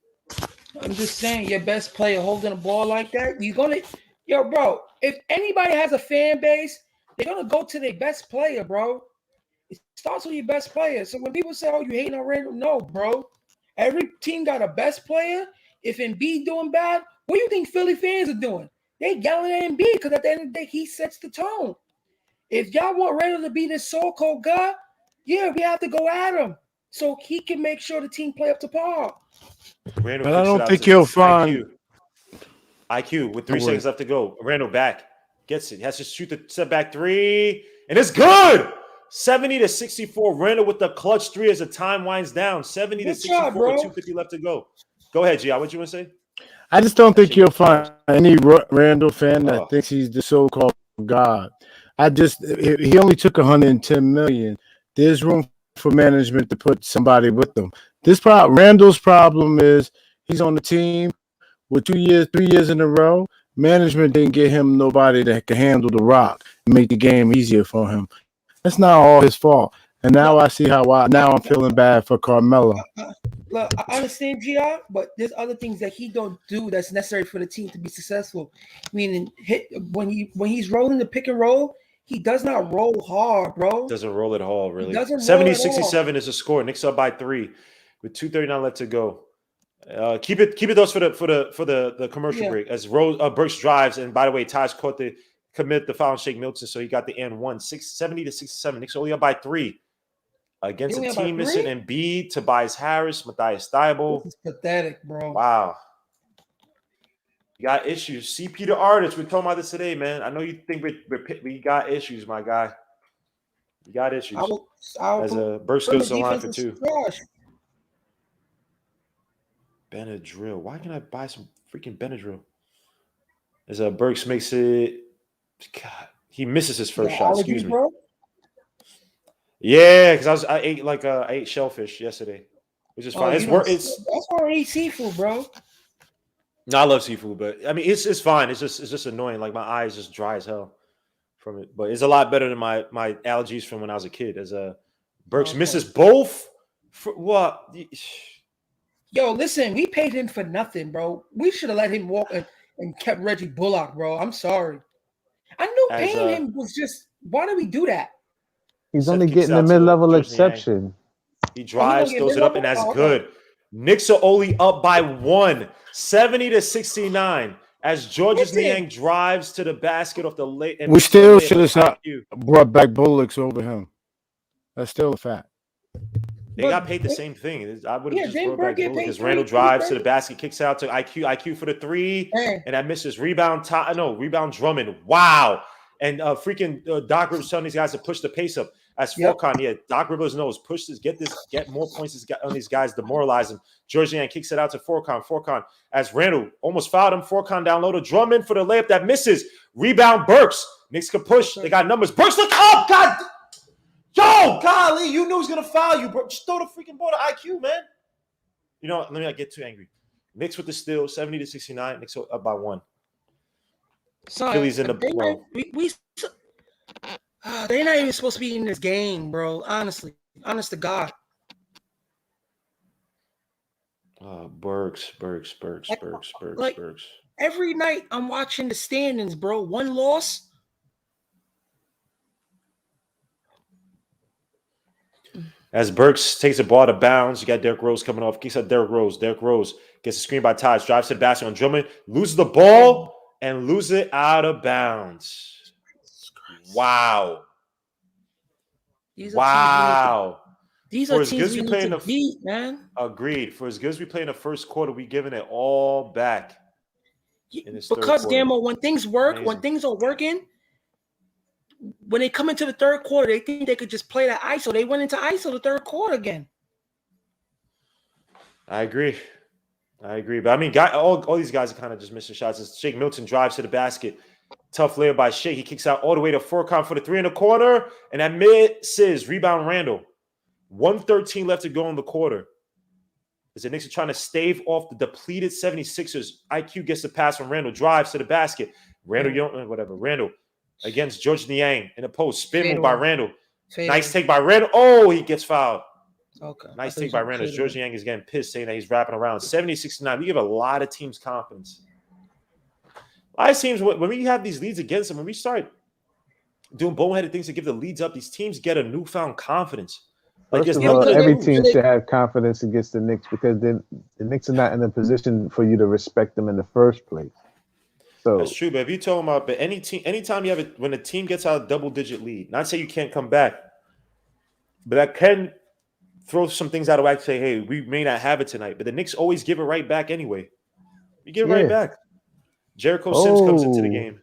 I'm just saying, your best player holding a ball like that, bro, if anybody has a fan base, they're going to go to their best player, bro. It starts with your best player. So when people say, oh, you hating on Randall, no, bro. Every team got a best player. If Embiid doing bad, what do you think Philly fans are doing? They yelling at Embiid because at the end of the day, he sets the tone. If y'all want Randall to be this so-called guy, yeah, we have to go at him. so he can make sure the team play up to par. Randall But I kicks it don't out think to he'll find. IQ with 3 Wait. seconds left to go. Randall back. Gets it. He has to shoot the step back three. And it's good. 70-64. Randall with the clutch three as the time winds down. 70-64 job, bro. with 2:50 left to go. Go ahead, G. What you want to say? I just don't think shit you'll find any Randall fan that Oh. thinks he's the so-called god. He only took 110 million. There's room for management to put somebody with them. Randall's problem is he's on the team with 2 years, 3 years in a row. Management didn't get him nobody that can handle the rock and make the game easier for him. That's not all his fault. And now I see now I'm feeling bad for Carmelo. Look, I understand GR, but there's other things that he don't do that's necessary for the team to be successful. Meaning, when he's rolling the pick and roll, he does not roll hard, bro. Doesn't roll at all, really. Doesn't roll 70-67 is the score. Knicks up by 3 with 2:39 left to go. Keep it those for the commercial break as Burks drives, and by the way, Taj caught the commit the foul on Shake Milton, so he got the and 70-67. Knicks only up by 3 against a team missing Embiid, Tobias Harris, Matthias Thybulle. This is pathetic, bro. Wow, you got issues. CP the artist. We're talking about this today, man. I know you think we got issues, my guy. You got issues. As Burks goes to the line for 2. Benadryl. Why can't I buy some freaking Benadryl? As Burks makes it. God, he misses his first shot. Excuse me. Bro? Yeah, because I ate shellfish yesterday, which is fine. That's why I eat seafood, bro. No, I love seafood, but I mean it's fine. It's just annoying. Like my eyes just dry as hell from it, but it's a lot better than my allergies from when I was a kid. As Burks misses both. For what? Yo, listen, we paid him for nothing, bro. We should have let him walk and kept Reggie Bullock, bro. I'm sorry. I knew paying him was just. Why did we do that? He's only getting the mid-level exception. He drives, throws it up, and that's good. Knicks are only up by 1, 70-69. As Georges Niang drives to the basket off the late. And we still should have brought back Bullocks over him. That's still a fact. They got paid the same thing. I would have just brought back Bullock because Randall drives to the basket, kicks out to IQ for the 3, and that misses. Rebound Drummond. Wow. And freaking Doc Rivers telling these guys to push the pace up. As Furkan, Doc Rivers knows, push this, get more points on these guys, demoralize them. Georges Niang kicks it out to Furkan. Furkan, as Randall almost fouled him. Furkan down low to Drummond for the layup that misses. Rebound Burks. Knicks can push. They got numbers. Burks, look up! God! Yo, golly, you knew he was going to foul you, bro. Just throw the freaking ball to IQ, man. You know, let me not get too angry. Knicks with the steal, 70-69. Knicks up by 1. Phillies in the they're not even supposed to be in this game, bro. Honestly, honest to God. Burks. Every night I'm watching the standings, bro. 1 loss. As Burks takes a ball to bounds, you got Derrick Rose coming off. Kicks out Derrick Rose. Derrick Rose gets a screen by Taj, drives to the basket on Drummond, loses the ball and loses it out of bounds. Wow. These are teams we need to beat, man. Agreed. For as good as we play in the first quarter, we giving it all back. Because Gamble, when things work, when things are working, when they come into the third quarter, they think they could just play that ISO. They went into ISO the third quarter again. I agree. But I mean, all these guys are kind of just missing shots. As Shake Milton drives to the basket. Tough layup by Shake. He kicks out all the way to Furkan for the 3 in the corner. And that misses. Rebound Randall. 1:13 left to go in the quarter. As the Knicks are trying to stave off the depleted 76ers. IQ gets the pass from Randall. Drives to the basket. Randall against Georges Niang in the post. Spin move by Randall. Nice take by Randall. Oh, he gets fouled. Okay. Nice take by Randall. Georges Niang is getting pissed, saying that he's wrapping around. 70-69. We give a lot of teams confidence. A lot of teams, when we have these leads against them, when we start doing boneheaded things to give the leads up, these teams get a newfound confidence. Like First of all, every team should have confidence against the Knicks because then the Knicks are not in a position for you to respect them in the first place. So that's true, but if you talking about, but anytime you have it, when a team gets out a double-digit lead, not say you can't come back, but that can throw some things out of whack, say, hey, we may not have it tonight, but the Knicks always give it right back anyway. You give it right back. Jericho Sims comes into the game.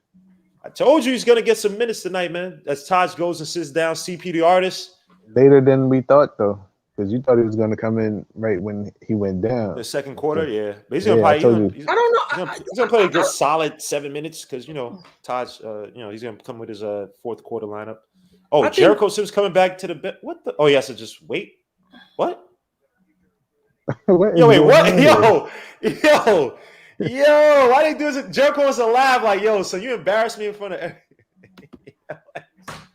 I told you he's gonna get some minutes tonight, man. As Taj goes and sits down, CP the artist. Later than we thought, though, because you thought he was going to come in right when he went down. The second quarter, yeah. But he's gonna I probably. told I don't know. He's gonna play a good solid 7 minutes because Taj. He's gonna come with his fourth quarter lineup. Oh, Jericho Sims coming back to the bed. What the? Oh, he has to just wait. What? Yo, wait, what? Yo. Why they do this? Jericho wants to laugh like, yo, so you embarrassed me in front of everybody.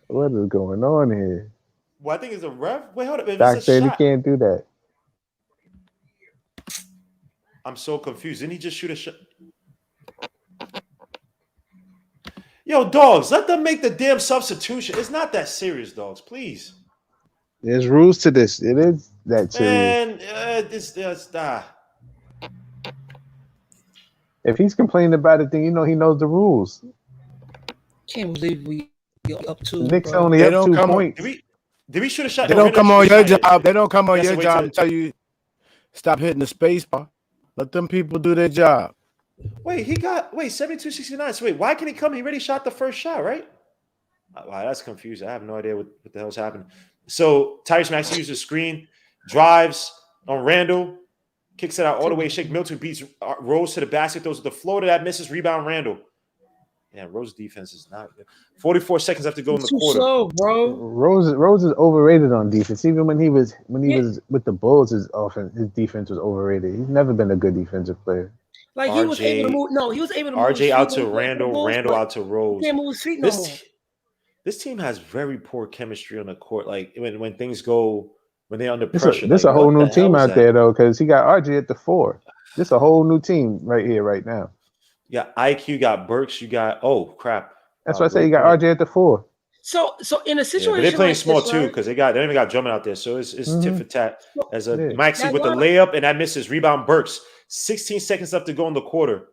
What is going on here? Well, I think it's a ref. Wait, hold up. Doc said he can't do that. I'm so confused. Didn't he just shoot a shot? Yo, dogs, let them make the damn substitution. It's not that serious, dogs. Please. There's rules to this. It is that serious. Man, If he's complaining about it, then he knows the rules. Can't believe we up to Knicks only up 2 points. Did we shoot a shot? They don't come on your job. They don't come on your job and tell you stop hitting the space bar. Let them people do their job. Wait, 72-69. So wait, why can he come? He already shot the first shot, right? Wow, that's confusing. I have no idea what the hell's happening. So Tyrese Maxey uses screen, drives on Randall, kicks it out all the way. Shake Milton beats Rose to the basket, throws to the floor to that, misses, rebound Randall. Yeah, Rose's defense is not good. 44 seconds left to go in the quarter. Slow, bro. Rose is overrated on defense. Even when he was with the Bulls, his defense was overrated. He's never been a good defensive player. Like he was able to move. No, he was able to move. RJ out to Randall, Randall out to Rose. He can't move his feet no more. This team has very poor chemistry on the court. Like when things go, when they're under pressure. This a whole new team out there though, because he got RJ at the 4. This a whole new team right here, right now. Yeah, IQ got Burks. You got crap. That's why I say you got RJ at the 4. So in a situation, but they're playing like small this, too because they don't even got Drummond out there. So it's tit for tat. As a Maxey with the why- layup and that misses. Rebound Burks. 16 seconds left to go in the quarter.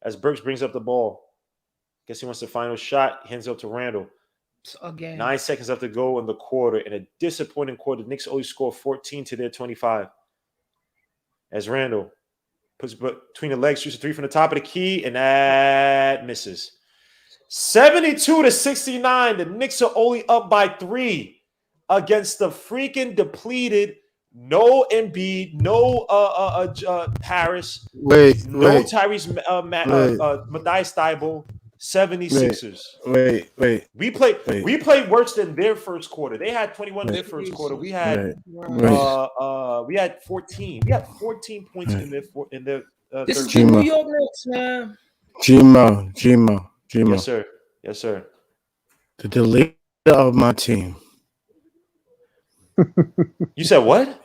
As Burks brings up the ball. Guess he wants the final shot. He hands it up to Randall. Again. 9 seconds left to go in the quarter. In a disappointing quarter, the Knicks only score 14 to their 25. As Randall puts between the legs, shoots a 3 from the top of the key, and that misses. 72-69. The Knicks are only up by 3 against the freaking depleted. No Embiid, no Harris, no Tyrese Matthijs Thybulle, 76ers. Wait. We played worse than their first quarter. They had 21 in their first quarter. We had we had 14. We had 14 points in their this is third the quarter. New York Knicks, man. Gmo. Yes, sir. The leader of my team. You said what?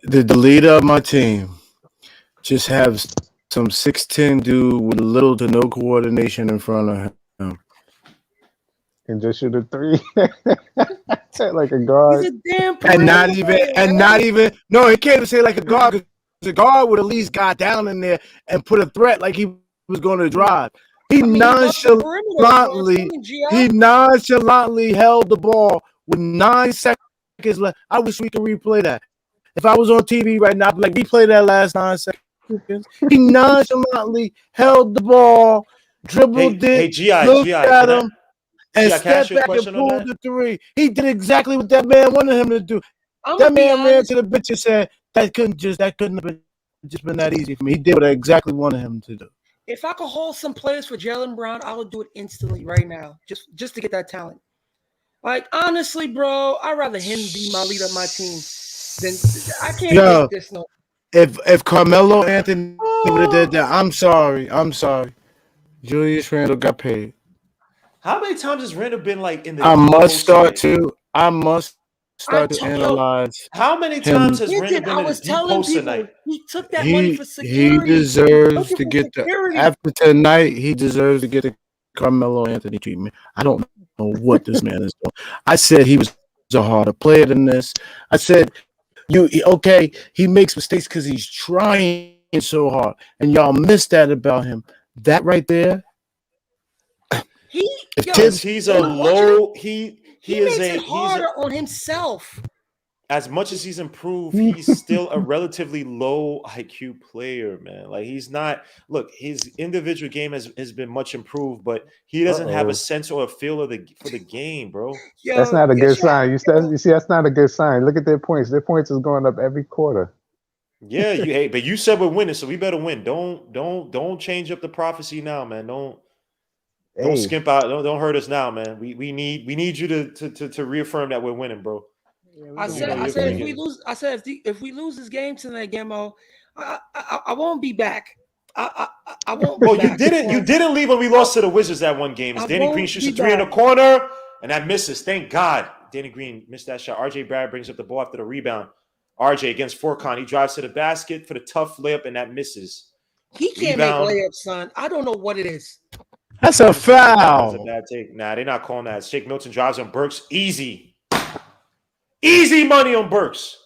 The leader of my team just have some 6'10" dude with little to no coordination in front of him. And just shoot a 3 like a guard. He's a damn And not even. No, he can't even say like a guard. 'Cause the guard would at least got down in there and put a threat like he was going to drive. He nonchalantly held the ball with 9 seconds left. I wish we could replay that. If I was on TV right now, I'd be like, replay that last 9 seconds. He nonchalantly held the ball, dribbled looked at him, and stepped back and pulled the 3. He did exactly what that man wanted him to do. That man ran to the bench and said, that couldn't have been that easy for me. He did what I exactly wanted him to do. If I could hold some players for Jaylen Brown, I would do it instantly right now, just to get that talent. Like, honestly, bro, I'd rather him be my leader of my team than I can't take this no. If Carmelo Anthony would have did that, I'm sorry. Julius Randle got paid. How many times has Randle been like in the? I must start to analyze. How many times has Randle been in the deep post tonight? He took that money for security. He deserves to get after tonight. He deserves to get the Carmelo Anthony treatment. I don't know what this man is doing. I said he was a harder player than this. I said he makes mistakes because he's trying so hard, and y'all missed that about him. That right there. He makes it harder on himself. as much as he's improved, he's still a relatively low IQ player, man. Like he's not. Look, his individual game has been much improved, but he doesn't have a sense or a feel for the game, bro. That's Yo, not a good yes, sign. You see, that's not a good sign. Look at their points. Their points is going up every quarter. Yeah, but you said we're winning, so we better win. Don't change up the prophecy now, man. Don't Hey, skimp out. Don't hurt us now, man. We need you to reaffirm that we're winning, bro. I We know said you're if gonna we get. lose, I said if we lose this game tonight, Gamo, I won't be back. I won't be Bro, back. you didn't leave when we lost to the Wizards that one game. As I Danny Green won't shoots a be three in the back. corner, and that misses. Thank God. Danny Green missed that shot. RJ Barrett brings up the ball after the rebound. RJ against Furkan. He drives to the basket for the tough layup, and that misses. He can't Rebound. make layups, son. I don't know what it is. That's a That's a foul. bad take. Nah, they're not calling that. Shake Milton drives on Burks. Easy money on Burks.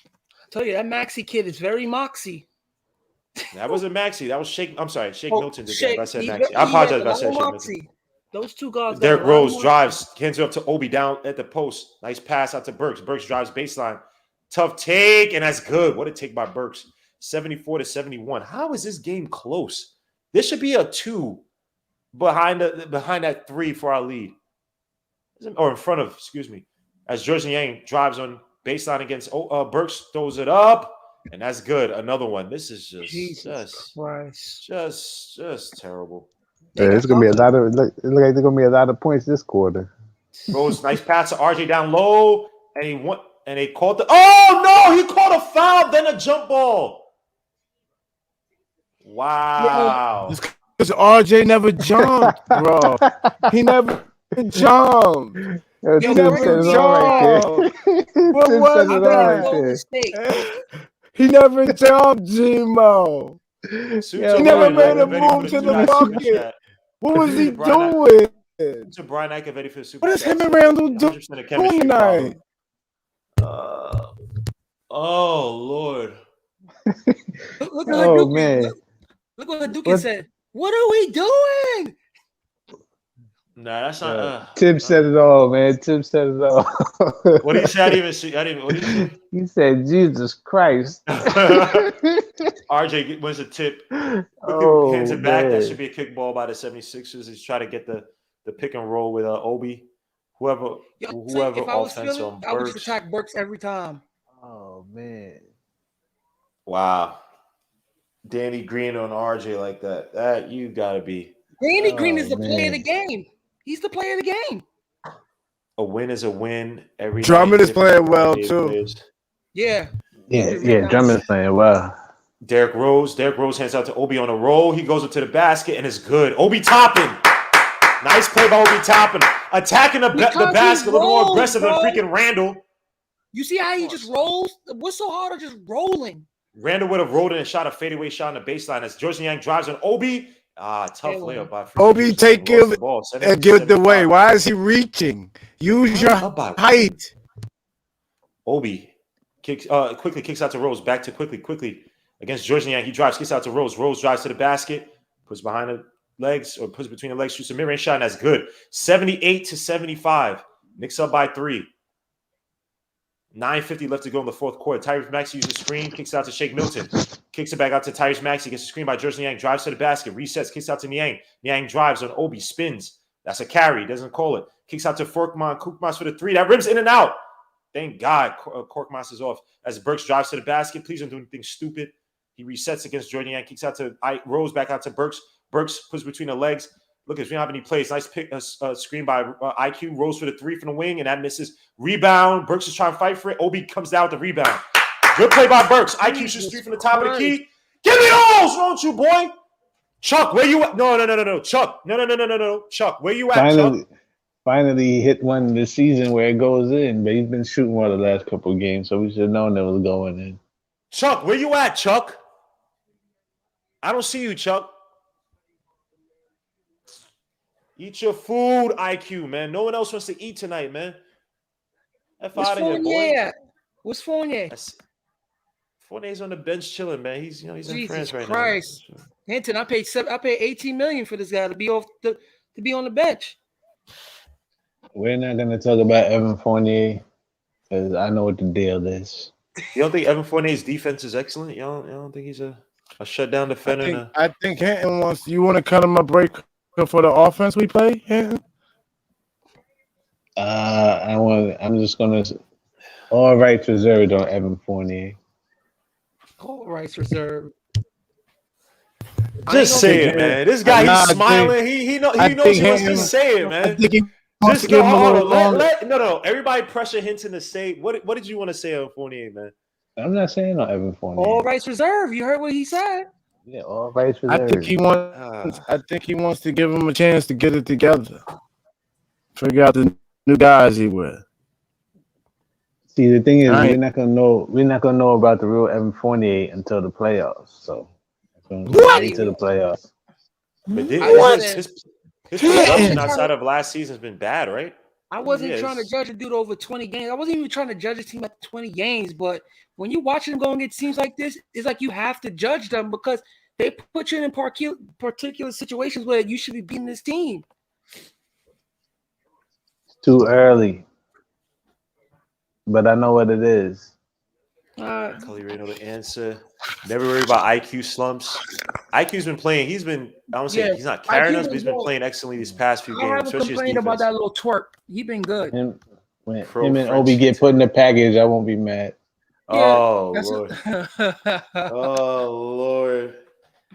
I tell you, that Maxi kid is very moxie. That wasn't Maxey. That was Shake. I'm sorry, Shake Milton did that. If I said he Maxey. I apologize if I has a said lot Shake of Milton. moxie. Those two guards. Derrick Rose drives, hands it up to Obi down at the post. Nice pass out to Burks. Burks drives baseline. Tough take, and that's good. What a take by Burks. 74-71. How is this game close? This should be a 2 behind that 3 for our lead. Or in front of, excuse me. As George Yang drives on baseline against Burks, throws it up, and that's good. Another one. This is just terrible. yeah, it's gonna be a lot of. It look like there's gonna be a lot of points this quarter. Rose, nice pass to RJ down low, and they called the. Oh no! He called a foul, then a jump ball. Wow. Because RJ never jumped, bro. He never jumped. Yo, He Tim never said it all right jumped. there. What Tim was said it all right there. He never jumped, Gmo. Yeah, He never made a move to the bucket. What was he doing? To Brian Ikevetti for the super. What is him and Randall doing tonight? Oh Lord. Look Oh man. Look what Duke said. What are we doing? Nah, that's not. Tim said it all, man. Tim said it all. What did he say? I didn't even see. What did he say? He said, "Jesus Christ." RJ wins a tip. Oh, hands it back. man. That should be a kickball by the 76ers. He's trying to get the pick and roll with Obi. Whoever If I was offense Philly, on I would Burks. just attack Burks every time. Oh man. Wow. Danny Green on RJ like that. That you gotta be. Danny Green is the player of the game. He's the player of the game. A win is a win. Every Drummond night, is playing well NBA too. players. Yeah. Yeah. Drummond's playing well. Derrick Rose hands out to Obi on a roll. He goes up to the basket and it's good. Obi Toppin. Nice play by Obi Toppin. Attacking the basket a little more aggressive than freaking Randall. You see how he just rolls? What's so hard of just rolling? Randall would have rolled in and shot a fadeaway shot on the baseline as George Yang drives on Obi. Tough layup by Obi, take it and give it away. Why is he reaching? Use your height. Obi quickly kicks out to Rose. Back to quickly against George Yang. He drives, kicks out to Rose. Rose drives to the basket, puts behind the legs or puts between the legs, shoots a mid-range shot, and that's good. 78-75. Knicks up by 3. 9:50 left to go in the fourth quarter. Tyrese Maxey uses a screen, kicks out to Shake Milton. Kicks it back out to Tyrese Maxey. Gets a screen by George Niang. Drives to the basket. Resets. Kicks out to Niang. Niang drives on Obi. Spins. That's a carry. Doesn't call it. Kicks out to Korkmaz. Korkmaz for the 3. That rims in and out. Thank God Korkmaz is off. As Burks drives to the basket. Please don't do anything stupid. He resets against Jordan Yang. Kicks out to Rose. Back out to Burks. Burks puts between the legs. Look, if we don't have any plays, nice pick, screen by IQ. Rose for the 3 from the wing, and that misses. Rebound. Burks is trying to fight for it. Obi comes down with the rebound. Good play by Burks. IQ shoots 3 from the top of the key. Give me those, don't you, boy? Chuck, where you at? No. Chuck, no. Chuck, where you at, Chuck? Finally, he hit one this season where it goes in, but he's been shooting one of the last couple of games, so we should have known it was going in. Chuck, where you at, Chuck? I don't see you, Chuck. Eat your food, IQ, man. No one else wants to eat tonight, man. F out of here, boy. What's Fournier? Fournier's on the bench chilling, man. He's in France right Christ. Now. Hinton, I paid $18 million for this guy to be on the bench. We're not gonna talk about Evan Fournier. Because I know what the deal is. You don't think Evan Fournier's defense is excellent? You don't think he's a shutdown defender? I think Hinton wants. You want to cut him a break for the offense we play, Hinton? I'm just gonna all rights reserved on Evan Fournier. All rights reserved. Just say it, man. This guy, he's smiling. He knows he wants to say it, man. I think he wants to give him a little longer. No. Everybody pressure Hinton to say. What did you want to say on Fournier, man? I'm not saying on Evan Fournier. All rights reserved. You heard what he said. Yeah, all rights reserved. I think he wants to give him a chance to get it together. Figure out the new guys he with. See, the thing is, we're not gonna know about the real Evan Fournier until the playoffs. So wait to the playoffs. But his production outside of last season has been bad, right? I wasn't trying to judge a dude over 20 games. I wasn't even trying to judge a team at 20 games. But when you watch them go and get teams like this, it's like you have to judge them because they put you in particular situations where you should be beating this team. It's too early. But I know what it is. Cully Ray know the answer. Never worry about IQ slumps. IQ's been playing. He's not carrying us, but he's been playing excellently these past few games. I haven't complained about that little twerk. He's been good. When him and Obi get put in the package, I won't be mad. Oh, Lord. Oh, Lord.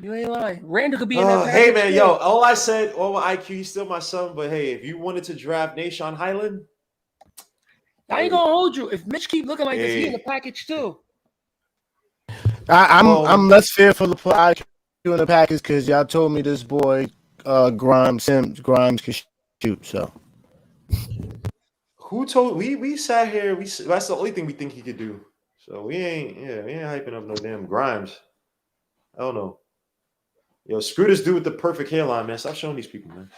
You ain't lying. Randall could be in that package. Hey, man, yo, all I said, my IQ, he's still my son, but hey, if you wanted to draft Nashawn Highland, I ain't gonna hold you. If Mitch keep looking like this, he in the package too. I'm less fearful to put IQ in the package because y'all told me this boy Grimes can shoot. So who told we sat here? That's the only thing we think he could do. So we ain't hyping up no damn Grimes. I don't know. Yo, screw this dude with the perfect hairline, man. Stop showing these people, man.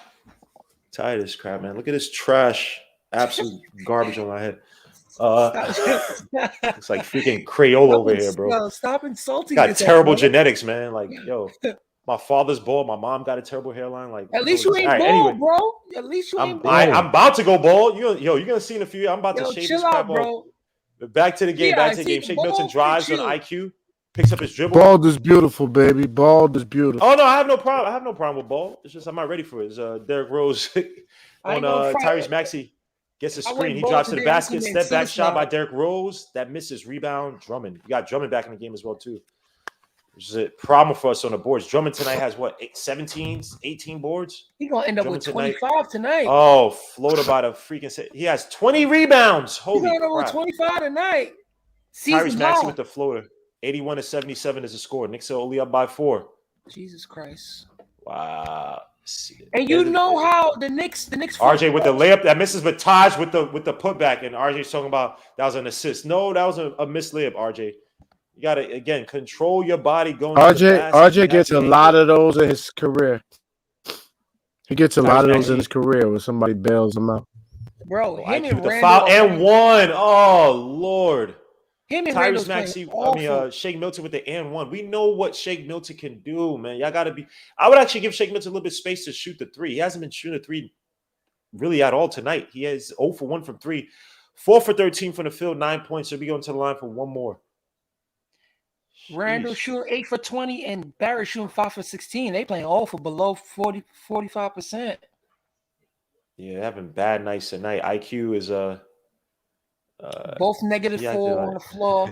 I'm tired of this crap, man. Look at this trash. Absolute garbage on my head. It's like freaking Crayola over here, bro. Stop insulting. Got terrible genetics, man. Like, yo, my father's bald. My mom got a terrible hairline. Like, at least you ain't bald, anyway, bro. At least you ain't bald. I'm about to go bald. You're gonna see in a few years. I'm about to shave this crap off. Back to the game. Shake Milton drives on IQ, picks up his dribble. Bald is beautiful, baby. Bald is beautiful. Oh no, I have no problem with bald. It's just I'm not ready for it. It's Derrick Rose on Tyrese Maxey. Gets a screen. He drops to the basket. Step back shot by Derrick Rose. That misses. Rebound. Drummond. You got Drummond back in the game as well, too. Which is a problem for us on the boards. Drummond tonight has what? 18 boards? He's going to end up with 25 tonight. Oh, floated by the freaking set. He has 20 rebounds. Holy crap. He's going to end up with 25 tonight. Tyrese Maxey with the floater. 81-77 is the score. Knicks are only up by 4. Jesus Christ. Wow. And you know how the Knicks RJ with the layup that misses, but Taj with the putback, and RJ's talking about that was an assist. No, that was a missed layup, RJ. You gotta again control your body going. RJ gets a lot of those in his career. He gets a lot of those in his career when somebody bails him out. Bro, him and the foul and one. Oh Lord. Him and Tyrese Maxey, Shake Milton with the and one. We know what Shake Milton can do, man. Y'all got to be. I would actually give Shake Milton a little bit of space to shoot the 3. He hasn't been shooting the 3 really at all tonight. He has 0 for 1 from 3, 4 for 13 from the field, 9 points. He'll be going to the line for one more. Randall shooting 8 for 20 and Barrett shooting 5 for 16. They playing all for below 45%. Yeah, having bad nights tonight. IQ is both -4 on the floor.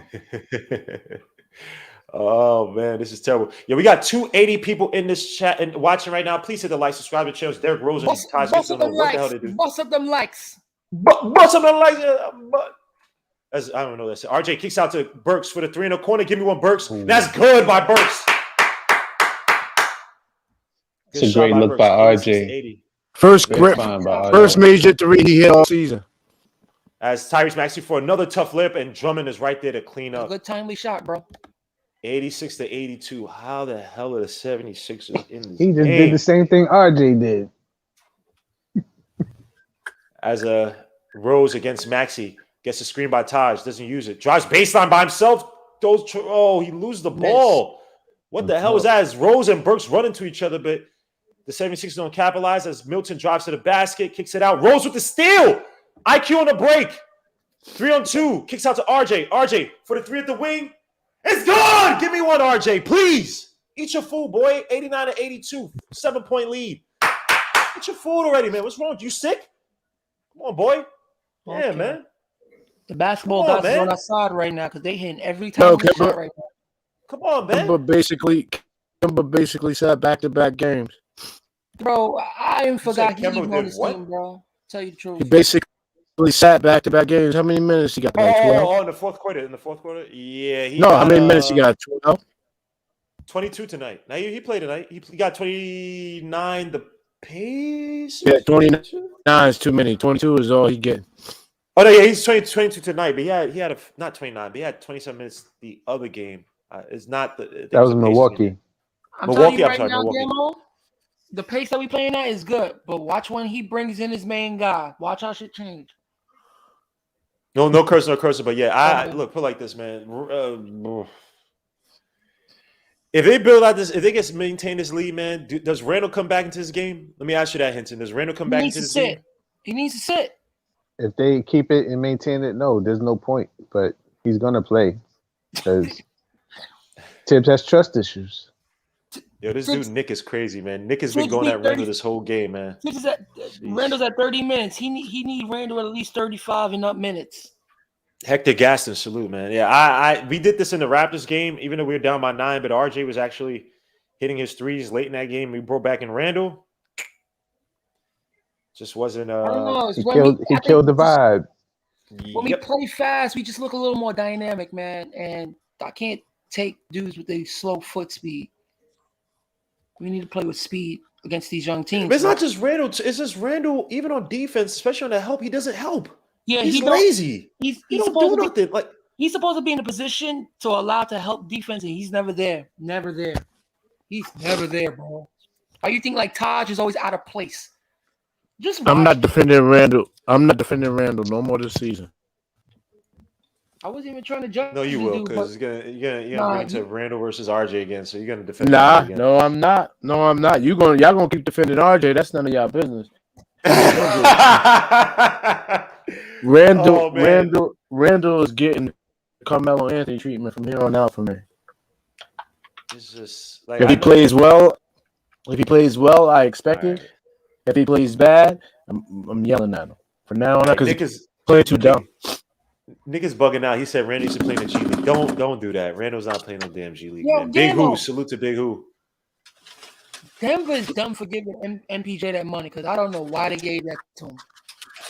Oh man, this is terrible. Yeah, we got 280 people in this chat and watching right now. Please hit the like, subscribe to the channel. Derrick Rose and Taj Gibson. What the hell they do? Bust up them likes. Bust up them likes. I don't know that. RJ kicks out to Burks for the 3 in the corner. Give me one, Burks. That's good by Burks. It's a great look by RJ. First major 3 he hit all season. As Tyrese Maxey for another tough lip, and Drummond is right there to clean up. Good timely shot, bro. 86-82. How the hell are the 76ers in this He just game? did the same thing RJ did. As Rose against Maxey. Gets a screen by Taj. Doesn't use it. Drives baseline by himself. He loses the ball. What the hell was that? As Rose and Burks run into each other, but the 76ers don't capitalize as Milton drives to the basket, kicks it out. Rose with the steal. IQ on the break. 3-on-2. Kicks out to RJ. RJ for the three at the wing. It's good. Give me one, RJ, please. Eat your food, boy. 89-82. 7-point lead. Eat your food already, man. What's wrong? You sick? Come on, boy. Yeah, Okay. man. The basketball Come on, gods is on man. our side right now because they hitting every time we shot right now. Come on, man. Kemba basically said back-to-back games. Bro, I even forgot said he Kemba even on did this what? team, bro. Tell you the truth. He basically sat back-to-back games. How many minutes he got? Like 12? In the fourth quarter. Yeah. How many minutes he got? 12? 22 tonight. Now he played tonight. He got 29. The pace. Yeah, 29 is too many. 22 is all he getting. Oh no, yeah, he's 22 tonight. But he had not 29, but he had 27 minutes the other game. It's not the. That was Milwaukee. I'm telling you right now, Demo, the pace that we playing at is good. But watch when he brings in his main guy. Watch how shit change. No cursing. But yeah, look, put it like this, man. If they build out this, if they get maintain this lead, man, does Randall come back into this game? Let me ask you that, Hinton. Does Randall come back into this game? He needs to sit. If they keep it and maintain it, no, there's no point. But he's gonna play because Tibbs has trust issues. Yo, this dude Nick is crazy, man. Nick has been going at Randall this whole game, man. Randall's at 30 minutes. He need Randall at least 35 and up minutes. Hector Gaston, salute, man. Yeah, we did this in the Raptors game, even though we were down by 9, but RJ was actually hitting his threes late in that game. We brought back in Randall. Just wasn't. I don't know. He killed the vibe. When we play fast, we just look a little more dynamic, man. And I can't take dudes with a slow foot speed. We need to play with speed against these young teams. But it's not just Randall. It's just Randall, even on defense, especially on the help, he doesn't help. Yeah, he's lazy. He's supposed to do nothing. He's supposed to be in a position to allow to help defense, and he's never there. Never there. He's never there, bro. Why you think like Taj is always out of place? I'm not defending Randall. No more this season. I wasn't even trying to judge. No, you will, because you're gonna bring to Randall versus RJ again. So you're gonna defend. No, I'm not. Y'all gonna keep defending RJ. That's none of y'all business. Randall is getting Carmelo Anthony treatment from here on out for me. It's just like if he plays well, I expect it. Right. If he plays bad, I'm yelling at him. For now on, because he's playing too dumb. Nick is bugging out. He said Randall should play in the G League. Don't do that. Randall's not playing no damn G League. Yo, Big Who, salute to Big Who. Denver is dumb for giving MPJ that money because I don't know why they gave that to him.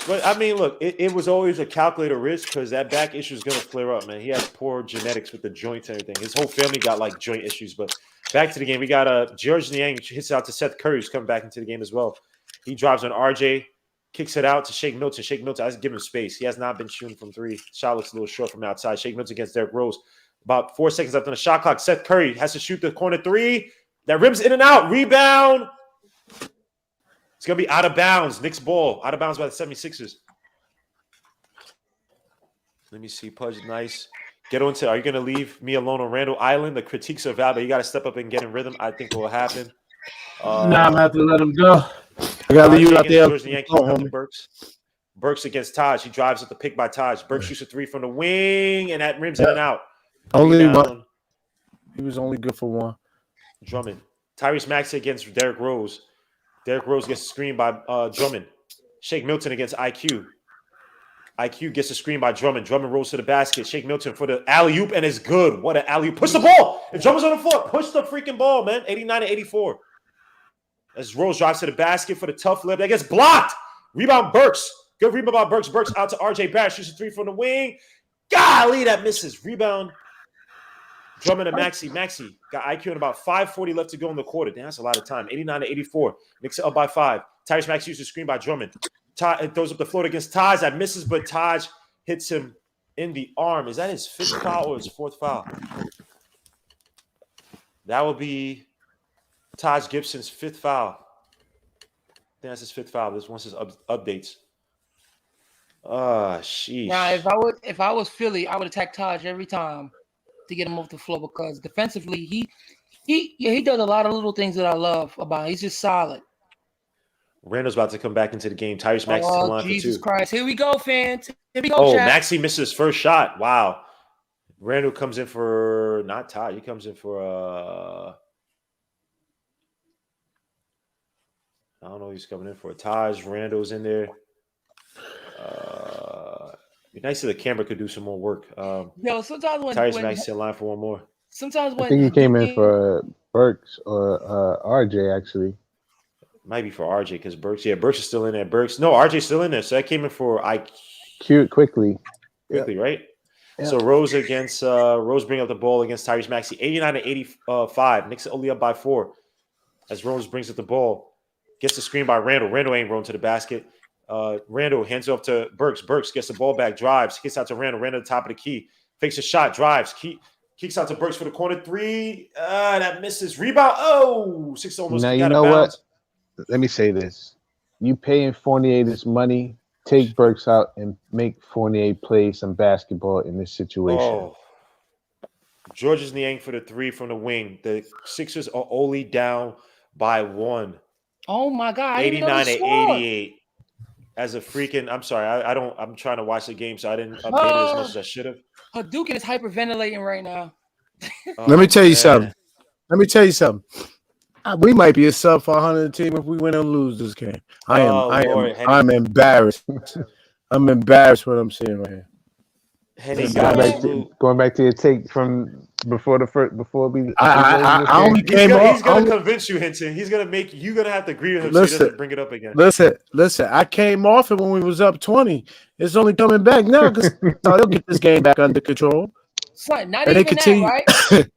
But I mean, look, it was always a calculated risk because that back issue is going to flare up, man. He has poor genetics with the joints and everything. His whole family got like joint issues. But back to the game, we got George Niang hits out to Seth Curry, who's coming back into the game as well. He drives on RJ, kicks it out to Shake Milton. Shake Milton, I just give him space. He has not been shooting from three. Shot looks a little short from outside. Shake Milton against Derrick Rose. About 4 seconds left on the shot clock. Seth Curry has to shoot the corner three. That rims in and out. Rebound. It's going to be out of bounds. Knicks ball. Out of bounds by the 76ers. Let me see. Pudge, nice. Are you going to leave me alone on Randall Island? The critiques are valid. You got to step up and get in rhythm. I think will happen. I'm going to have to let him go. I got to leave you out there. Burks against Taj. He drives at the pick by Taj. Burks shoots a three from the wing, and that rims in and out. Only one. He was only good for one. Drummond. Tyrese Maxey against Derrick Rose. Derrick Rose gets a screen by Drummond. Shake Milton against IQ. IQ gets a screen by Drummond. Drummond rolls to the basket. Shake Milton for the alley-oop, and it's good. What an alley-oop. Push the ball. And Drummond's on the floor. Push the freaking ball, man. 89-84. As Rose drives to the basket for the tough lip. That gets blocked. Rebound Burks. Good rebound by Burks. Burks out to RJ Barrett. Shoots a three from the wing. Golly, that misses. Rebound. Drummond and Maxey. Maxey got IQ in about 5:40 left to go in the quarter. Damn, that's a lot of time. 89-84. Knicks up by 5. Tyrese Maxey uses a screen by Drummond. It throws up the float against Taj. That misses, but Taj hits him in the arm. Is that his 5th foul or his 4th foul? That would be Taj Gibson's 5th foul. I think that's his 5th foul. This one's his updates. Sheesh. Now, if I was Philly, I would attack Taj every time to get him off the floor because defensively, he does a lot of little things that I love about him. He's just solid. Randall's about to come back into the game. Tyrese Maxey's in the line for 2. Jesus Christ. Here we go, fans. Here we go, Oh, Shaq. Maxey misses his first shot. Wow. Randall comes in for not Ty. He comes in for I don't know who he's coming in for. Taj, Randall's in there. Be nice if the camera could do some more work. Yo, sometimes Tyrese Maxey in line for one more. sometimes I when think he came in Hadouken- for Burks or RJ actually. Might be for RJ because Burks is still in there. No, RJ's still in there. So that came in for Cute quickly. quickly, right? Yep. So Rose against Rose bring up the ball against Tyrese Maxey, 89-85. Knicks only up by 4 as Rose brings up the ball, gets the screen by Randall. Randall ain't rolling to the basket. Randall hands off to Burks. Burks gets the ball back, drives, kicks out to Randall. Randall at the top of the key, fakes a shot, drives, kicks out to Burks for the corner 3. That misses. Rebound. Oh, 6 almost Now got you out know of what? bounds. Let me say this: you paying Fournier this money, take Burks out and make Fournier play some basketball in this situation. Oh, George Niang for the 3 from the wing. The Sixers are only down by 1. oh my god, I didn't know the 89-88. As a freaking, I'm sorry, I don't. I'm trying to watch the game, so I didn't update it as much as I should have. Hadouken is hyperventilating right now. Let me tell you something. We might be a sub 500 team if we win and lose this game. I'm embarrassed. I'm embarrassed what I'm seeing right here. Henny Going back to your take from before we. I only he's came gonna, off. he's gonna convince you, Hinton. He's gonna make you gonna have to agree with him so he doesn't bring it up again. Listen. I came off it when we was up 20. It's only coming back now because they'll get this game back under control. Son, not And even they continue. that, right?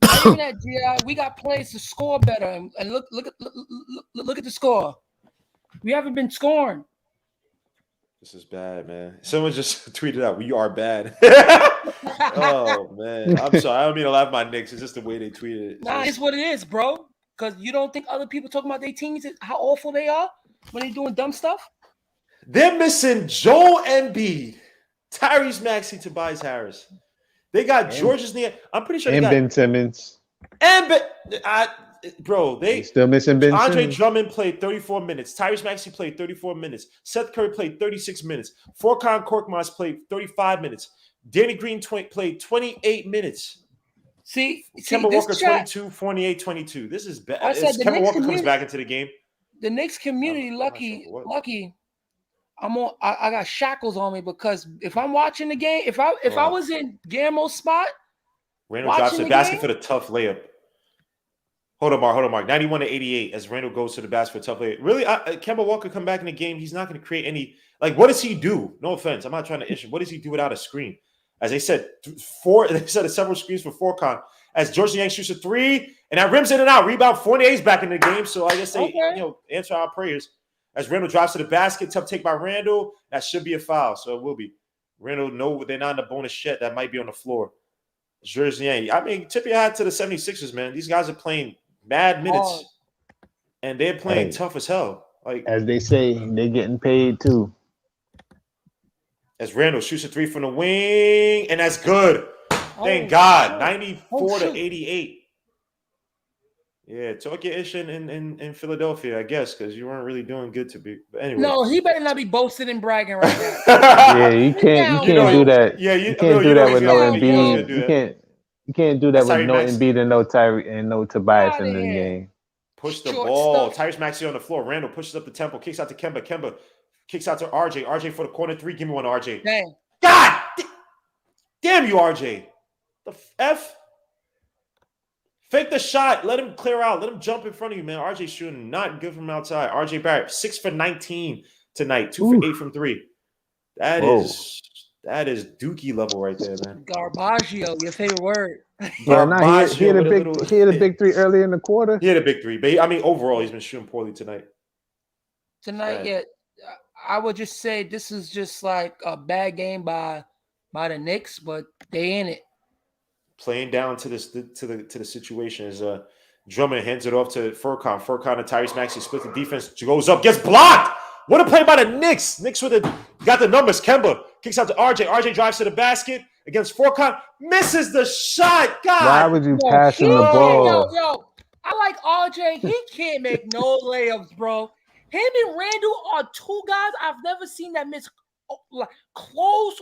Not even that, Gi. We got plays to score better, and look at the score. We haven't been scoring. This is bad, man. Someone just tweeted out, "We are bad." Oh man, I'm sorry. I don't mean to laugh at my Knicks. It's just the way they tweeted it. Nah, it's what it is, bro. Because you don't think other people talking about their teams how awful they are when they doing dumb stuff. They're missing Joel Embiid, Tyrese Maxey, Tobias Harris. They got George's Niang. I'm pretty sure they got Ben Simmons. They still missing Ben Andre Simmons. Drummond played 34 minutes. Tyrese Maxey played 34 minutes. Seth Curry played 36 minutes. Furkan Korkmaz played 35 minutes. Danny Green played 28 minutes. See, Kemba Walker 22, Fournier 22. This is bad. I said the Kemba Knicks Walker comes back into the game. The Knicks community lucky. I got shackles on me because if I'm watching the game, if I was in Guillermo's spot, Randall drops the basket for the tough layup. Hold on, Mark. 91-88 as Randall goes to the basket for a tough layup. Really, Kemba Walker come back in the game. He's not going to create any. Like, what does he do? No offense, I'm not trying to issue. What does he do without a screen? As they said, they said several screens for Furkan. As George Niang shoots a 3, and that rims in and out. Rebound. Fournier's back in the game, so I guess they answer our prayers. As Randall drops to the basket, tough take by Randall. That should be a foul, so it will be. Randall, no, they're not in the bonus yet. That might be on the floor. George Niang. I mean, tip your hat to the 76ers, man. These guys are playing mad minutes, and they're playing tough as hell. Like as they say, they're getting paid too. As Randall shoots a 3 from the wing, and that's good. Thank God. 94-88. Yeah, talk your ish in Philadelphia, I guess, because you weren't really doing good to be. But anyway. No, he better not be boasting and bragging right now. Yeah, you can't do that. Yeah, you can't do that with no Embiid. You can't do that That's with no Embiid and no Tyrese and no Tobias in the game. Push the ball. Tyrese Maxey on the floor. Randall pushes up the tempo, kicks out to Kemba. Kemba kicks out to RJ. RJ for the corner 3. Give me one, RJ. Dang. God damn you, RJ. The F. Fake the shot. Let him clear out. Let him jump in front of you, man. RJ shooting not good from outside. RJ Barrett, 6 for 19 tonight. 2 for 8 from 3. That is Dookie level right there, man. Garbaggio, your favorite word. Yeah, he had a big 3 early in the quarter. He had a big 3, but I mean, overall, he's been shooting poorly tonight. Yeah. I would just say this is just like a bad game by the Knicks, but they in it. Playing down to this to the situation is Drummond hands it off to Furkan. Furkan and Tyrese Maxey split the defense. Goes up, gets blocked. What a play by the Knicks. Knicks got the numbers. Kemba kicks out to RJ. RJ drives to the basket against Furkan. Misses the shot. God. Why would you pass him the ball? Yo, I like RJ. He can't make no layups, bro. Him and Randall are 2 guys I've never seen that miss like close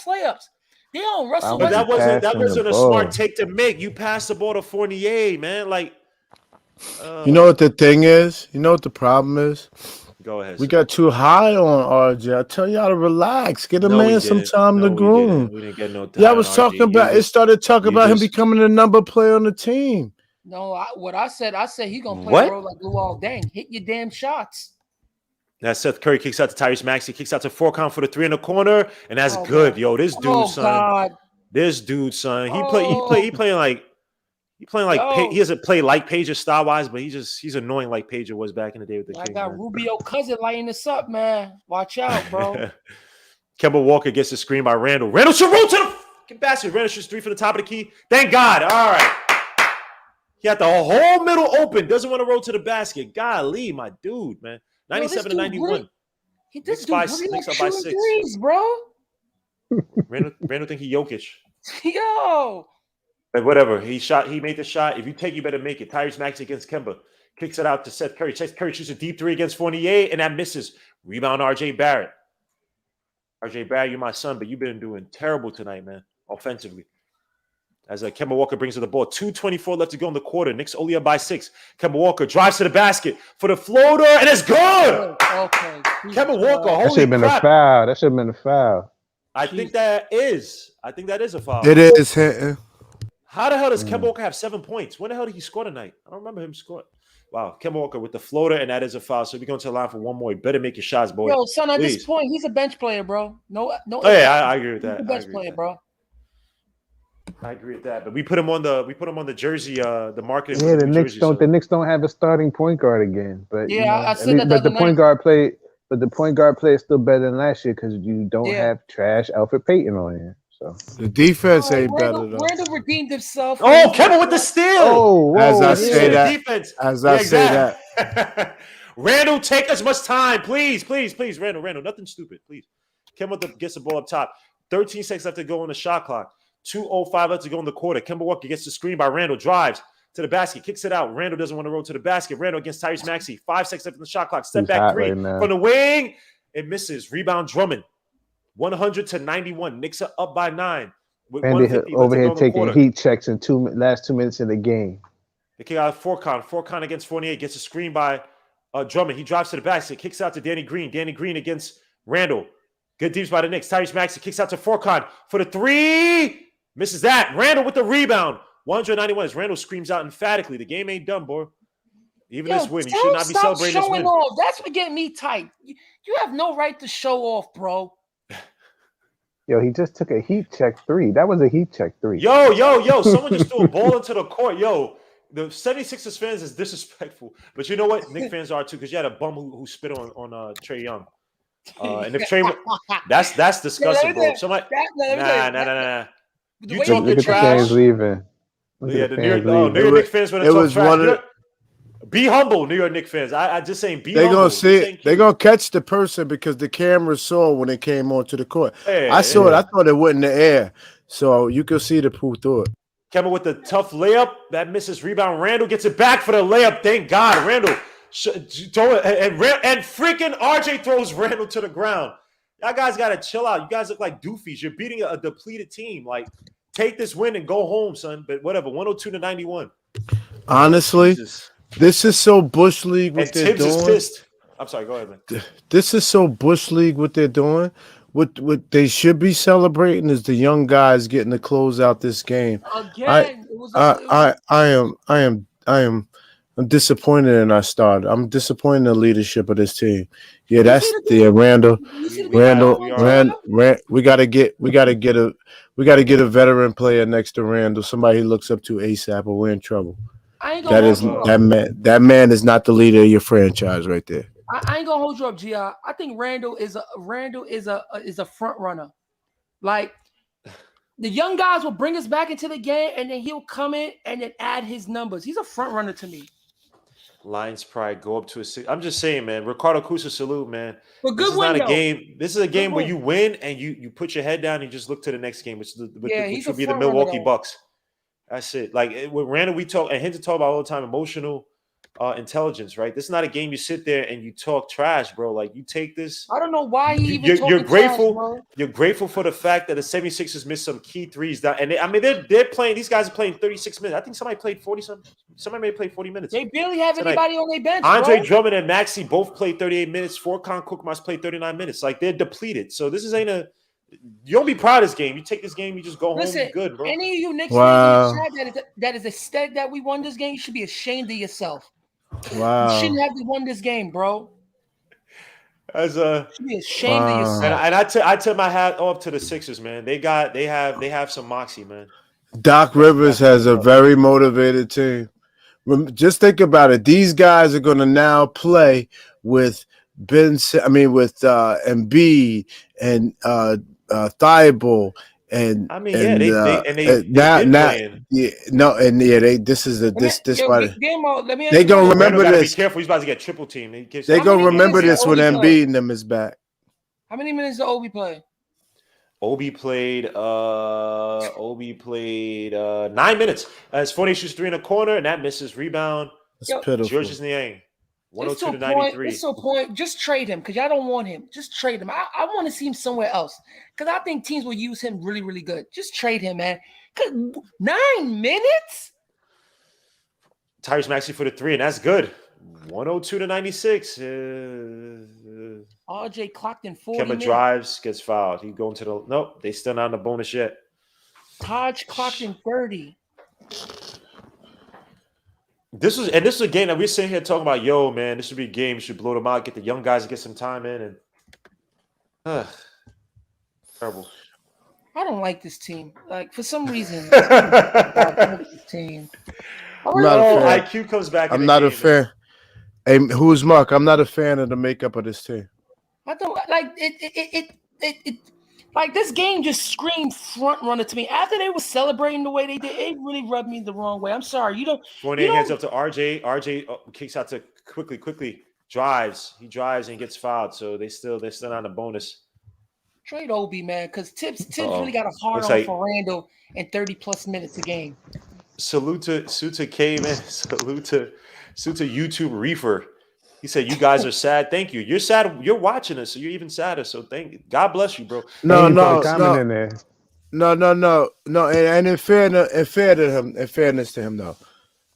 layups. They don't Russell Why But would Westbrook. that passing the wasn't a ball? smart take to make. You passed the ball to Fournier, man. Like, You know what the thing is? You know what the problem is? go ahead. We Sir. got too high on RJ. I tell y'all to relax. Get a No, we man some didn't. time to No, we groom. didn't. We didn't get no time. Yeah, I was on talking RJ. about. It started talking you about him just- becoming the number player on the team. No, what I said he's gonna play What? a role like Luol Deng. Hit your damn shots. That Seth Curry kicks out to Tyrese Maxey, kicks out to Furkan for the 3 in the corner, and that's Oh, good, God. yo. This dude, Oh son. God. This dude, son. He Oh. playing like Yo. he doesn't play like Pager style wise, but he's annoying like Pager was back in the day with the I Kings. got Man. Rubio cousin lighting this up, man. Watch out, bro. Kemba Walker gets the screen by Randall. Randall should roll to the fucking basket. Randall shoots 3 for the top of the key. Thank God. All right. He had the whole middle open. Doesn't want to roll to the basket. Golly, my dude, man. 97 to 91. This Knicks by- dude really Knicks like up by shooting 6. threes, bro. Randall think he Jokic. Yo. But whatever. He made the shot. If you take, you better make it. Tyrese Maxey against Kemba. Kicks it out to Seth Curry. Seth Curry shoots a deep 3 against Fournier, and that misses. Rebound RJ Barrett. RJ Barrett, you're my son, but you've been doing terrible tonight, man, offensively. As Kemba Walker brings to the ball. 2:24 left to go in the quarter. Knicks only up by 6. Kemba Walker drives to the basket for the floater, and it's good. Okay. Kemba Walker, That should holy have been crap. a foul. That should have been a foul. I think that is a foul. It is hitting. How the hell does Kemba Walker have 7 points? When the hell did he score tonight? I don't remember him scoring. Wow, Kemba Walker with the floater, and that is a foul. So we're going to the line for one more. You better make your shots, boy. Yo, son, at Please. this point, he's a bench player, bro. No. Oh yeah, I agree with that. He's a bench player, bro. I agree with that. But we put him on the jersey, the marketing. Yeah, for the Knicks jersey, don't. so- The Knicks don't have a starting point guard again. But Yeah, you know, I at said least- that but the the other point night. guard play. But the point guard play is still better than last year because you don't Yeah. have trash Alfred Payton on here. So The defense Oh, ain't better though. Randall redeemed himself. Oh, Kemba with the steal. As I Yeah, say that, defense. as I say that, that. Randall, take as much time, please. Randall, nothing stupid, please. Kemba gets the ball up top. 13 seconds left to go on the shot clock. 2:05 left to go in the quarter. Kemba Walker gets the screen by Randall, drives to the basket, kicks it out. Randall doesn't want to roll to the basket. Randall against Tyrese Maxey. 5 seconds left in the shot clock. Step He's back hot 3 right now. from the wing. It misses. Rebound Drummond. 100 to 91. Knicks are up by 9. With Randy 150 left over to here go in the taking quarter. heat checks in last 2 minutes of the game. They kick out Furkan. Furkan against Fournier gets a screen by Drummond. He drives to the basket, kicks out to Danny Green. Danny Green against Randall. Good deeps by the Knicks. Tyrese Maxey kicks out to Furkan for the 3. Misses that. Randall with the rebound. 191 as Randall screams out emphatically. The game ain't done, boy. Even this win, you should not be celebrating this showing win. off. That's what getting me tight. You have no right to show off, bro. Yo, he just took a heat check 3. That was a heat check 3. Yo. Someone just threw a ball into the court. Yo, the 76ers fans is disrespectful. But you know what? Knicks fans are too, because you had a bum who spit on Trae Young. And if Trae, that's disgusting, bro. Somebody, nah. You Look talking at the trash? fans leaving. Look Yeah, at the the New York, fans New leaving. York Knicks fans when they it talk was trash. one of Be humble, New York Knicks fans. I just saying, be they humble. gonna This see ain't it. They cute. gonna catch the person because the camera saw when they came onto the court. Yeah, I saw it. yeah. I thought it went in the air, so you could see the pool through it. Kemba with the tough layup that misses rebound. Randall gets it back for the layup. Thank God, Randall. Throw it, and freaking RJ throws Randall to the ground. Y'all guys gotta chill out. You guys look like doofies. You're beating a depleted team. Like, take this win and go home, son. But whatever, 102 to 91. Honestly, Jesus. this is so Bush League what And they're Tibbs is doing. pissed. I'm sorry. Go ahead, man. This is so Bush League what they're doing. What they should be celebrating is the young guys getting to close out this game. Again, I'm disappointed in our start. I'm disappointed in the leadership of this team. Yeah, that's see the Randall. We are. We gotta get a veteran player next to Randall, somebody he looks up to ASAP, or we're in trouble. I ain't gonna hold you up. That man is not the leader of your franchise right there. I ain't gonna hold you up, Gi. I think Randall is a front runner. Like, the young guys will bring us back into the game, and then he'll come in and then add his numbers. He's a front runner to me. Lions pride go up to a 6. I'm just saying, man. Ricardo Cusa salute, man. But This good is win, not a though. game. This is a game where win. you win and you put your head down and you just look to the next game, which he's would a be the front runner, Milwaukee though. Bucks. That's it. Like with Randall, we talk and Hinton talk about all the time. Emotional. intelligence, right? This is not a game you sit there and you talk trash, bro. Like, you take this. I don't know why he even You're talking grateful. trash, bro. You're grateful for the fact that the 76ers missed some key threes down. And they're playing. These guys are playing 36 minutes. I think somebody played 40 something. Somebody may have played 40 minutes. They barely have tonight. anybody on their bench, Andre bro. Drummond and Maxey both played 38 minutes. Furkan Korkmaz played 39 minutes. Like, they're depleted. So this ain't a. You don't be proud of this game. You take this game, you just go home. You're good, bro. Any of you Knicks Wow. fans in the chat that is ecstatic that we won this game, you should be ashamed of yourself. Wow. You shouldn't have won this game, bro. As You should be ashamed of yourself. and I tip my hat off to the Sixers, man. They have some moxie, man. Doc Rivers has a very motivated team. Just think about it. These guys are going to now play with Embiid and Thibault and they've been playing. This is why let me they gonna remember this. Be careful, he's about to get triple team. They gonna remember this when Embiid and them is back. How many minutes did Obi play? Obi played 9 minutes. His 40 shoots 3 in the corner, and that misses. Rebound. It's pitiful. Georges Niang. 102 to 93. It's so point. Just trade him because y'all don't want him. Just trade him. I want to see him somewhere else because I think teams will use him really, really good. Just trade him, man. 9 minutes? Tyrese Maxey for the 3, and that's good. 102 to 96. RJ clocked in 40 Kemba minutes. drives, gets fouled. He going to the – nope, they still not in the bonus yet. Taj clocked in 30. This is a game that we're sitting here talking about, yo, man, this should be a game. You should blow them out, get the young guys to get some time in. And terrible. I don't like this team. Like, for some reason, I don't like this team. IQ comes back. I'm not a fan. Hey, who's Mark? I'm not a fan of the makeup of this team. I don't like it. Like, this game just screamed front runner to me. After they were celebrating the way they did, it really rubbed me the wrong way. I'm sorry. You don't. Fournier hands up to RJ. RJ kicks out to quickly drives. He drives and gets fouled. So they're still on a bonus. Trade Obi, man, because Tibbs really got a hard on for Randall in 30+ minutes a game. Salute to K, man. Salute to YouTube Reefer. He said, "You guys are sad. Thank you. You're sad. You're watching us, so you're even sadder. So God bless you, bro." No. And in fairness to him, though,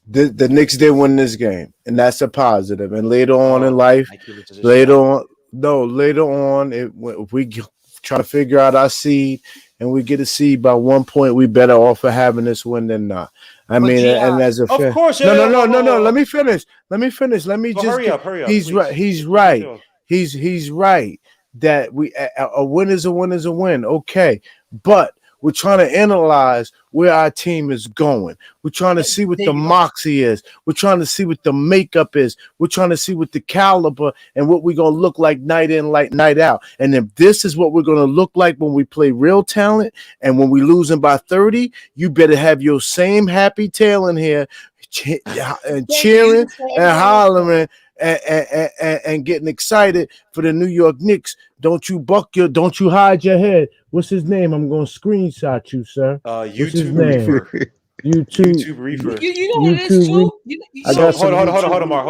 the Knicks did win this game, and that's a positive. And later on in life, later on, if we try to figure out our seed and we get a seed by 1 point, we better off for having this win than not. And as a fan, of course, no. Let me finish. Let me just hurry up. He's right. He's right. He's right that a win is a win is a win. Okay, but we're trying to analyze where our team is going. We're trying to see what the moxie is. We're trying to see what the makeup is. We're trying to see what the caliber and what we're going to look like night in, night out. And if this is what we're going to look like when we play real talent and when we losing by 30, you better have your same happy tail in here and cheering and hollering and getting excited for the New York Knicks. Don't you hide your head. What's his name? I'm going to screenshot you, sir. YouTube Reefer. YouTube Reefer. You know what it is, too? Hold on, Mark.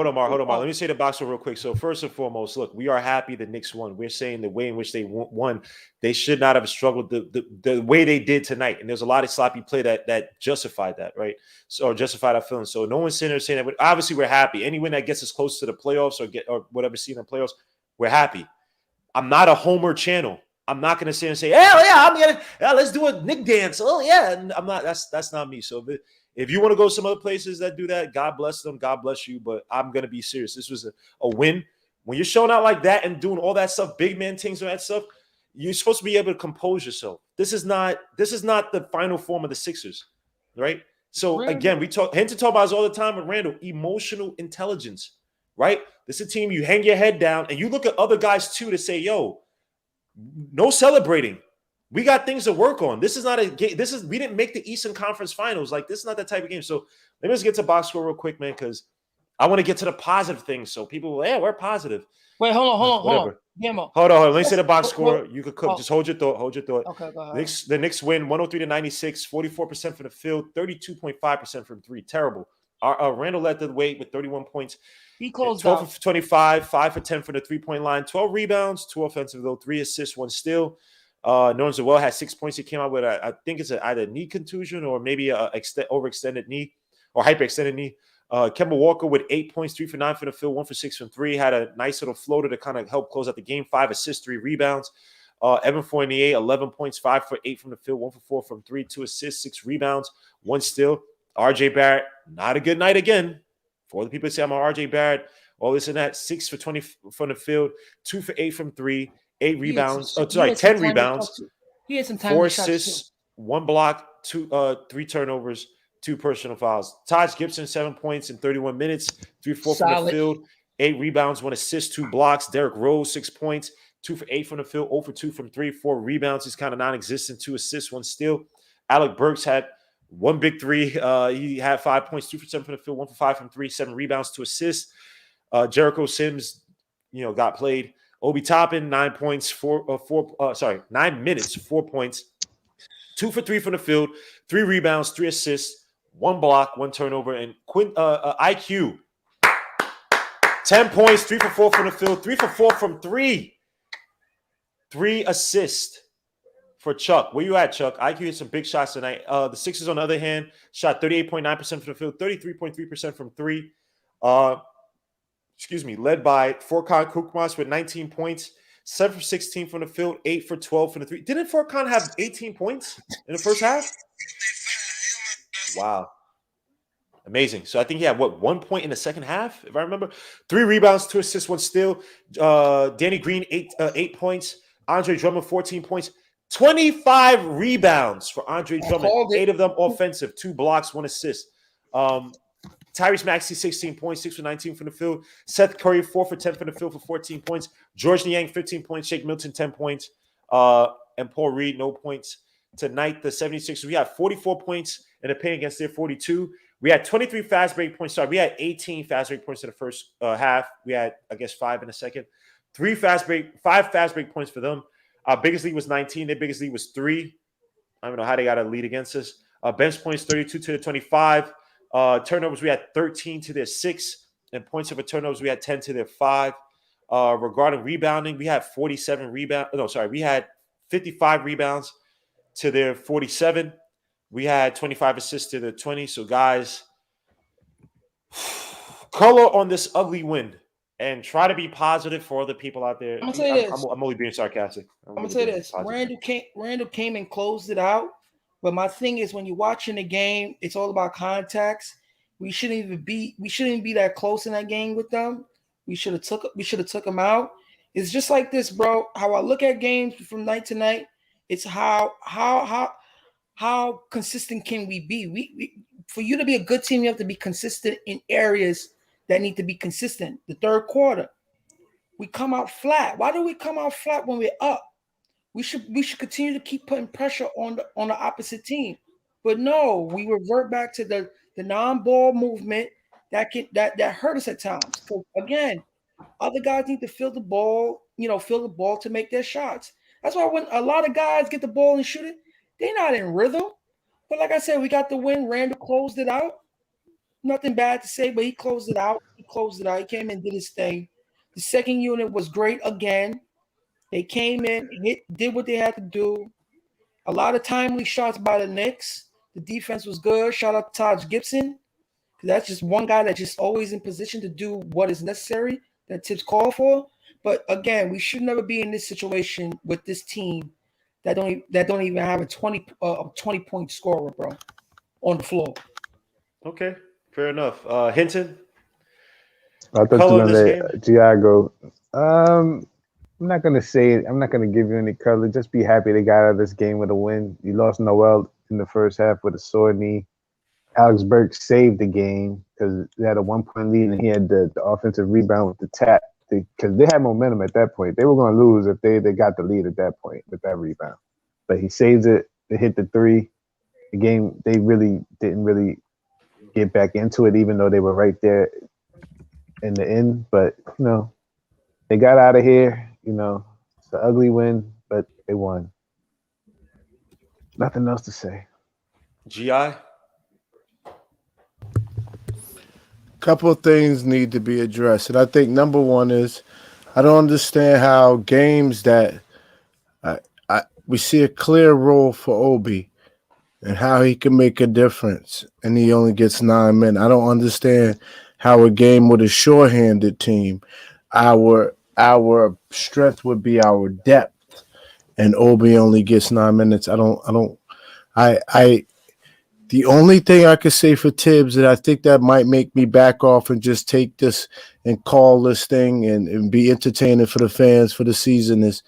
Let me say the box score real quick. So first and foremost, look, we are happy the Knicks won. We're saying the way in which they won, they should not have struggled the way they did tonight. And there's a lot of sloppy play that justified that, right? Or justified our feeling. So no one's sitting there saying that. But obviously, we're happy. Any win that gets us close to the playoffs or whatever seed in the playoffs, we're happy. I'm not a homer channel. I'm not going to sit and say, let's do a Knick dance. Oh, yeah. And I'm not. That's not me. So if you want to go some other places that do that, God bless them. God bless you. But I'm going to be serious. This was a win. When you're showing out like that and doing all that stuff, big man things and that stuff, you're supposed to be able to compose yourself. This is not the final form of the Sixers, right? So, again, Hinton talk about this all the time with Randall, emotional intelligence, right? This is a team you hang your head down and you look at other guys, too, to say, yo, no celebrating. We got things to work on. This is not a game. We didn't make the Eastern Conference Finals. Like, this is not that type of game. So let me just get to box score real quick, man, because I want to get to the positive things. So people will, we're positive. Wait, hold on. Hold on. Let me say the box score. You could cook. Just hold your thought. Okay, go ahead. The Knicks win 103 to 96, 44% from the field, 32.5% from three. Terrible. Randall led the way with 31 points. He closed 12 out. for 25, 5 for 10 from the three-point line, 12 rebounds, 2 offensive, though, 3 assists, 1 steal. Norman Zawell had 6 points. He came out with, I think it's either a knee contusion or maybe a overextended knee or hyperextended knee. Kemba Walker with 8 points, 3 for 9 from the field, 1 for 6 from 3. Had a nice little floater to kind of help close out the game. 5 assists, 3 rebounds. Evan Fournier, 11 points, 5 for 8 from the field, 1 for 4 from 3, 2 assists, 6 rebounds, 1 steal. RJ Barrett, not a good night again. For the people who say I'm an RJ Barrett, all this and that, 6 for 20 from the field, 2 for 8 from 3, 8 rebounds. 10 rebounds. He had some time 4 to shots assists, too. 1 block, 3 turnovers, 2 personal fouls. Taj Gibson, 7 points in 31 minutes, 3 for 4 from the Solid. field, 8 rebounds, 1 assist, 2 blocks. Derrick Rose, 6 points, 2 for 8 from the field, 0 for 2 from 3, 4 rebounds. He's kind of non-existent, 2 assists, 1 steal. Alec Burks had 1 big 3. He had 5 points, 2 for 7 from the field, 1 for 5 from 3, 7 rebounds, 2 assists. Jericho Sims, got played. Obi Toppin, 9 points, 9 minutes, 4 points, 2 for 3 from the field, 3 rebounds, 3 assists, 1 block, 1 turnover, and IQ, 10 points, 3 for 4 from the field, 3 for 4 from 3, 3 assists for Chuck. Where you at, Chuck? IQ hit some big shots tonight. The Sixers, on the other hand, shot 38.9% from the field, 33.3% from 3. Led by Furkan Korkmaz with 19 points, 7 for 16 from the field, 8 for 12 from the 3. Didn't Furkan have 18 points in the first half? Wow. Amazing. So I think he had, 1 point in the second half, if I remember. 3 rebounds, 2 assists, 1 steal. Danny Green, 8 points. Andre Drummond, 14 points. 25 rebounds for Andre Drummond. 8 of them offensive, 2 blocks, 1 assist. Tyrese Maxey, 16 points, 6 for 19 from the field. Seth Curry, 4 for 10 from the field for 14 points. George Niang, 15 points. Shake Milton, 10 points. And Paul Reed, no points. Tonight, the 76ers, we had 44 points in the paint against their 42. We had 23 fast break points. Sorry, we had 18 fast break points in the first half. We had, 5 in the second. 5 fast break points for them. Our biggest lead was 19. Their biggest lead was 3. I don't know how they got a lead against us. Bench points, 32 to the 25. Turnovers, we had 13 to their 6. And points over turnovers, we had 10 to their 5. Regarding rebounding, we had 47 rebounds. No, sorry, we had 55 rebounds to their 47. We had 25 assists to the 20. So, guys, color on this ugly win and try to be positive for other people out there. I'm gonna tell you this. I'm only being sarcastic. I'm gonna tell you this. Randall came and closed it out. But my thing is, when you're watching the game, it's all about contacts. We shouldn't even be that close in that game with them. We should have took them out. It's just like this, bro. How I look at games from night to night, it's how consistent can we be? We for you to be a good team, you have to be consistent in areas that need to be consistent. The third quarter, we come out flat. Why do we come out flat when we're up? We should continue to keep putting pressure on the opposite team. But no, we revert back to the non-ball movement that hurt us at times. Because again, other guys need to feel the ball to make their shots. That's why when a lot of guys get the ball and shoot it, they're not in rhythm. But like I said, we got the win. Randall closed it out. Nothing bad to say, but he closed it out. He came in and did his thing. The second unit was great again. They came in, did what they had to do. A lot of timely shots by the Knicks. The defense was good. Shout out to Taj Gibson. That's just one guy that's just always in position to do what is necessary that Tips call for. But again, we should never be in this situation with this team that don't even have a 20-point scorer, bro, on the floor. Okay, fair enough. Hinton? I thought you were going to let G.I. go. I'm not going to say it. I'm not going to give you any color. Just be happy they got out of this game with a win. You lost Noel in the first half with a sore knee. Alex Burks saved the game because they had a 1-point lead and he had the offensive rebound with the tap because they had momentum at that point. They were going to lose if they got the lead at that point with that rebound. But he saves it. They hit the 3. The game, they really didn't get back into it, even though they were right there in the end. But, they got out of here. It's an ugly win, but they won. Nothing else to say. GI? couple of things need to be addressed, and I think number one is I don't understand how games that I, we see a clear role for Obi and how he can make a difference, and he only gets 9 minutes. I don't understand how a game with a short-handed team, our strength would be our depth, and Obi only gets 9 minutes. I the only thing I could say for Tibbs that I think that might make me back off and just take this and call this thing and be entertaining for the fans for the season is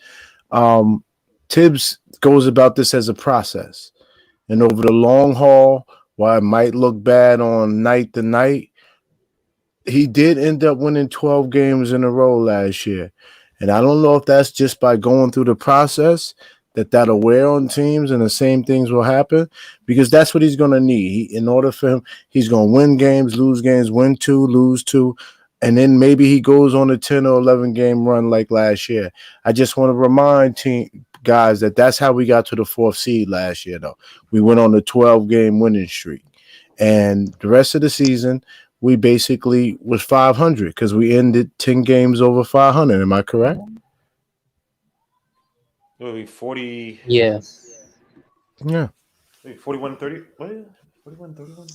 um, Tibbs goes about this as a process. And over the long haul, while it might look bad on night to night, he did end up winning 12 games in a row last year. And I don't know if that's just by going through the process that'll wear on teams and the same things will happen because that's what he's going to need. In order for him, he's going to win games, lose games, win two, lose two, and then maybe he goes on a 10 or 11 game run like last year. I just want to remind team guys that that's how we got to the 4th seed last year, though. We went on a 12 game winning streak. And the rest of the season, we basically was 500 because we ended 10 games over 500. Am I correct? Maybe 40. Yeah. Yeah. Maybe 41 30. What? 41 31?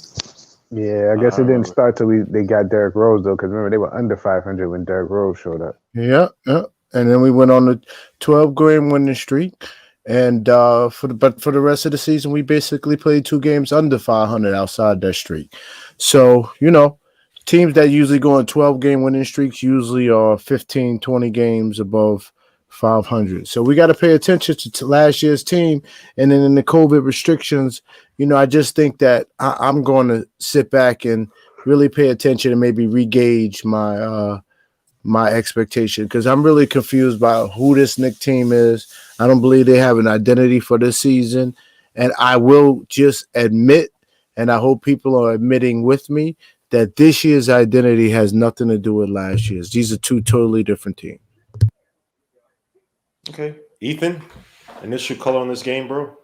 Yeah, I I guess it don't didn't remember. start till they got Derrick Rose though, because remember they were under 500 when Derrick Rose showed up. Yeah, yeah. And then we went on a 12 game winning streak. And for the rest of the season, we basically played 2 games under 500 outside that streak. So, teams that usually go on 12 game winning streaks usually are 15, 20 games above 500. So we got to pay attention to last year's team. And then in the COVID restrictions, I just think that I'm going to sit back and really pay attention and maybe re-gauge my expectation because I'm really confused by who this Knicks team is. I don't believe they have an identity for this season. And I will just admit, and I hope people are admitting with me, that this year's identity has nothing to do with last year's. These are 2 totally different teams. Okay. Ethan, initial color on this game, bro?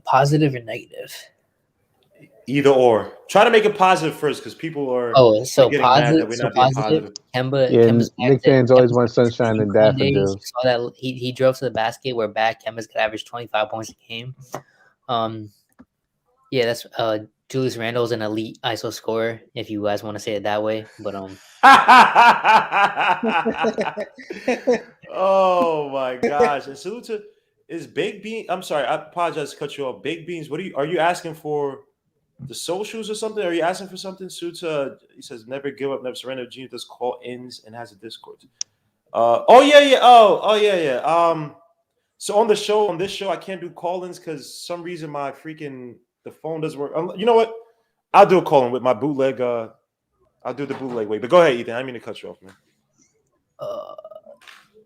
Positive or negative? Either or. Try to make it positive first because people are So getting mad that positive. we're So not being positive. positive. Kemba's back Knicks fans always want sunshine and daffodils. You saw that he drove to the basket where back Kemba's could average 25 points a game. Yeah, that's Julius Randle's an elite ISO scorer, if you guys want to say it that way. But Oh my gosh! And salute to is Baked Bean. I'm sorry, I apologize to cut you off. Baked Beans. What are you asking for? The socials or something? Are you asking for something? Suta, he says, never give up, never surrender. Genius does call ins and has a Discord. Oh yeah. Oh yeah. So on this show, I can't do call-ins because some reason my freaking the phone doesn't work. You know what? I'll do a call-in with my bootleg. I'll do the bootleg way. But go ahead, Ethan. I didn't mean to cut you off, man.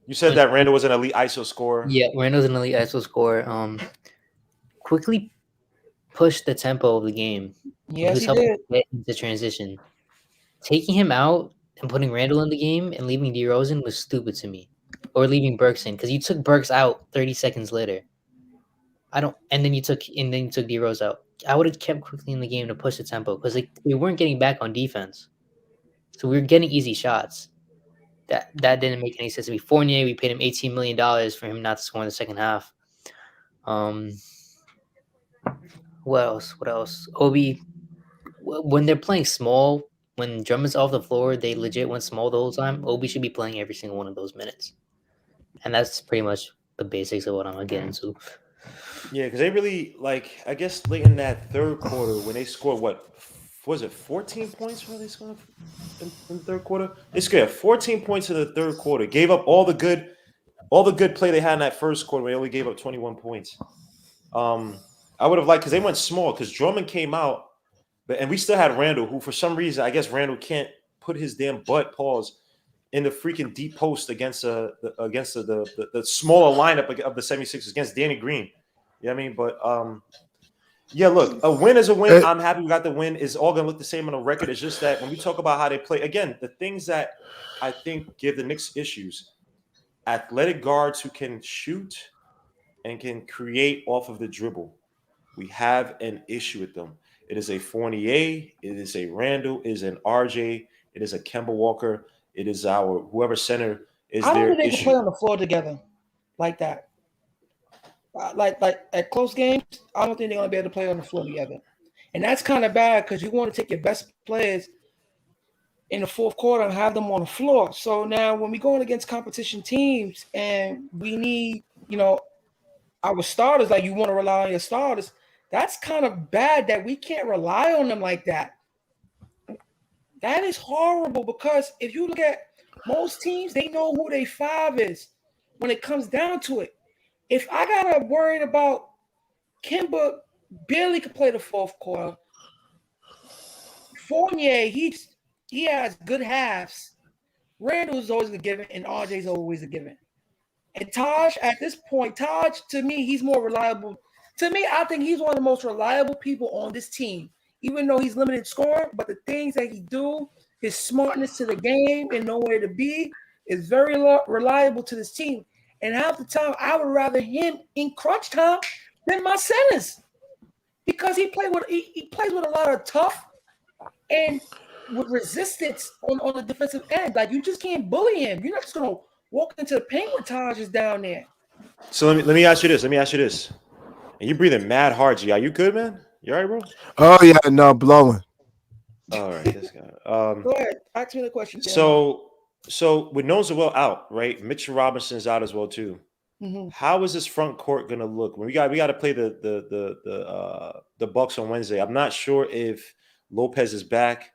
You said that Randall was an elite ISO scorer. Yeah, Randall's an elite ISO scorer. Quickly push the tempo of the game. Yes, he did. Get into transition. Taking him out and putting Randall in the game and leaving DeRozan was stupid to me. Or leaving Burks in because you took Burks out 30 seconds later. And then you took DeRozan out. I would have kept quickly in the game to push the tempo because we weren't getting back on defense, so we were getting easy shots. That didn't make any sense to me. Fournier, we paid him $18 million for him not to score in the second half. What else? Obi, when they're playing small, when Drummond's off the floor, they legit went small the whole time. Obi should be playing every single one of those minutes. And that's pretty much the basics of what I'm going to get into. Yeah, because they really, I guess late in that third quarter when they scored, what was it, 14 points when they scored in the third quarter? They scored 14 points in the third quarter. Gave up all the good play they had in that first quarter. They only gave up 21 points. I would have liked, because they went small, because Drummond came out, and we still had Randall, who for some reason, I guess Randall can't put his damn butt paws in the freaking deep post against the smaller lineup of the 76ers against Danny Green. You know what I mean? But yeah, look, a win is a win. I'm happy we got the win. It's all gonna look the same on the record. It's just that when we talk about how they play, again, the things that I think give the Knicks issues: athletic guards who can shoot and can create off of the dribble. We have an issue with them. It is a Fournier. It is a Randall. It is an RJ. It is a Kemba Walker. It is our whoever center is I don't their think they can play issue. on the floor together like that. Like at close games, I don't think they're gonna be able to play on the floor together, and that's kind of bad because you want to take your best players in the fourth quarter and have them on the floor. So now when we going against competition teams and we need, our starters, like you want to rely on your starters, that's kind of bad that we can't rely on them like that. That is horrible because if you look at most teams, they know who their five is when it comes down to it. If I gotta worry about Kimba barely could play the fourth quarter, Fournier, he has good halves. Randall's always a given, and RJ's always a given. And Taj, at this point, Taj, to me, he's more reliable. To me, I think he's one of the most reliable people on this team, even though he's limited scoring. But the things that he do, his smartness to the game and nowhere to be, is very reliable to this team. And half the time, I would rather him in crunch time than my centers because he plays with a lot of tough and with resistance on the defensive end. Like you just can't bully him. You're not just gonna walk into the paint with Taj is down there. So let me ask you this. And you breathing mad hard, G. Are you good, man? You all right, bro? Oh yeah, no blowing. All right, this guy. Go ahead, ask me the question. So with Noel out, right? Mitchell Robinson's out as well too. Mm-hmm. How is this front court gonna look? When we got to play the Bucks on Wednesday. I'm not sure if Lopez is back,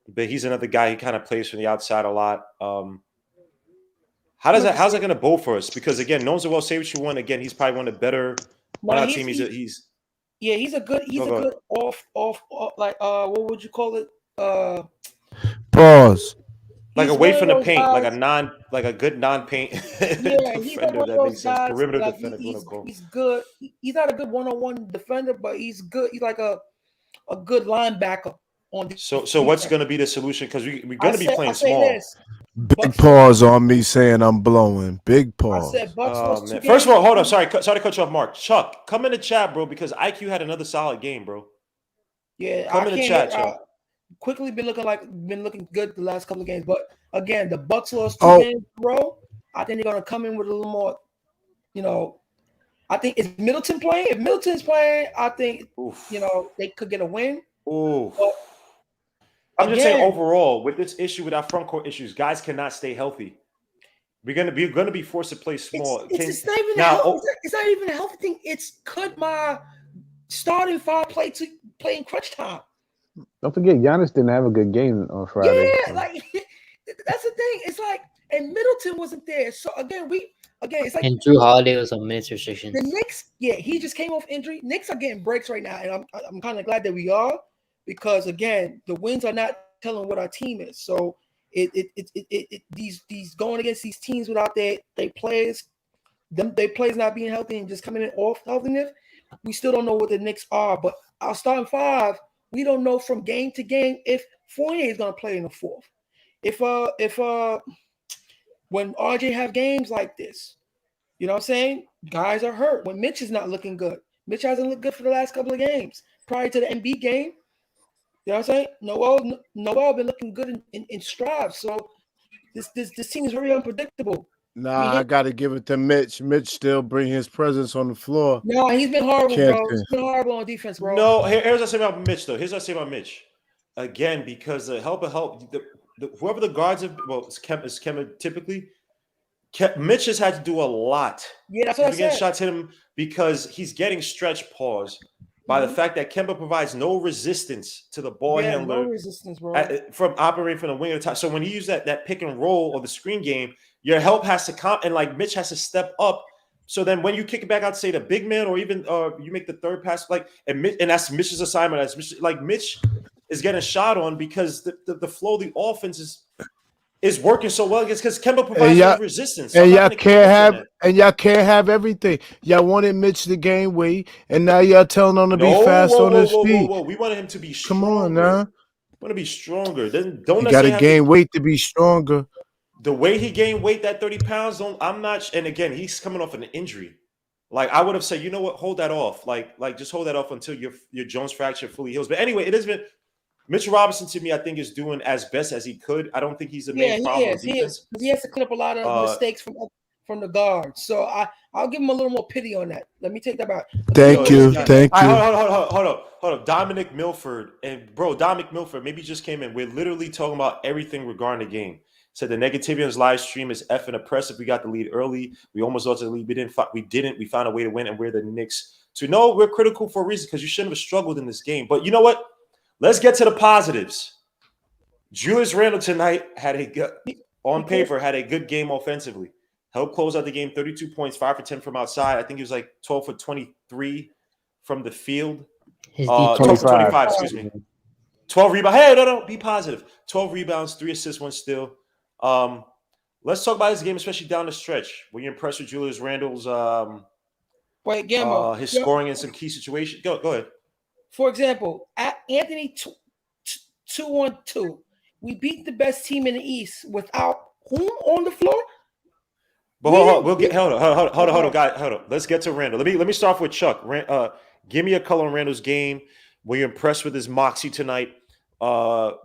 but he's another guy. He kind of plays from the outside a lot. How's that going to bowl for us? Because again, Noel, say what you want. Again, he's probably one of the better on our team. He's a good off like what would you call it? Pause. Like away from the paint, guys, like a good non-paint defender. He's like one of those guys, perimeter like defender. He's good. He's not a good one-on-one defender, but he's good. He's like a good linebacker on. So what's going to be the solution? Because we're going to be playing small. Big pause on me saying I'm blowing. Big pause. I said Bucks First of all, hold on. Sorry to cut you off, Mark. Chuck, come in the chat, bro, because IQ had another solid game, bro. Yeah, come in the chat, Chuck. Quickly been looking good the last couple of games, but again, the Bucks lost 2 games in a row. I think they're gonna come in with a little more, I think is Middleton playing? If Middleton's playing, I think they could get a win. Ooh. I'm just saying overall, with this issue, with our front court issues, guys cannot stay healthy. We're gonna be forced to play small. It's not even a healthy thing. It's could my starting five play in crunch time. Don't forget, Giannis didn't have a good game on Friday. Yeah, like that's the thing. It's like, and Middleton wasn't there. So it's like, and Drew Holiday was on minutes restrictions. The Knicks, he just came off injury. Knicks are getting breaks right now, and I'm kind of glad that we are, because again, the wins are not telling what our team is. So these going against these teams without their players not being healthy and just coming in off healthiness, we still don't know what the Knicks are. But our starting five, we don't know from game to game if Fournier is going to play in the fourth. If when RJ have games like this, you know what I'm saying? Guys are hurt. When Mitch is not looking good. Mitch hasn't looked good for the last couple of games. Prior to the Embiid game, you know what I'm saying? Noel been looking good in strides. So this team is very unpredictable. Nah, I got to give it to Mitch. Mitch still bring his presence on the floor. No, he's been horrible, bro. He's been horrible on defense, bro. No, here's what I say about Mitch, though. Here's what I say about Mitch. Again, because the whoever the guards have, it's Kemba typically. Mitch has had to do a lot. Yeah, that's what I said. Shots hit him because he's getting stretch paws by the fact that Kemba provides no resistance to the ball handler. No resistance, bro. From operating from the wing of the top. So when you use that pick and roll or the screen game, your help has to come, and like Mitch has to step up. So then when you kick it back out to say the big man, or even you make the third pass, and that's Mitch's assignment. Mitch is getting shot on because the flow of the offense is working so well because Kemba provides no resistance. So and y'all can't have everything. Y'all wanted Mitch to gain weight, and now y'all telling him to be fast on his feet. We wanted him to be stronger. Come on now. Want to be stronger. Then don't you got to gain weight to be stronger. The way he gained weight, that 30 pounds, I'm not. And again, he's coming off an injury. Like I would have said, you know what, hold that off. Like just hold that off until your Jones fracture fully heals. But anyway, it has been Mitchell Robinson to me, I think, is doing as best as he could. I don't think he's the Yeah, main he problem on is. He is. defense. He has to clean up a lot of mistakes from the guards. So I'll give him a little more pity on that. Let me take that back. Thank you. Thank you. Hold up. Dominic Milford. And bro, Dominic Milford maybe just came in. We're literally talking about everything regarding the game. Said the negativity on his live stream is effing oppressive. We got the lead early. We almost lost the lead. We didn't. We found a way to win, and we're the Knicks. So no, we're critical for a reason because you shouldn't have struggled in this game. But you know what? Let's get to the positives. Julius Randle tonight had a good game offensively. Helped close out the game, 32 points, 5 for 10 from outside. I think he was like 12 for 23 from the field. 12 for 25, excuse me. 12 rebounds. Hey, no, be positive. 12 rebounds, 3 assists, 1 steal. Let's talk about his game, especially down the stretch. Were you impressed with Julius Randle's his scoring in some key situations? Go ahead. For example, Anthony 2-on-2. We beat the best team in the East without whom on the floor? But hold on, guys. Hold on. Let's get to Randle. Let me start off with Chuck. Give me a color on Randle's game. Were you impressed with his moxie tonight?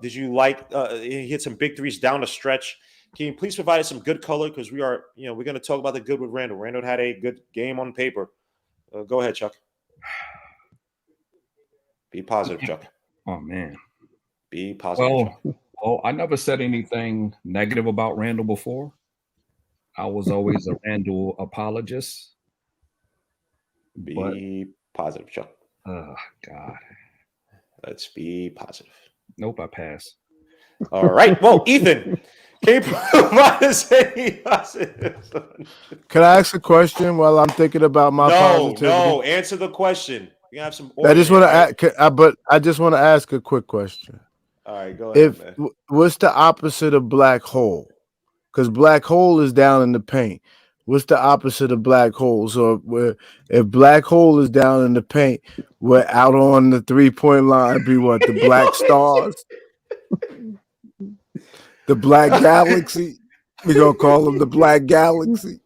Did you like he hit some big threes down the stretch? Can you please provide us some good color? Because we're going to talk about the good with Randle. Randle had a good game on paper. Go ahead, Chuck. Be positive, Chuck. Oh, man. Be positive, Chuck. Well, I never said anything negative about Randle before. I was always a Randle apologist. Be positive, Chuck. Oh, God. Let's be positive. Nope, I pass. All right. Well, Ethan, can you provide us any positives? Can I ask a question while I'm thinking about my positivity? No, answer the question. You have some. I just want to ask a quick question. All right, go ahead. Man. What's the opposite of black hole? Because black hole is down in the paint. What's the opposite of black hole? So if black hole is down in the paint, we're out on the 3-point line. Be what? The black stars, the black galaxy. We're gonna call them the black galaxy.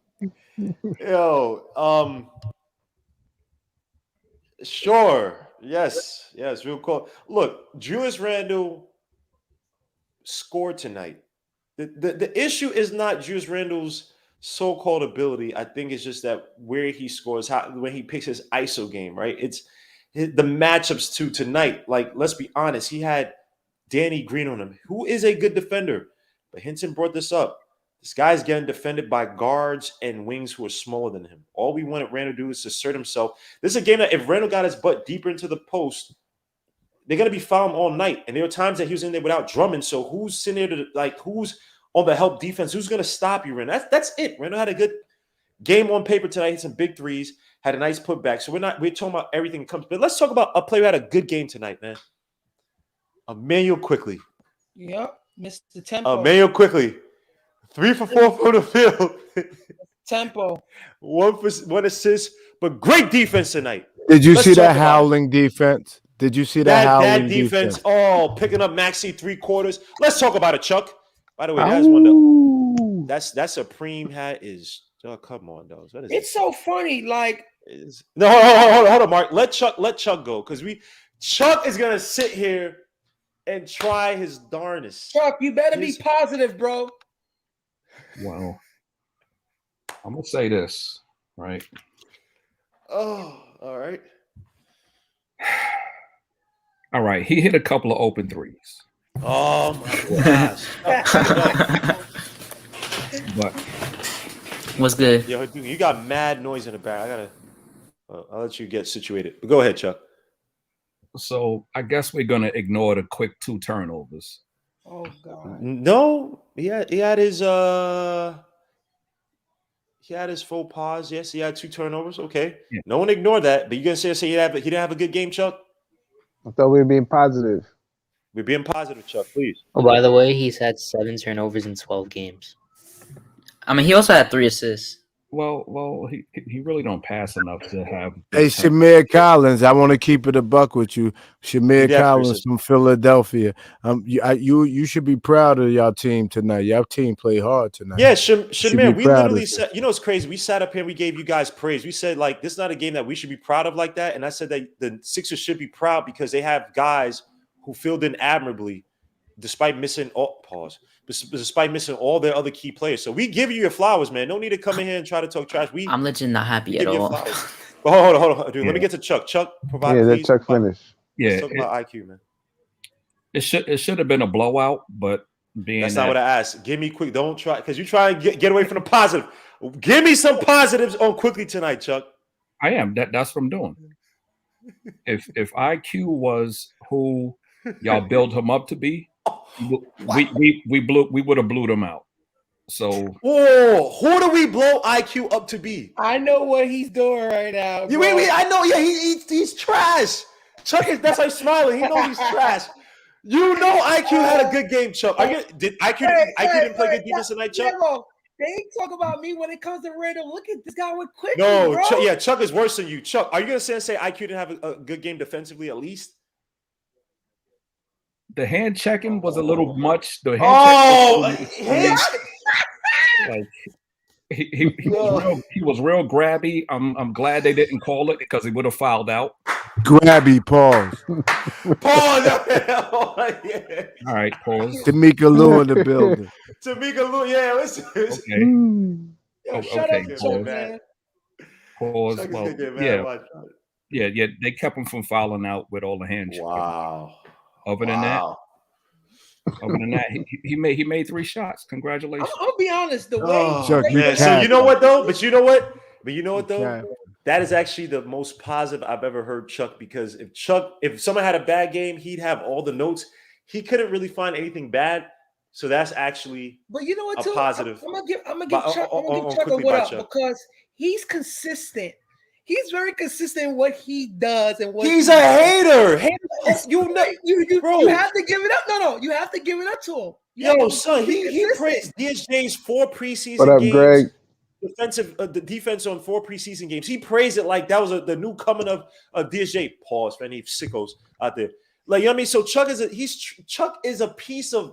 Sure. Yes, real cool. Look, Julius Randle scored tonight. The issue is not Julius Randle's so-called ability. I think it's just that where he scores, when he picks his ISO game, right? It's the matchups too tonight. Like, let's be honest, he had Danny Green on him, who is a good defender. But Hinton brought this up. This guy's getting defended by guards and wings who are smaller than him. All we wanted Randle to do is to assert himself. This is a game that if Randle got his butt deeper into the post, they're going to be fouling all night. And there were times that he was in there without Drummond. So who's sitting there who's on the help defense? Who's going to stop you, Randle? That's it. Randle had a good game on paper tonight. Hit some big threes. Had a nice putback. So we're talking about everything that comes. But let's talk about a player who had a good game tonight, man. Emmanuel Quickly. Yep, Mr. Tempo. Emmanuel Quickly. 3 for 4 from the field. Tempo. One assist, but great defense tonight. Did you see that howling defense? Did you see that howling defense? Oh, picking up Maxey 3/4. Let's talk about it, Chuck. By the way, that's one. That Supreme hat is. Oh, come on, dog. What is it's so funny. Like, no, hold on, Mark. Let Chuck go because Chuck is gonna sit here and try his darnest. Chuck, you better be positive, bro. Well, I'm gonna say this, right? Oh, all right. All right. He hit a couple of open threes. Oh my gosh. But what's good? Yo, dude, you got mad noise in the back. I'll let you get situated. But go ahead, Chuck. So I guess we're gonna ignore the quick 2 turnovers. Oh God. No, he had his faux pas. Yes, he had 2 turnovers. Okay. Yeah. No one ignored that. But you gonna say he didn't have a good game, Chuck? I thought we were being positive. We're being positive, Chuck, please. Oh, by the way, he's had 7 turnovers in 12 games. I mean, he also had 3 assists. Well, he really don't pass enough to have. Hey, Shamir Collins, I want to keep it a buck with you. Shamir Yeah, Collins Chris. from Philadelphia. You should be proud of your team tonight. Your team played hard tonight. Yeah, should be Shamir, we proud literally of said, you know, it's crazy. We sat up here and we gave you guys praise. We said, like, this is not a game that we should be proud of like that. And I said that the Sixers should be proud because they have guys who filled in admirably despite missing despite missing all their other key players. So we give you your flowers, man. No need to come in here and try to talk trash. I'm legit not happy at give you all. flowers. But hold on, dude. Yeah. Let me get to Chuck. Chuck, provide. Yeah, let please, Chuck provide- finish. Yeah, Let's talk about IQ, man. it should have been a blowout, but being That's not what I asked. Give me quick. Don't try because you try and get away from the positive. Give me some positives on quickly tonight, Chuck. I am. That's what I'm doing. If IQ was who y'all build him up to be, we would have blew them out. So Whoa, who do we blow IQ up to be? I know what he's doing right now. You bro. I know. Yeah, he's trash. Chuck is that's why he's smiling. He knows he's trash. You know IQ had a good game, Chuck. Did IQ didn't play good defense tonight, Chuck? Bro, they ain't talk about me when it comes to Randall. Look at this guy with quick. No, bro. Chuck is worse than you. Chuck, are you gonna say IQ didn't have a good game defensively at least? the hand checking was a little much. The hand like he was real grabby. I'm glad they didn't call it because he would have fouled out. Grabby, pause. Yeah. All right, pause. Tamika Lou in the building. Tamika Lou, yeah, listen. Okay, Yo, shut okay, up, pause. Chuck, man. pause. Chuck is Well, gonna get mad. Watch. yeah. They kept him from fouling out with all the hand checking. Wow. Other than that, he made 3 shots. Congratulations. I'll be honest. The way Oh, Chuck, you man. So capping. you know what though? But you know what though? capping. That is actually the most positive I've ever heard Chuck because if someone had a bad game, he'd have all the notes. He couldn't really find anything bad. So that's actually But you know what? a Too? positive. I'm gonna give But- Chuck a quickly what by up Chuck. because he's consistent. He's very consistent in what he does and what He's a hater. You Bro. you have to give it up. No, you have to give it up to him. You have Yo, to son, be he consistent. praised DSJ's 4 preseason What up, games. Greg? The defense on 4 preseason games. He praised it like that was the new coming of DSJ. Pause for any sickos out there. Like, you know what I mean? So Chuck is a piece of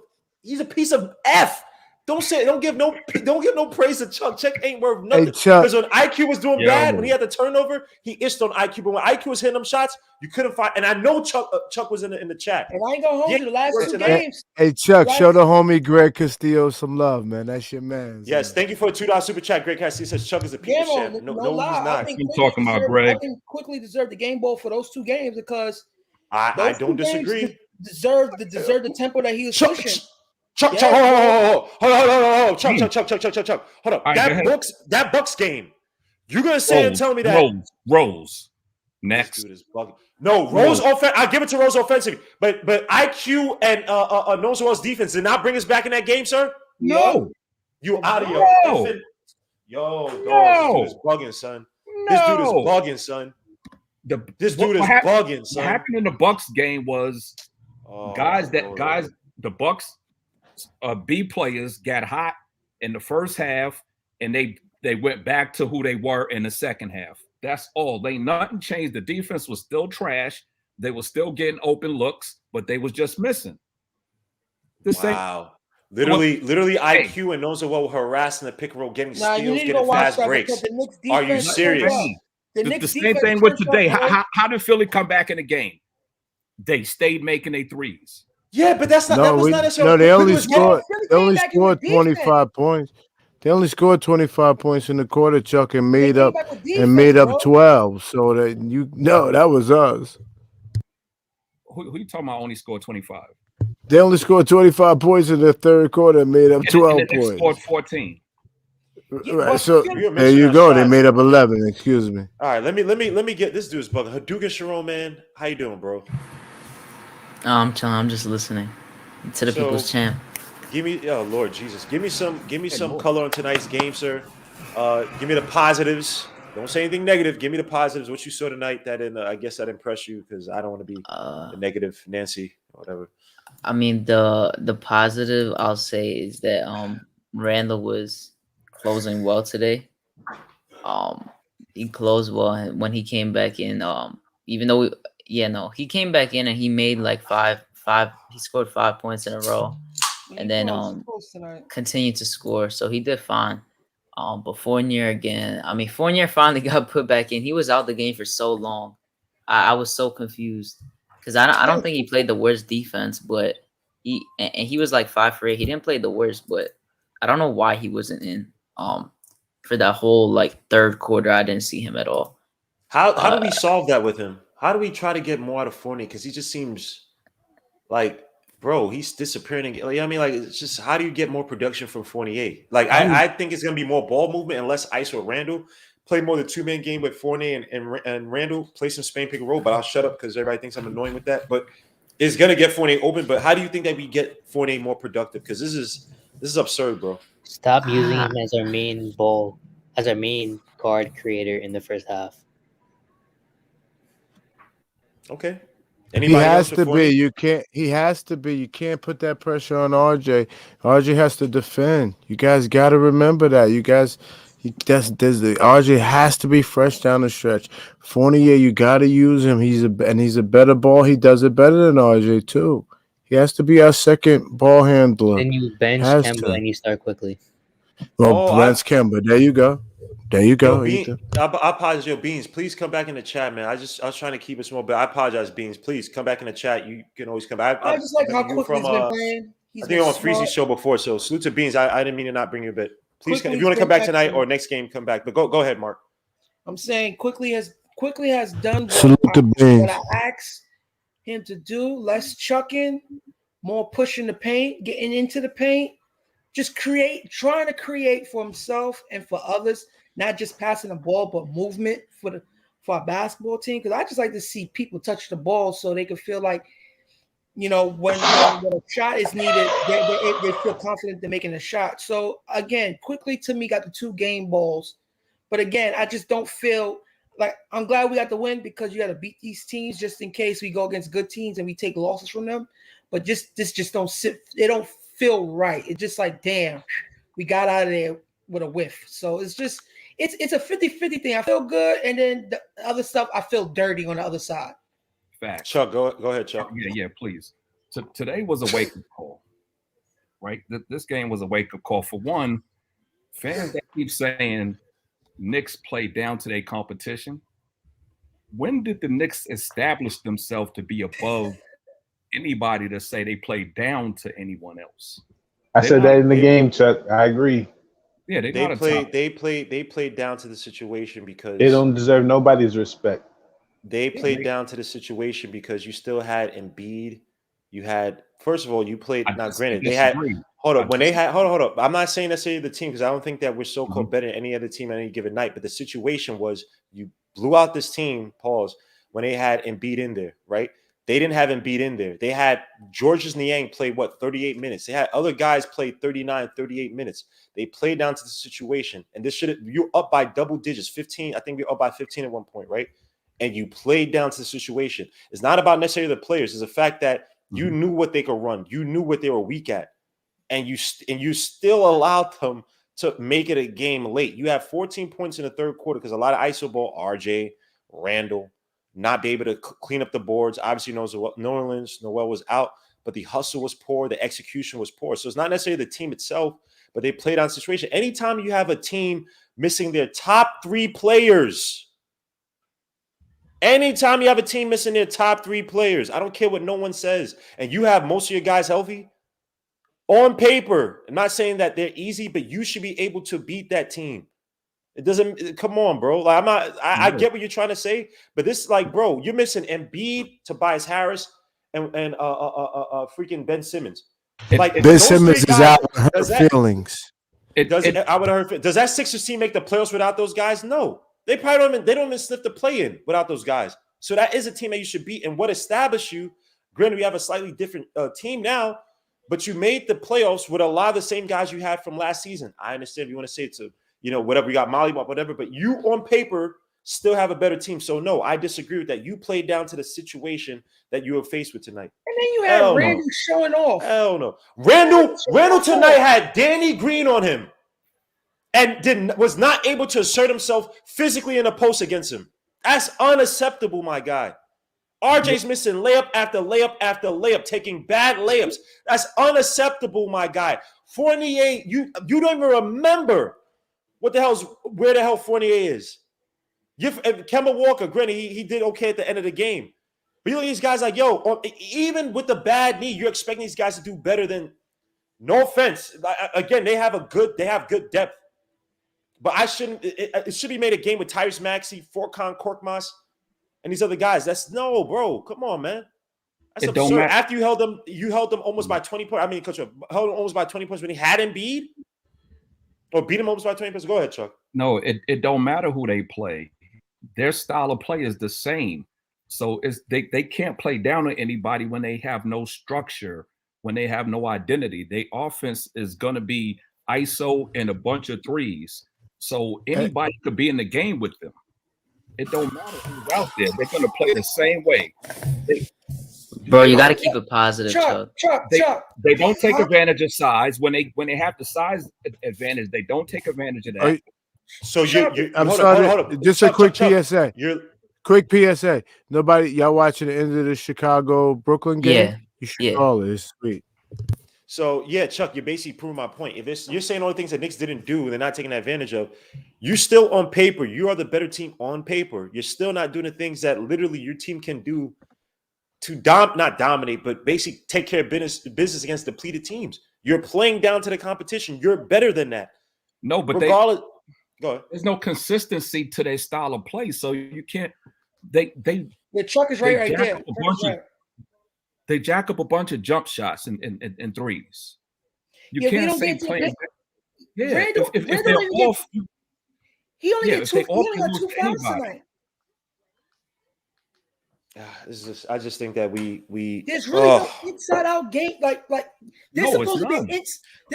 F. Don't give no praise to Chuck. Chuck ain't worth nothing. Hey, Chuck. Because when IQ was doing Yeah, bad, man. when he had the turnover, he itched on IQ. But when IQ was hitting them shots, you couldn't find. And I know Chuck was in the chat. And I ain't gonna hold Yeah, you. The last works 2 tonight. games. Hey, Chuck, Right. show the homie Greg Castillo some love, man. That's your man. Yes, thank you for a $2 super chat. Great Cassie says Chuck is a piece of Gamble, shit. no No, lie. he's I not. think I'm Quickly talking about deserved- Greg. I think Quickly deserved the game ball for those 2 games because I those don't 2 games disagree. deserved the tempo that he was Chuck, pushing. Chuck, Yeah, Chuck, hold on. Chuck, Hmm. Chuck. Hold up. All right, go ahead. That Bucks game. You gonna say and tell me that Rose. this Next. dude is bugging? No, Rose offense. I give it to Rose offensively, but IQ and Nozo's defense did not bring us back in that game, sir. No. You out of your No. effing. Yo, dog, No. this dude is bugging, son. No. This dude is bugging, son. This dude is bugging, What son. happened in the Bucks game was Oh, the Bucks B players got hot in the first half and they went back to who they were in the second half. That's all. Nothing changed. The defense was still trash. They were still getting open looks, but they was just missing. Wow. Literally, IQ and Nozo were harassing the pick and roll, getting Nah, you steals, need to go getting watch fast that breaks. because the Knicks Are you defense serious? turned up. The The Knicks same defense thing with turned up, today. boy. How did Philly come back in the game? They stayed making their threes. Yeah, but that's not. that was not as no, they only Yeah, scored. Philly They came only back scored with defense. 25 points. They only scored 25 points in the quarter, Chuck, and They made came up back with and made defense, up bro. 12. So that was us. Who you talking about only scored 25? They only scored 25 points in the third quarter and made up 12 and they points. scored 14. Right, so You're there you missing go. our They shots. made up 11. Excuse me. All right, let me get this dude's bug. Hadouken Sharon, man, how you doing, bro? Oh, I'm chilling. I'm just listening to the So- people's champ. Give me, oh Lord Jesus, give me some color on tonight's game, sir. Give me the positives. Don't say anything negative. Give me the positives. What you saw tonight I guess that impressed you because I don't want to be the negative Nancy or whatever. I mean, the positive I'll say is that Randall was closing well today. he closed well, and when he came back in, even though he came back in and he made like five. He scored 5 points in a row, and then Close tonight. continued to score. So he did fine. But Fournier again. I mean, Fournier finally got put back in. He was out the game for so long. I was so confused because I don't think he played the worst defense, but he was like 5 for 8. He didn't play the worst, but I don't know why he wasn't in. For that whole like third quarter, I didn't see him at all. How do we solve that with him? How do we try to get more out of Fournier? Because he just seems like, bro, he's disappearing. Like, I mean, like, it's just, how do you get more production from Fournier? Like, I think it's gonna be more ball movement and less ice with Randall. Play more the 2-man game with Fournier and Randall. Play some Spain pick and roll, but I'll shut up because everybody thinks I'm annoying with that. But it's gonna get Fournier open. But how do you think that we get Fournier more productive? Because this is absurd, bro. Stop using him as our main guard creator in the first half. Okay. He has to be. You can't. He has to be. You can't put that pressure on RJ. RJ has to defend. You guys got to remember that. You guys, RJ has to be fresh down the stretch. Fournier, you got to use him. He's a better ball. He does it better than RJ too. He has to be our second ball handler. Then you bench Kemba and you start quickly. Well, bench Kemba. There you go. There you go. I apologize, yo, Beans. Please come back in the chat, man. I was trying to keep it small, but I apologize, Beans. Please come back in the chat. You can always come back. I just like how quickly he's been playing. I think you're on Freezy's show before, so salute to Beans. I didn't mean to not bring you a bit. Please, if you want to come back tonight or next game, come back. But go ahead, Mark. I'm saying quickly has done what I asked him to do. Less chucking, more pushing the paint, getting into the paint. Just trying to create for himself and for others, not just passing the ball, but movement for our basketball team. Because I just like to see people touch the ball so they can feel like, when a shot is needed, they feel confident they're making a shot. So again, quickly to me got the 2 game balls. But again, I just don't feel like I'm glad we got the win because you got to beat these teams just in case we go against good teams and we take losses from them. But this just don't sit. They don't feel right. It's just like, damn, we got out of there with a whiff. So it's just it's a 50-50 thing. I feel good, and then the other stuff I feel dirty on the other side. Fact. Chuck, go ahead, Chuck. Yeah, please. Today was a wake-up call, right? This game was a wake-up call. For one, fans that keep saying Knicks play down to their competition. When did the Knicks establish themselves to be above anybody to say they play down to anyone else? I said that in the game, Chuck. I agree. Yeah, they played down to the situation because they don't deserve nobody's respect. They played down to the situation because you still had Embiid. You had, first of all, you played. Now, granted, they had. Hold up. Hold up. I'm not saying necessarily the team because I don't think that we're so-called better than any other team at any given night. But the situation was you blew out this team. Pause. When they had Embiid in there, right? They didn't have Embiid in there. They had Georges Niang played 38 minutes. They had other guys play 39, 38 minutes. They played down to the situation. And you're up by double digits, 15. I think you're up by 15 at one point, right? And you played down to the situation. It's not about necessarily the players. It's the fact that you knew what they could run. You knew what they were weak at. And you still allowed them to make it a game late. You have 14 points in the third quarter because a lot of iso ball, RJ, Randall, not be able to clean up the boards. Obviously, Noel was out, but the hustle was poor. The execution was poor. So it's not necessarily the team itself, but they played on situation. Anytime you have a team missing their top 3 players, I don't care what no one says, and you have most of your guys healthy, on paper, I'm not saying that they're easy, but you should be able to beat that team. It doesn't. Come on, bro. Like I get what you're trying to say, but this is like, bro, you're missing Embiid, Tobias Harris, and freaking Ben Simmons. Like Ben Simmons is out with hurt feelings. Does that Sixers team make the playoffs without those guys? No, they probably don't even sniff the play-in without those guys. So that is a team that you should beat. And what established you? Granted, we have a slightly different team now, but you made the playoffs with a lot of the same guys you had from last season. I understand if you want to say it's whatever, you got Mollywop, whatever, but you on paper still have a better team. So no, I disagree with that. You played down to the situation that you were faced with tonight. And then you had Randall showing off. Hell no. Randall tonight had Danny Green on him. and was not able to assert himself physically in a post against him. That's unacceptable, my guy. RJ's missing layup after layup after layup, taking bad layups. That's unacceptable, my guy. Fournier, you don't even remember where the hell Fournier is. Kemba Walker, granted, he did okay at the end of the game. But you look at these guys like, yo, even with the bad knee, you're expecting these guys to do better than. No offense. Again, they have good depth. But it should be made a game with Tyrese Maxey, Furkan Korkmaz, and these other guys. No, bro. Come on, man. That's absurd. After you held them almost by 20 points. I mean, coach, held them almost by 20 points when he had Embiid, or beat him almost by 20 points. Go ahead, Chuck. No, it don't matter who they play. Their style of play is the same. So they can't play down on anybody when they have no structure, when they have no identity. Their offense is going to be ISO and a bunch of threes. So anybody could be in the game with them. It don't matter who's out there. They're going to play the same way. Bro, you got to keep it positive, Chuck. They don't take advantage of size. When they have the size advantage, they don't take advantage of that. So I'm sorry. Hold up. Just a quick PSA. Quick PSA. Nobody, y'all watching the end of the Chicago-Brooklyn game? Yeah. You should call it. It's sweet. So, yeah, Chuck, you're basically proving my point. If you're saying all the things that Knicks didn't do, they're not taking advantage of, you still on paper, you are the better team on paper. You're still not doing the things that literally your team can do to not dominate, but basically take care of business against depleted teams. You're playing down to the competition. You're better than that. No, but go ahead. There's no consistency to their style of play, so you can't. The Chuck is right there. They jack up a bunch of jump shots and threes. You can't say playing. Randall, if they're off, he only got 2 fouls tonight. I just think that we there's really no inside out game like there's supposed to be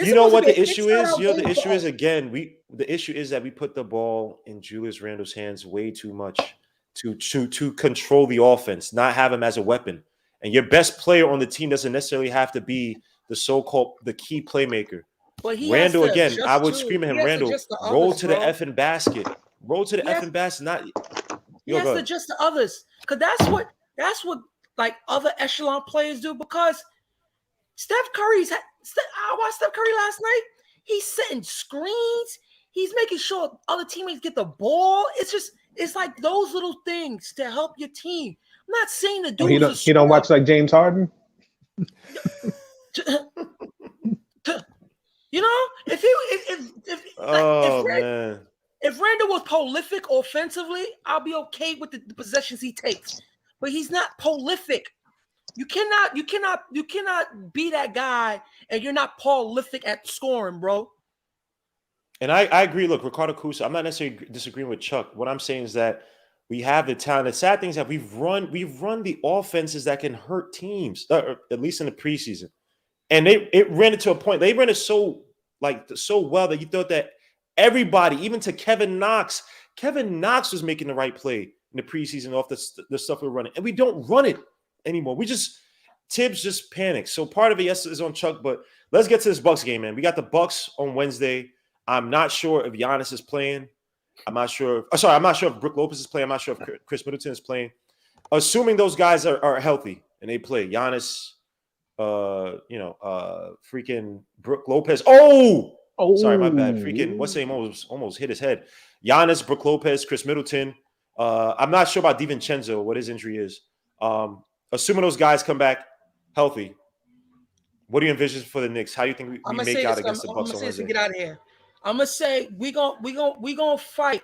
you know what the issue is? You know the issue is again, the issue is that we put the ball in Julius Randle's hands way too much to control the offense, not have him as a weapon. And your best player on the team doesn't necessarily have to be the key playmaker. Randle, again, I would scream at him, Randle, roll to the effing basket. Roll to the effing basket. Not he has to adjust the others. Because that's what like other echelon players do. Because Steph Curry's I watched Steph Curry last night. He's setting screens. He's making sure other teammates get the ball. It's like those little things to help your team. I'm not saying the dude. He don't watch like James Harden. You know, if Randall was prolific offensively, I'll be okay with the possessions he takes. But he's not prolific. You cannot be that guy and you're not prolific at scoring, bro. And I agree. Look, Ricardo Cusa, I'm not necessarily disagreeing with Chuck. What I'm saying is that we have the talent. The sad thing is that we've run the offenses that can hurt teams, at least in the preseason. And it ran it to a point. They ran it so well that you thought that everybody, even to Kevin Knox was making the right play in the preseason off the stuff we're running. And we don't run it anymore. Tibbs just panics. So part of it, yes, is on Chuck, but let's get to this Bucks game, man. We got the Bucks on Wednesday. I'm not sure if Giannis is playing. I'm not sure if Brook Lopez is playing. I'm not sure if Chris Middleton is playing. Assuming those guys are healthy and they play. Giannis, freaking Brook Lopez. Oh, sorry, my bad. Freaking, what's his name? Almost hit his head. Giannis, Brook Lopez, Chris Middleton. I'm not sure about DiVincenzo, what his injury is. Assuming those guys come back healthy, what do you envision for the Knicks? How do you think we make out against the Bucks on Wednesday? Get out of here. I'm gonna say we gonna fight.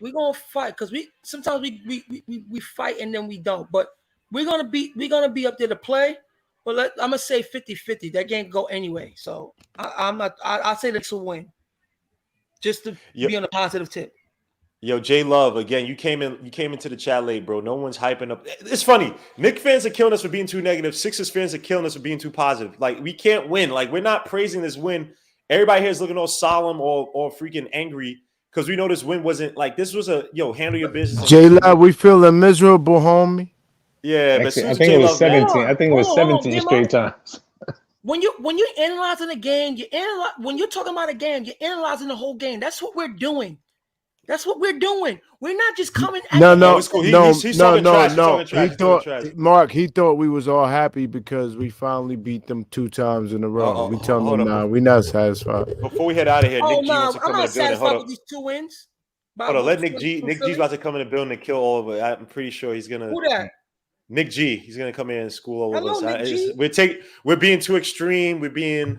We're gonna fight because we sometimes we fight and then we don't. But we're gonna be up there to play. But I'm gonna say 50-50. That game go anyway. So I'll say this will win. Just to be on a positive tip. Yo, J Love, again, you came into the chat late, bro. No one's hyping up. It's funny. Knicks fans are killing us for being too negative. Sixers fans are killing us for being too positive. Like, we can't win. Like, we're not praising this win. Everybody here is looking all solemn or freaking angry because we know this win wasn't like this was handle your business. J Love, we feeling miserable, homie. Yeah, actually, I think it was 17. I think it was 17 straight times. when you're analyzing a game, when you're talking about a game, you're analyzing the whole game. That's what we're doing. That's what we're doing. We're not just coming at No, the no, it's cool. He's no, talking no, trash. He's no. talking trash. He He's talking thought trash. Mark. He thought we was all happy because we finally beat them 2 times in a row. We telling hold them, up. nah, we not satisfied. Before we head out of here, Oh Nick G no, wants to I'm come in not the building. Hold satisfied up. with these 2 wins. Hold on, let Nick G. Nick G's about to come in the building and kill all of it. I'm pretty sure he's gonna. Who that? Nick G. He's gonna come in and school all of Hello, us. Nick G. We're being too extreme. We're being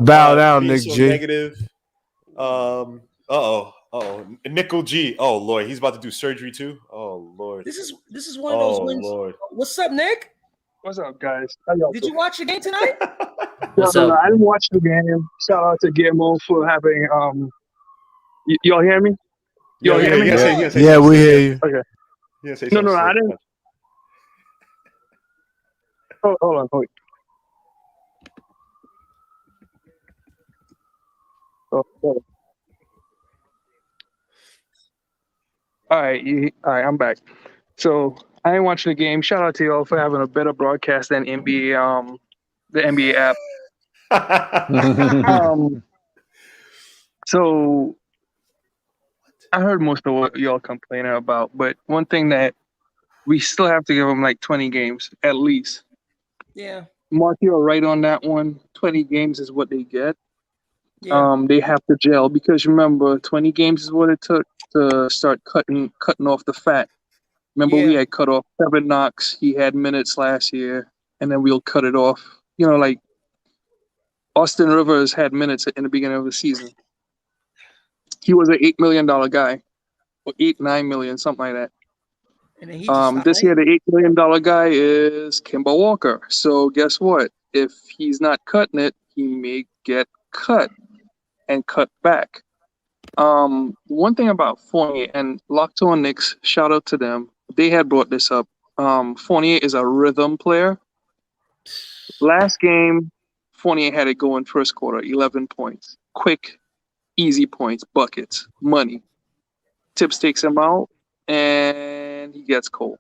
Bow down, being Nick so G. negative. Nickel G. Oh Lord, he's about to do surgery too. Oh Lord. This is one of those wins. Lord. What's up, Nick? What's up, guys? How y'all Did doing? you watch the game tonight? What's No, up? I didn't watch the game. Shout out to Guillermo for having y'all hear me? Y'all hear me? Yeah, we hear you. Okay. You say No, something I slick. didn't. Oh, hold on, hold. Oh, hold on. All right, I'm back. So I didn't watch the game. Shout out to y'all for having a better broadcast than NBA, the NBA app. So I heard most of what y'all complaining about, but one thing that we still have to give them like 20 games at least. Yeah. Mark, you're right on that one. 20 games is what they get. Yeah. They have to gel because remember, 20 games is what it took to start cutting off the fat. Remember, we had cut off Kevin Knox. He had minutes last year, and then we'll cut it off. You know, like Austin Rivers had minutes in the beginning of the season. He was an $8 million guy, or 8-9 million, something like that. And then he just This year, the $8 million guy is Kemba Walker. So guess what? If he's not cutting it, he may get cut and cut back. One thing about Fournier and Locked On Knicks, shout out to them. They had brought this up. Fournier is a rhythm player. Last game, Fournier had it going first quarter, 11 points. Quick, easy points, buckets, money. Tips takes him out, and he gets cold.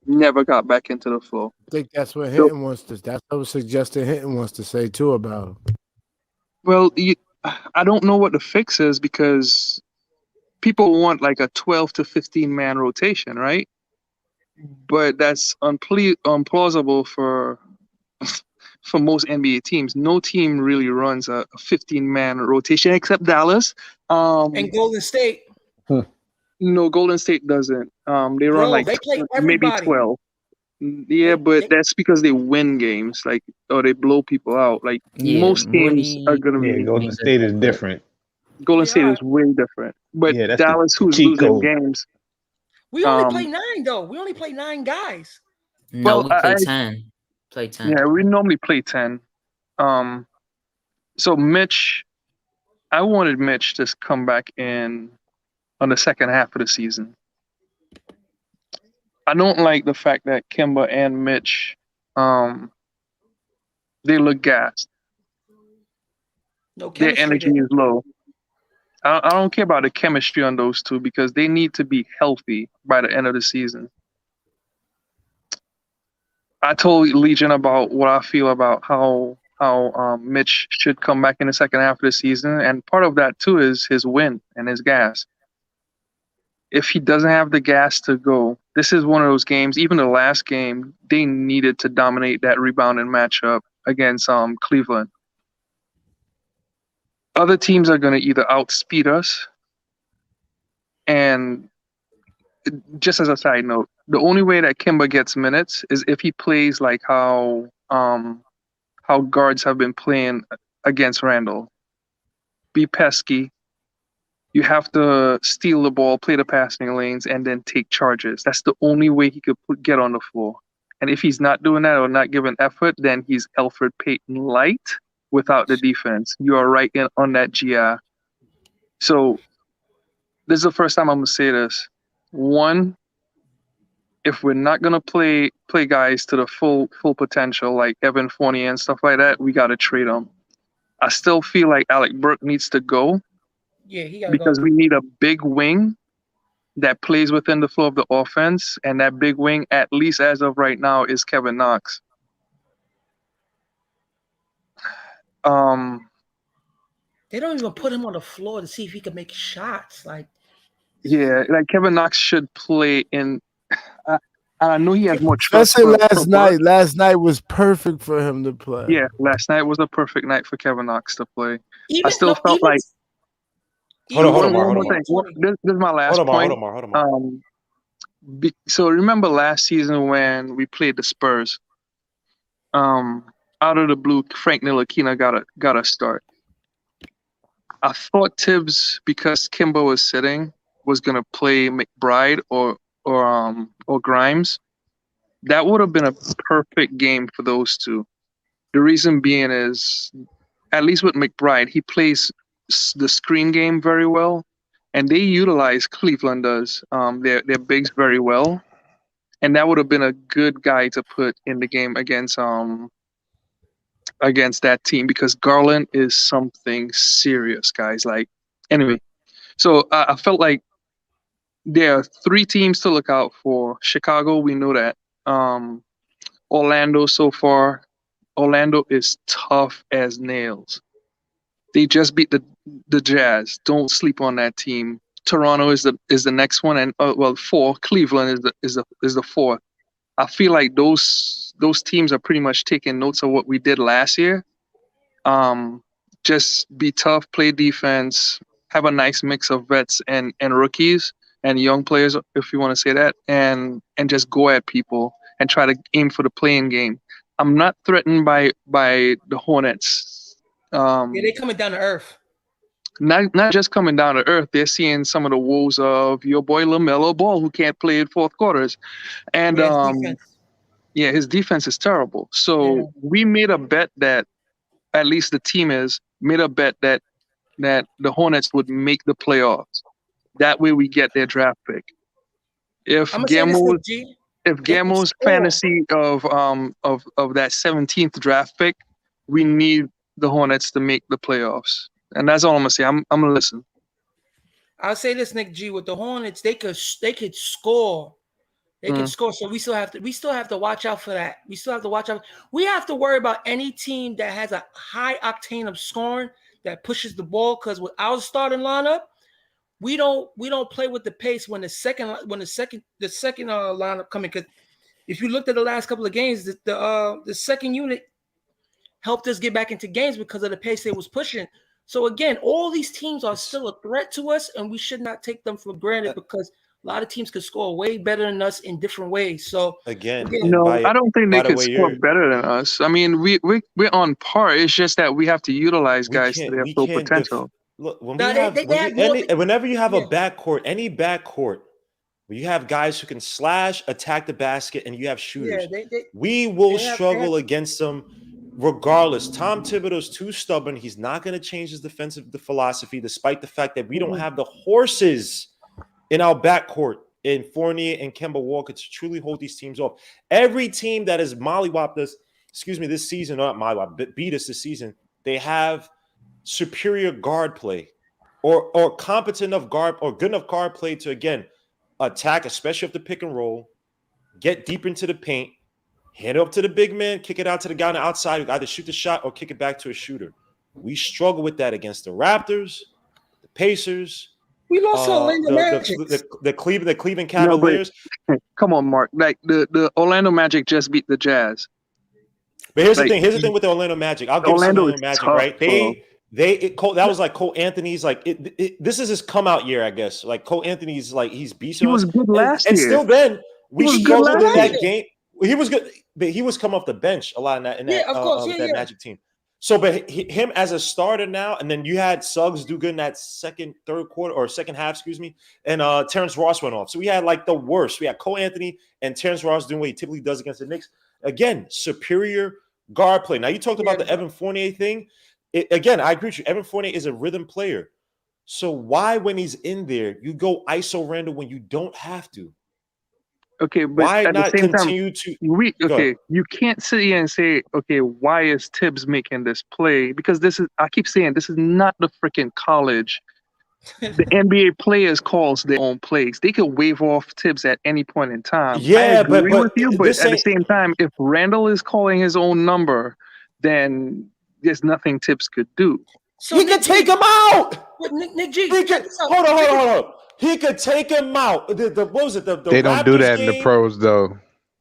Never got back into the flow. I think that's what Hinton wants to. That's what was suggested. Hinton wants to say too about him. Well, I don't know what the fix is because people want like a 12 to 15 man rotation, right? But that's implausible for most NBA teams. No team really runs a 15-man rotation except Dallas. And Golden State. No, Golden State doesn't. They run like they play maybe everybody. 12. Yeah, but that's because they win games, like, or they blow people out. Like most teams are gonna be. Golden State is different. Golden State is way different. But that's Dallas, who's cheat losing code. games. We only play 9 though. We only play 9 guys. No, we play 10. Play 10. Yeah, we normally play 10. So Mitch, I wanted Mitch to come back in on the second half of the season. I don't like the fact that Kemba and Mitch, they look gassed. No their energy is low. I don't care about the chemistry on those two because they need to be healthy by the end of the season. I told Legion about what I feel about how Mitch should come back in the second half of the season, and part of that too is his win and his gas. If he doesn't have the gas to go, this is one of those games. Even the last game, they needed to dominate that rebounding matchup against Cleveland. Other teams are going to either outspeed us, and just as a side note, the only way that Kemba gets minutes is if he plays like how guards have been playing against Randall. Be pesky. You have to steal the ball, play the passing lanes, and then take charges. That's the only way he could get on the floor. And if he's not doing that or not giving effort, then he's Elfrid Payton light without the defense. You are right on that GI. So this is the first time I'm going to say this. One, if we're not going to play guys to the full potential, like Evan Fournier and stuff like that, we got to trade them. I still feel like Alec Burke needs to go. Yeah, he got because we need a big wing that plays within the flow of the offense, and that big wing, at least as of right now, is Kevin Knox. They don't even put him on the floor to see if he can make shots. Like, Yeah, like Kevin Knox should play in. Uh, I know he has more trust Especially for last Burks. night. Last night was perfect for him to play. Yeah, last night was a perfect night for Kevin Knox to play. I even still no, felt even like Hold on, hold on, one Mark, hold more on, thing. Mark. This is my last Hold on, Mark, point. hold on, Mark, hold on, Mark. So remember last season when we played the Spurs? Out of the blue, Frank Ntilikina got a start. I thought Tibbs, because Kimba was sitting, was gonna play McBride or Grimes. That would have been a perfect game for those two. The reason being is, at least with McBride, he plays the screen game very well, and they utilize Cleveland does their bigs very well, and that would have been a good guy to put in the game against that team because Garland is something serious, guys. Like anyway, so I felt like there are three teams to look out for. Chicago, we know that. Orlando so far. Orlando is tough as nails. They just beat the Jazz. Don't sleep on that team. Toronto is the next one, and four. Cleveland is the fourth. I feel like those teams are pretty much taking notes of what we did last year. Um, just be tough, play defense, have a nice mix of vets and rookies and young players, if you want to say that, and just go at people and try to aim for the playing game. I'm not threatened by the Hornets. yeah, they coming down to earth. Not just coming down to earth. They're seeing some of the woes of your boy LaMelo Ball, who can't play in fourth quarters, and Yeah, his defense is terrible. So Yeah. we made a bet that, at least the team is made a bet that the Hornets would make the playoffs. That way we get their draft pick. If I'm gonna say this, Gamo's G. if They can Gamo's score. fantasy of that 17th draft pick, we need the Hornets to make the playoffs. And that's all I'm gonna say. I'm gonna listen. I'll say this, Nick G. With the Hornets, they could score. They can score. So we still have to watch out for that. We still have to watch out. We have to worry about any team that has a high octane of scoring that pushes the ball. Because with our starting lineup, we don't play with the pace when the second lineup coming. Because if you looked at the last couple of games, the second unit helped us get back into games because of the pace they was pushing. So again, all these teams are still a threat to us, and we should not take them for granted because a lot of teams could score way better than us in different ways. So Again, No, I don't think they by the could way, score better than us. I mean, we're on par. It's just that we have to utilize guys to their full potential. Look, when Now, we have, they have more whenever you have yeah. a backcourt, any backcourt, where you have guys who can slash, attack the basket, and you have shooters, we will struggle against them regardless. Tom Thibodeau's too stubborn. He's not going to change his defensive philosophy, despite the fact that we don't have the horses in our backcourt in Fournier and Kemba Walker to truly hold these teams off. Every team that has mollywopped us, this season, not mollywop, beat us this season, they have superior guard play or competent enough guard or good enough guard play to, again, attack, especially if the pick and roll, get deep into the paint, hand it up to the big man, kick it out to the guy on the outside who either shoot the shot or kick it back to a shooter. We struggle with that against the Raptors, the Pacers. We lost Orlando Magic. The Cleveland Cavaliers. No, come on, Mark. Like the Orlando Magic just beat the Jazz. But here's the thing. Here's the thing with the Orlando Magic. I'll give Orlando Orlando Magic, tough, right? bro. That was like Cole Anthony's this is his come out year, I guess. Like Cole Anthony's he's beasting us. He was good last year. And still then we struggled in that year. game. He was good, but he was coming off the bench a lot in that Magic team. So, but him as a starter now, and then you had Suggs do good in that third quarter or second half, and Terrence Ross went off. So we had like the worst. We had Cole Anthony and Terrence Ross doing what he typically does against the Knicks. Again, superior guard play. Now you talked about the Evan Fournier thing. Again, I agree with you. Evan Fournier is a rhythm player. So why, when he's in there, you go ISO Randall when you don't have to? Okay, but why at not the same continue time, you can't sit here and say, okay, why is Tibbs making this play? Because I keep saying, this is not the freaking college. The NBA players calls their own plays. They could wave off Tibbs at any point in time. Yeah, I agree but with you, but at the same time, if Randall is calling his own number, then there's nothing Tibbs could do. So he could take him out. But Nick G, He could, hold on. He could take him out. What was it? The They don't Raptors do that in the game? pros though.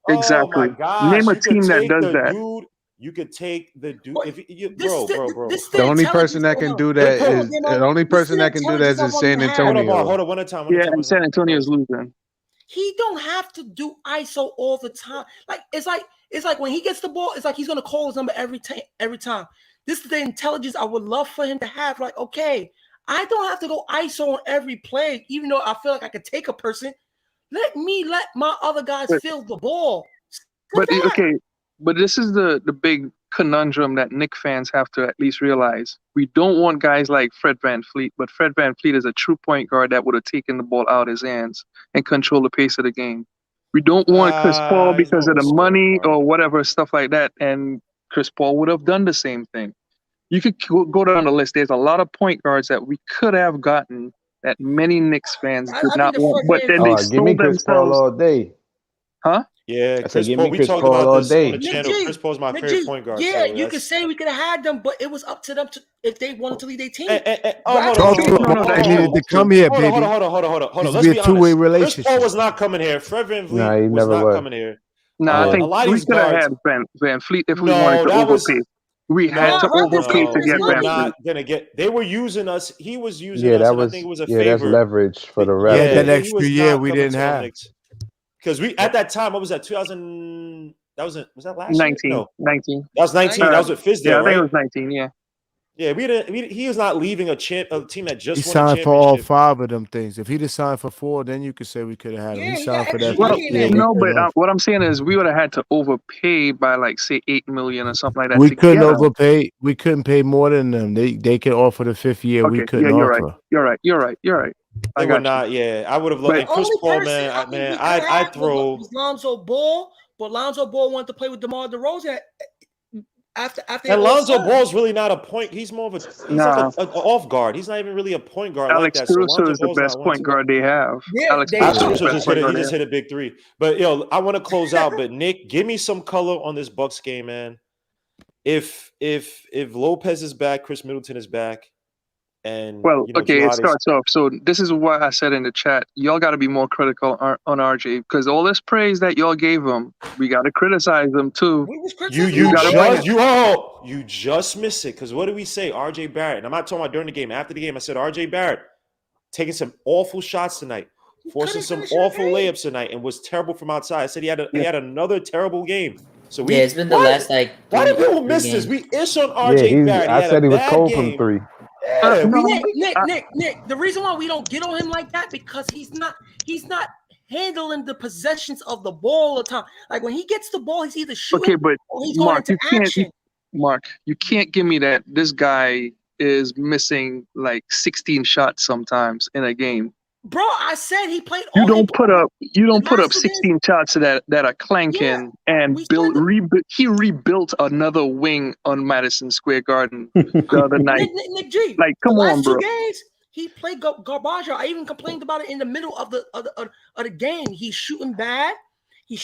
Oh my Exactly. gosh! Name a You could team that take does the that. dude. You could take the dude. But If you, this bro, is the- bro, bro. this is The only intelligence person that of can him. do that Hold on, is Demo. the only This person that can do that intelligence is I San want you to have. Antonio. Hold on. One at a time. Yeah, and San Antonio's losing. He don't have to do ISO all the time. Like it's like when he gets the ball, it's like he's gonna call his number every time. This is the intelligence I would love for him to have. Like, okay, I don't have to go ISO on every play, even though I feel like I could take a person. Let my other guys fill the ball. But okay, but this is the big conundrum that Knicks fans have to at least realize. We don't want guys like Fred VanVleet, but Fred VanVleet is a true point guard that would have taken the ball out of his hands and control the pace of the game. We don't want Chris Paul because of the money or whatever, stuff like that. And Chris Paul would have done the same thing. You could go down the list. There's a lot of point guards that we could have gotten that many Knicks fans did not want, but then they Give me sold Chris Paul themselves. all day. Huh? Yeah, I said, Chris give Paul. me We Chris talked Paul about all this day. on the channel. Chris Paul's my favorite point guard. Yeah, so you could say we could have had them, but it was up to them if they wanted to lead their team. Hold He needed to come here, baby. Hold on. Needs to Let's be be a two-way honest. relationship. Chris Paul was not coming here. Fred VanVleet Nah, he was never not was. coming here. I think a lot of we these could have guards. had Van Fleet if we No, wanted to that was- overpay. We had to overpay to we get were Van not Fleet. gonna get. They were using us. He was using Yeah, us, that and I was think it was a that's favor. leverage for the Yeah, Raptors. that he extra was year not we coming didn't to our have. Knicks. Because we at that time, what was that? 2000. Was that last year? 19. No, 19. that was 19. That was with Fizdale, Yeah, I think right? it was 19, yeah. Yeah, we didn't. He was not leaving a team that just He won a signed for all championship. 5 of them things. If he'd have signed for 4, then you could say we could have had him. Yeah, He he signed got for that extra money 5th in year. that. We No, couldn't but have- what I'm saying is we would have had to overpay by like say 8 million or something like that. we to couldn't get him. overpay. We couldn't pay more than them. They could offer the 5th year. We Okay, couldn't yeah, you're offer. right. You're right. I They were got you. not. Yeah, I would have loved. But- And Chris Only Paul, person man, I think we could I have throw. was Lonzo Ball, but Lonzo Ball wanted to play with DeMar DeRozan after. And Lonzo Ball's really not a point. He's more of a. He's Nah. like an off guard. He's not even really a point guard Alex like that. So Caruso Lonzo is the Ball's best not one, point too. guard they have. Yeah, Alex they- Caruso is Caruso the best point guard just they hit a big 3. But I want to close out. But Nick, give me some color on this Bucks game, man. If Lopez is back, Chris Middleton is back, and Well, okay, Drew it Holiday's- starts off. So this is what I said in the chat. Y'all got to be more critical on RJ because all this praise that y'all gave him, we got to criticize them too. We was You gotta bring you just miss it because what did we say? RJ Barrett, and I'm not talking about during the game. After the game, I said RJ Barrett taking some awful shots tonight, forcing some awful layups tonight, and was terrible from outside. I said he had another terrible game. So Yeah, it's been the last like. Why do 3 people miss this? games. We ish on Yeah, RJ Barrett. I said he was cold game. from 3. Yeah, Nick. The reason why we don't get on him like that because he's not handling the possessions of the ball all the time. Like when he gets the ball, he's either shooting Okay, but or he's going Mark, into action. you can't give me that. This guy is missing like 16 shots sometimes in a game. Bro, I said he played. You all don't put up last 2 16 shots that are clanking and he rebuilt another wing on Madison Square Garden the other night. Nick G. Like, come the last on, bro. 2 games, he played garbage. I even complained about it in the middle of the game. He's shooting bad. He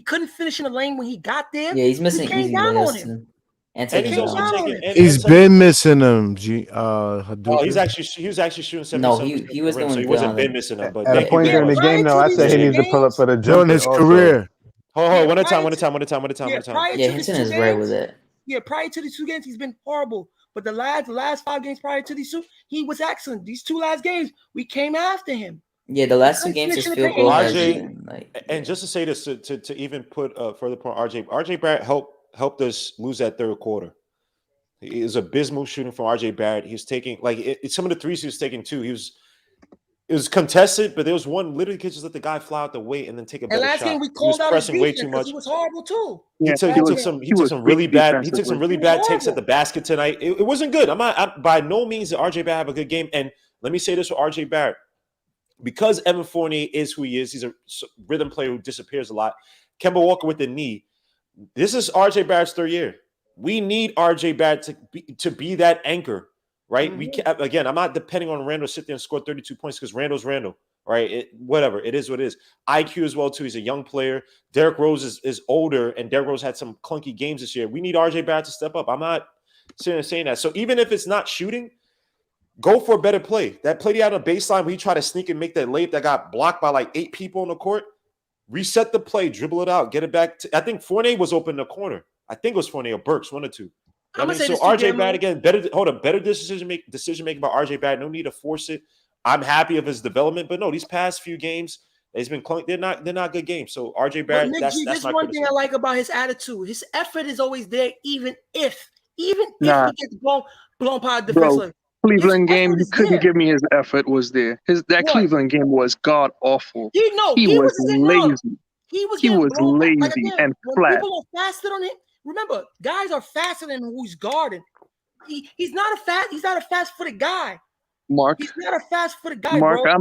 couldn't finish in the lane when he got there. Yeah, he's missing came easy down on layups. him. And And taking he's also down. taking. He's been missing them. He was actually shooting 77% No, he was from the rim, so doing he good wasn't on been it. missing them. But At a thank point you during very the much. game, though, I said he needs to pull up for the jump. during his career. Hold on, one at a time. Yeah, Hinton is great with it. Yeah, prior to these 2 games, he's been horrible. But the last 5 games prior to these 2, he was excellent. These 2 last games, we came after him. Yeah, the last 2 games, his field goal has RJ, been like. And just to say this, to even put a further point, RJ Barrett helped us lose that third quarter. He is abysmal shooting from RJ Barrett. He was taking some of the threes he was taking too. It was contested, but there was one literally could just let the guy fly out the way and then take a better And last shot. game we He was called out his pressing way defense too 'cause much. he was horrible too. He Yeah, took some really bad takes at the basket tonight. It wasn't good. I'm by no means did RJ Barrett have a good game. And let me say this for RJ Barrett. Because Evan Fournier is who he is, he's a rhythm player who disappears a lot. Kemba Walker with the knee. This is RJ Barrett's 3rd year. We need RJ Barrett to be that anchor, right? Mm-hmm. We can't, again, I'm not depending on Randall to sit there and score 32 points because Randall's Randall. right? Whatever. It is what it is. IQ as well, too. He's a young player. Derrick Rose is older, and Derrick Rose had some clunky games this year. We need RJ Barrett to step up. I'm not sitting there saying that. So even if it's not shooting, go for a better play. That play he had on a baseline where he tried to sneak and make that layup that got blocked by like 8 people on the court. Reset the play, dribble it out, get it back. I think Fournier was open in the corner. I think it was Fournier or Burks, one or two. I'm gonna say so this RJ Barrett again, better decision making by RJ Barrett. No need to force it. I'm happy of his development, but no, these past few games, it's been they're not good games. So RJ Barrett, that's this my one thing I criticism. like about his attitude. His effort is always there, even if he gets blown by a defense. Cleveland game, you couldn't give me his effort was there. Cleveland game was god awful. He was lazy. He was lazy like, again, and when flat. people are faster on him, remember, guys are faster than who's guarding. He's not a fast-footed guy. Mark, he's not a fast-footed guy, Mark, bro.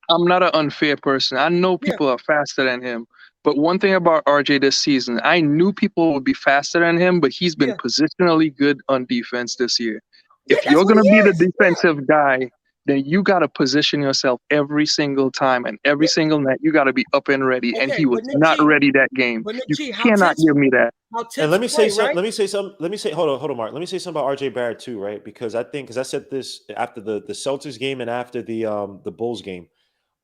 I'm not an unfair person. I know people are faster than him. But one thing about RJ this season, I knew people would be faster than him, but he's been positionally good on defense this year. If you're going to be the defensive guy, then you got to position yourself every single time and every single night. You got to be up and ready. And he was not ready that game. You cannot give me that. And let me say something. Hold on, Mark. Let me say something about RJ Barrett too, right? Because I said this after the Celtics game and after the Bulls game.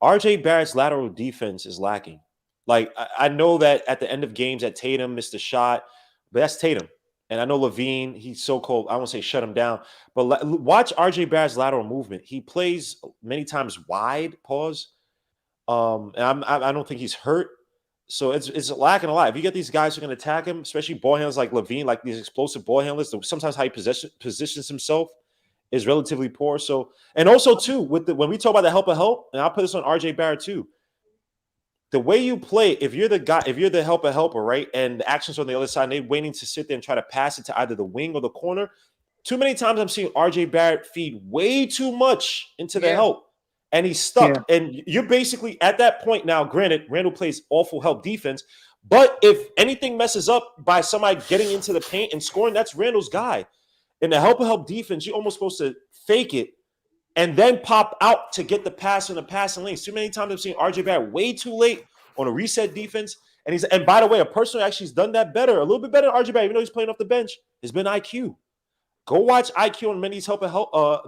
RJ Barrett's lateral defense is lacking. Like, I know that at the end of games that Tatum missed a shot, but that's Tatum. And I know Levine, he's so cold. I won't say shut him down, but watch RJ Barrett's lateral movement. He plays many times wide. Pause. And I don't think he's hurt, so it's lacking a lot. If you get these guys who are going to attack him, especially ball handlers like Levine, like these explosive ball handlers, sometimes how he positions himself is relatively poor. So, and also too, when we talk about the help, and I'll put this on RJ Barrett too. The way you play, if you're the helper, right, and the action's on the other side, and they're waiting to sit there and try to pass it to either the wing or the corner, too many times I'm seeing RJ Barrett feed way too much into the help, and he's stuck. Yeah. And you're basically at that point now. Granted, Randall plays awful help defense, but if anything messes up by somebody getting into the paint and scoring, that's Randall's guy. In the help defense, you're almost supposed to fake it and then pop out to get the pass in the passing lanes. Too many times I've seen RJ Barrett way too late on a reset defense. And by the way, a person who actually has done that better, a little bit better than RJ Barrett, even though he's playing off the bench, has been IQ. Go watch IQ on many of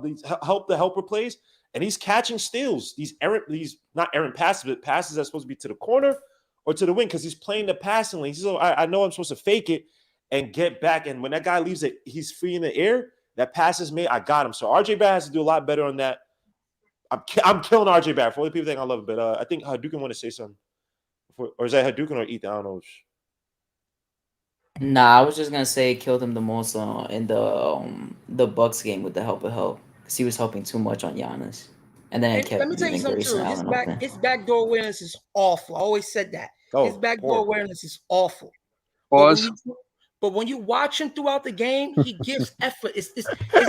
these help the helper plays, and he's catching steals. These not errant passes, but passes that's supposed to be to the corner or to the wing because he's playing the passing lane. So I know I'm supposed to fake it and get back. And when that guy leaves it, he's free in the air. That pass is made. I got him. So RJ Barrett has to do a lot better on that. I'm killing RJ Barrett. For all the people think I love it, but I think Hadouken want to say something. Or is that Hadouken or Ethan? I don't know. Nah, I was just gonna say killed him the most in the Bucks game with the help because he was helping too much on Giannis, and then it kept. Let me tell you something too. His backdoor awareness is awful. I always said that. His backdoor awareness is awful. But when you watch him throughout the game, he gives effort. It's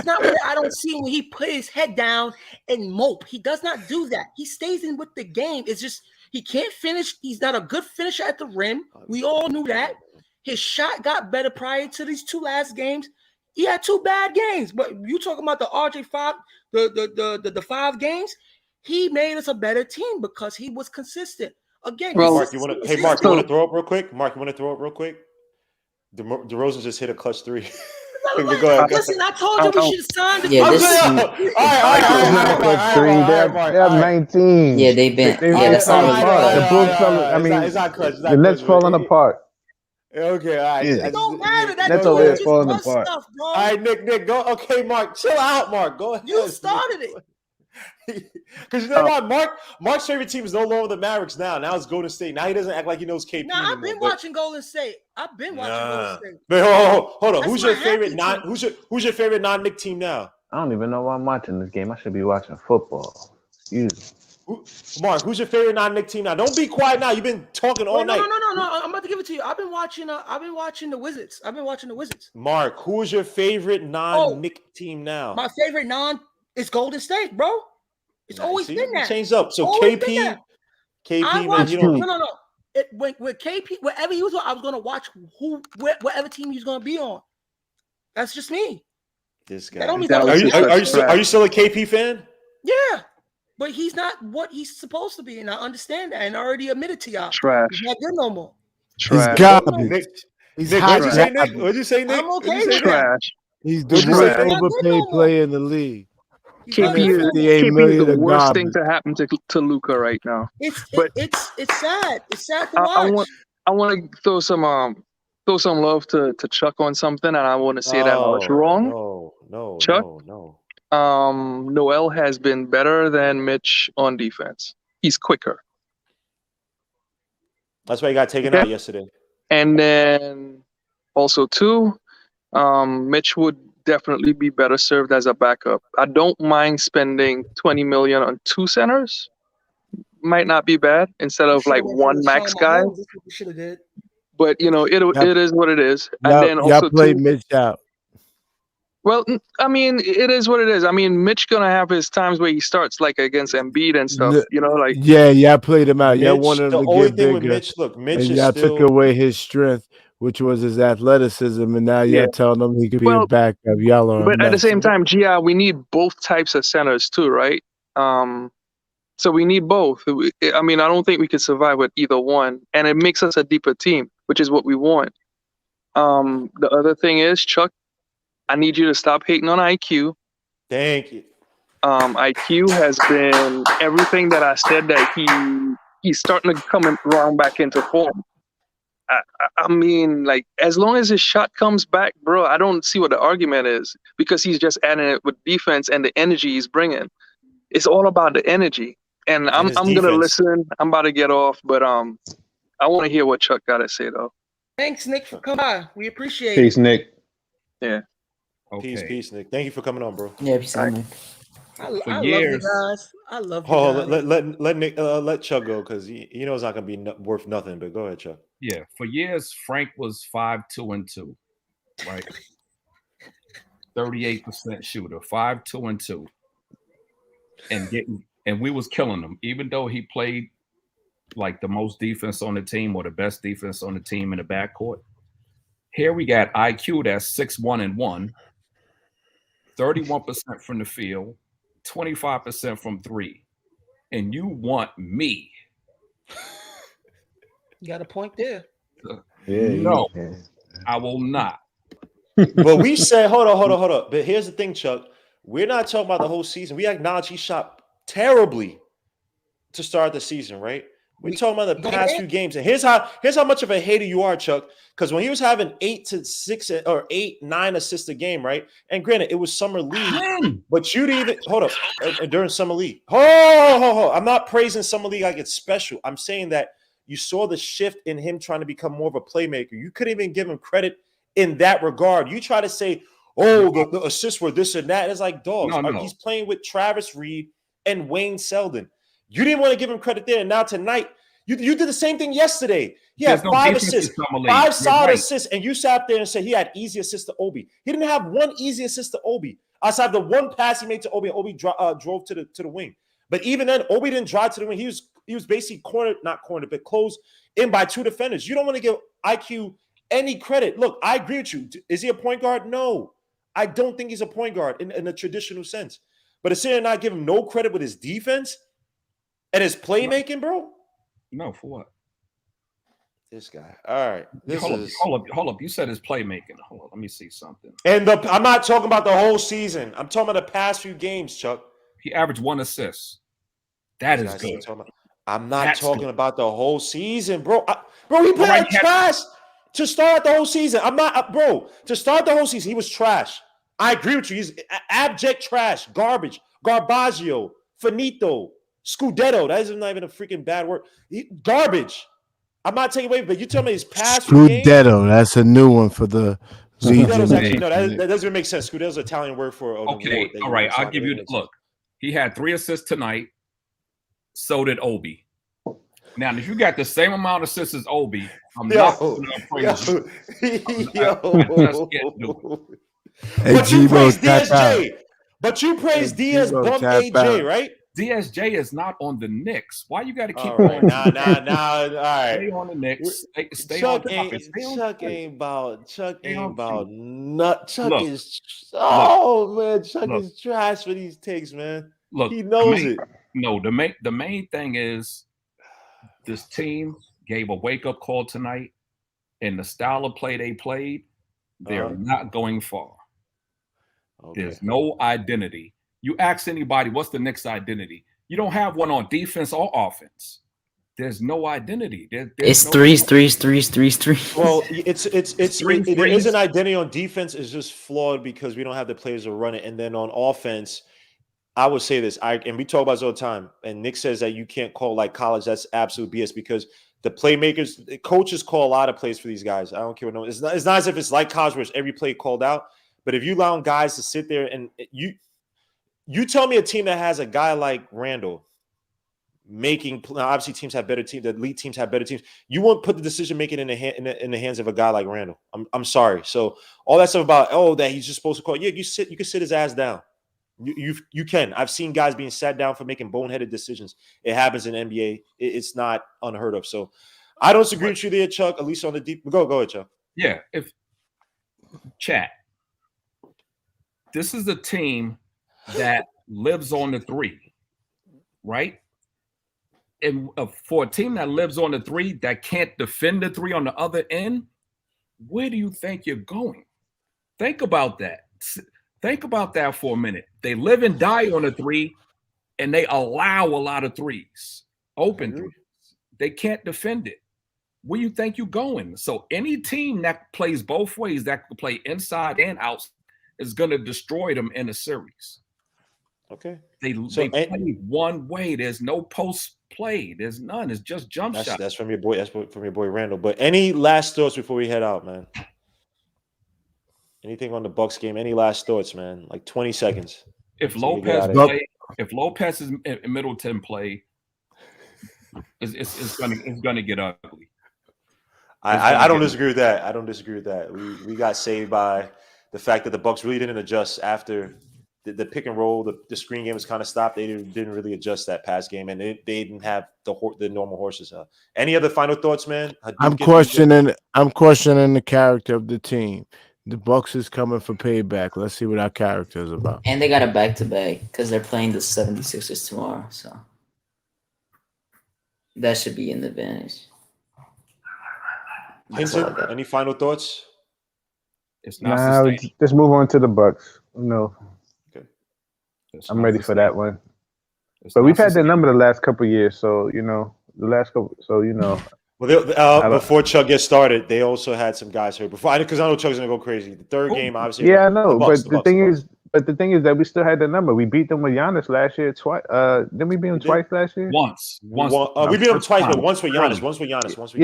not what I don't see when he put his head down and mope. He does not do that. He stays in with the game. It's just he can't finish. He's not a good finisher at the rim. We all knew that. His shot got better prior to these 2 last games. He had 2 bad games, but you talking about the RJ5, the 5 games, he made us a better team because he was consistent. Again, Mark, you want to throw up real quick? Mark, you want to throw up real quick? DeRozan just hit a clutch 3. Go ahead. Listen, I told you we should have signed the All right. They have 19. Yeah, they've been. That's falling apart. The Bulls fell. It's not clutch. The Nets falling apart. Okay, all right. It don't matter. That's over there falling apart. Stuff, bro. All right, Nick, go. Okay, Mark, chill out, Mark. Go ahead. You started it. Because you know what, Mark's favorite team is no longer the Mavericks now. Now it's Golden State. Now he doesn't act like he knows KP. Nah, I've been watching Golden State. Golden State. But hold on. Who's your favorite non-Nick team now? I don't even know why I'm watching this game. I should be watching football. Excuse me. Mark, who's your favorite non-Nick team now? Don't be quiet now. You've been talking all night. No. I'm about to give it to you. I've been watching the Wizards. Mark, who's your favorite non-Nick team now? My favorite is Golden State, bro. It's always been that. Changed up. So KP, man, you don't. No. With KP, wherever he was on, I was gonna watch whatever team he's gonna be on. That's just me. This guy. Are you still a KP fan? Yeah. but he's not what he's supposed to be, and I understand that, and I already admitted to y'all. Trash. He's not good no more. He's Trash. garbage. Nick, He's Nick, hot what'd you say, Nick? garbage. What'd you say, Nick? I'm okay What'd you say, with Nick? that. Trash. He's the What'd you worst say, Nick? overpaid player in the league. He's not KP good is no more. 58 KP is million the of worst thing garbage. to happen to Luca right now. But It's sad. It's sad to I watch. want to throw some love to Chuck on something, and I want to say that I was wrong. Chuck, no. Noel has been better than Mitch on defense. He's quicker. That's why he got taken Okay. out yesterday. And then also too, Mitch would definitely be better served as a backup. I don't mind spending $20 million on 2 centers. Might not be bad instead of like one max guy. That's what we should have did. But it is what it is. And then Y'all also played too, Mitch out. well, I mean, it is what it is. I mean, Mitch gonna have his times where he starts like against Embiid and stuff. Like Yeah, y'all played him out. Y'all Mitch, wanted him the to only get thing with bigger, Mitch, look, Mitch and is y'all still. took away his strength, which was his athleticism, and now Yeah. y'all telling him he could be Well, a backup. Y'all are a but at the mess. same time, GI, we need both types of centers too, right? So we need both. I mean, I don't think we could survive with either one, and it makes us a deeper team, which is what we want. The other thing is, Chuck, I need you to stop hating on IQ. Thank you. IQ has been everything that I said that he's starting to come around back into form. I mean, like, as long as his shot comes back, bro, I don't see what the argument is, because he's just adding it with defense and the energy he's bringing. It's all about the energy. And I'm gonna listen. I'm about to get off, but I want to hear what Chuck got to say though. Thanks, Nick, for coming by. We appreciate Peace, it. Nick. Yeah. Peace, Nick. Thank you for coming on, bro. Yeah, peace out, Nick. I love you guys. I love you Oh, guys. let Nick let Chuck go, because he knows it's not gonna be worth nothing. But go ahead, Chuck. Yeah, for years Frank was 5-2-2, right? 38% shooter, 5-2-2, and we was killing him, even though he played like the most defense on the team or the best defense on the team in the backcourt. Here we got IQ that's 6-1-1, 31% from the field, 25% from 3, and you want me? You got a point there. No, I will not. But we said, hold on. But here's the thing, Chuck. We're not talking about the whole season. We acknowledge he shot terribly to start the season, right? We're talking about the past few games. And here's how much of a hater you are, Chuck. Because when he was having 8 to 6 or 8, 9 assists a game, right? And granted, it was summer league, but you didn't even hold up during summer league. Ho. I'm not praising summer league like it's special. I'm saying that you saw the shift in him trying to become more of a playmaker. You couldn't even give him credit in that regard. You try to say, the assists were this and that. It's like, dogs. No. He's playing with Travis Reed and Wayne Selden. You didn't want to give him credit there. And now tonight, you did the same thing yesterday. He had 5 assists, 5 solid assists, and you sat there and said he had easy assists to Obi. He didn't have one easy assist to Obi, outside the one pass he made to Obi, and Obi drove to the wing. But even then, Obi didn't drive to the wing. He was basically not cornered, but closed in by 2 defenders. You don't want to give IQ any credit. Look, I agree with you. Is he a point guard? No. I don't think he's a point guard in a traditional sense. But to say and not give him no credit with his defense and his playmaking, bro? No, for what? This guy. All right. Hold up. You said his playmaking. Hold on. Let me see something. And I'm not talking about the whole season. I'm talking about the past few games, Chuck. He averaged 1 assist. That is good. I'm not talking about the whole season, bro. He played like trash to start the whole season. I'm not, bro. To start the whole season, he was trash. I agree with you. He's abject trash, garbage, garbaggio, finito, scudetto. That is not even a freaking bad word. Garbage. I'm not taking away, but you tell me his past Scudetto. That's a new one for the Scudetto's actually, no, that doesn't even make sense. Scudetto's an Italian word for an okay. All right, I'll give you look. He had 3 assists tonight. So did Obi. Now, if you got the same amount of assists as Obi, I'm not going to praise you. But you praise DSJ. But you praise Diaz bump AJ, right? DSJ is not on the Knicks. Why you got to keep on? Nah. All right. Stay on the Knicks. Stay Chuck on ain't, Chuck ain't about nut. Chuck is Chuck is trash for these takes, man. Look, he knows it. No, the main thing is this team gave a wake up call tonight, and the style of play they played, they're not going far. Okay. There's no identity. You ask anybody, what's the Knicks' identity? You don't have one on defense or offense. There's no identity. It's no threes. Well, there is threes. an identity on defense. It's just flawed because we don't have the players to run it. And then on offense, I would say this. And we talk about this all the time. And Nick says that you can't call like college. That's absolute BS because the playmakers, the coaches call a lot of plays for these guys. I don't care what no. It's not as if it's like college where it's every play called out. But if you allow guys to sit there and you tell me a team that has a guy like Randall making, obviously teams have better teams, the elite teams have better teams. You won't put the decision making in the hands of a guy like Randall. I'm sorry. So all that stuff about that he's just supposed to call. Yeah, you can sit his ass down. You can. I've seen guys being sat down for making boneheaded decisions. It happens in the NBA. It's not unheard of. So I don't disagree with you there, Chuck. At least on the deep. Go ahead, Chuck. Yeah. If chat, this is a team that lives on the three, right? And for a team that lives on the three that can't defend the three on the other end, where do you think you're going? Think about that. Think about that for a minute. They live and die on the three, and they allow a lot of threes, open threes. They can't defend it. Where you think you're going? So any team that plays both ways, that can play inside and outside, is going to destroy them in a series. Okay. They play one way. There's no post play. There's none. It's just jump shots. That's from your boy. That's from your boy Randall. But any last thoughts before we head out, man? Anything on the Bucks game? Any last thoughts, man? Like 20 seconds. If Lopez and Middleton play, it's gonna get ugly. I don't disagree with that. I don't disagree with that. We got saved by the fact that the Bucks really didn't adjust after the pick and roll. The screen game was kind of stopped. They didn't really adjust that pass game, and they didn't have the normal horses. Any other final thoughts, man? I'm questioning the character of the team. The Bucks is coming for payback. Let's see what our character is about. And they got a back-to-back because they're playing the 76ers tomorrow. So that should be an advantage. Hinton, any final thoughts? It's not just move on to the Bucks. Okay. I'm ready for that one. But we've had that number the last couple of years, so Well, before Chuck gets started, they also had some guys hurt. Because I know Chuck's gonna go crazy. The third game, obviously. Yeah, I know. The thing is that we still had the number. We beat them with Giannis last year twice. Didn't we beat them twice last year? Once. We beat them twice, but once with Giannis. Once with Giannis. Once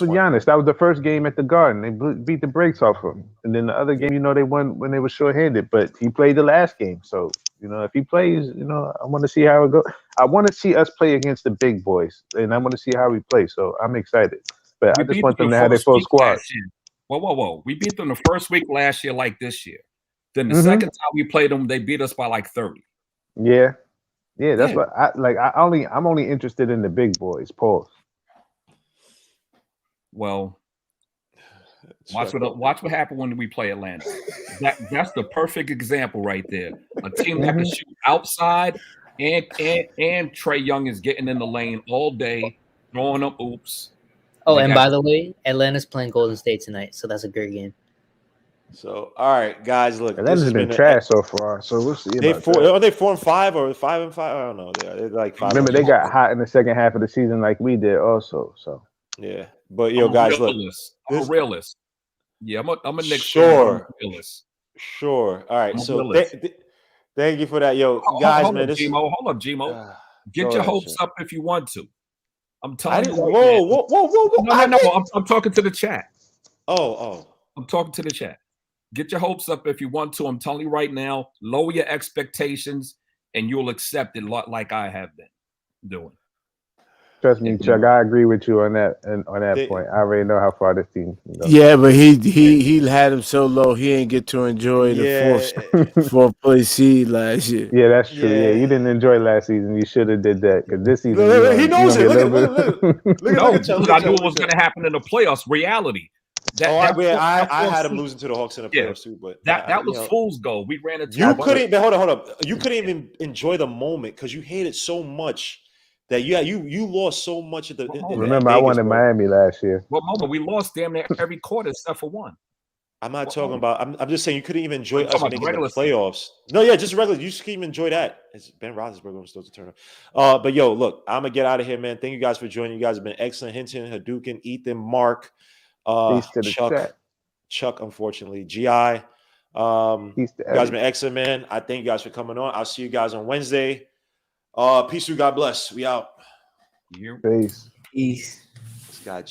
with Giannis. That was the first game at the Garden. They beat the brakes off of him. And then the other game, they won when they were shorthanded. But he played the last game, so if he plays, I want to see how it goes. I want to see us play against the big boys, and I want to see how we play. So I'm excited. But I just want them to have their full squad. Whoa. We beat them the first week last year like this year. Then the second time we played them, they beat us by like 30. Yeah. That's what I'm only interested in the big boys. Pause. Well, watch what happened when we play Atlanta. That's the perfect example right there. A team that can shoot outside, and Trae Young is getting in the lane all day, throwing up oops. Oh, and by the way, Atlanta's playing Golden State tonight, so that's a great game. So, all right, guys, look. This has been trash so far, so we'll see. Are they 4-5 or 5-5? I don't know. They're like 5. Remember, they got hot in the second half of the season like we did also. So yeah, but guys, look. I'm a realist. Yeah, I'm a Knicks realist. Sure. All right. So thank you for that, guys. Hold up, Gmo. Get your hopes up if you want to. I'm telling you. Whoa. No. I'm talking to the chat. Oh. I'm talking to the chat. Get your hopes up if you want to. I'm telling you right now, lower your expectations and you'll accept it like I have been doing. Trust me, Chuck, I agree with you on that point. I already know how far this team can go. Yeah, but he had him so low he ain't get to enjoy the fourth place seed last year. Yeah, that's true. Yeah, you didn't enjoy last season. You should have did that because this season he knows it. Look at I knew what was going to happen in the playoffs. Reality. I had him losing to the Hawks in the Yeah. playoffs too, but that was fool's gold. We ran into you couldn't. Hold on. You couldn't even enjoy the moment because you hated so much that you lost so much at the. Remember, I won in Miami last year. What moment? We lost damn near every quarter except for one. I'm not talking about. I'm just saying you couldn't even enjoy us making the regular playoffs. No, yeah, just regular. You just can't even enjoy that. It's Ben Roethlisberger was supposed to turn up. But yo, look, I'm gonna get out of here, man. Thank you guys for joining. You guys have been excellent. Hinton, Hadouken, Ethan, Mark, Peace to the chat. Chuck, unfortunately, GI. You guys have been excellent, man. I thank you guys for coming on. I'll see you guys on Wednesday. Peace through. God bless. We out. Peace. Peace.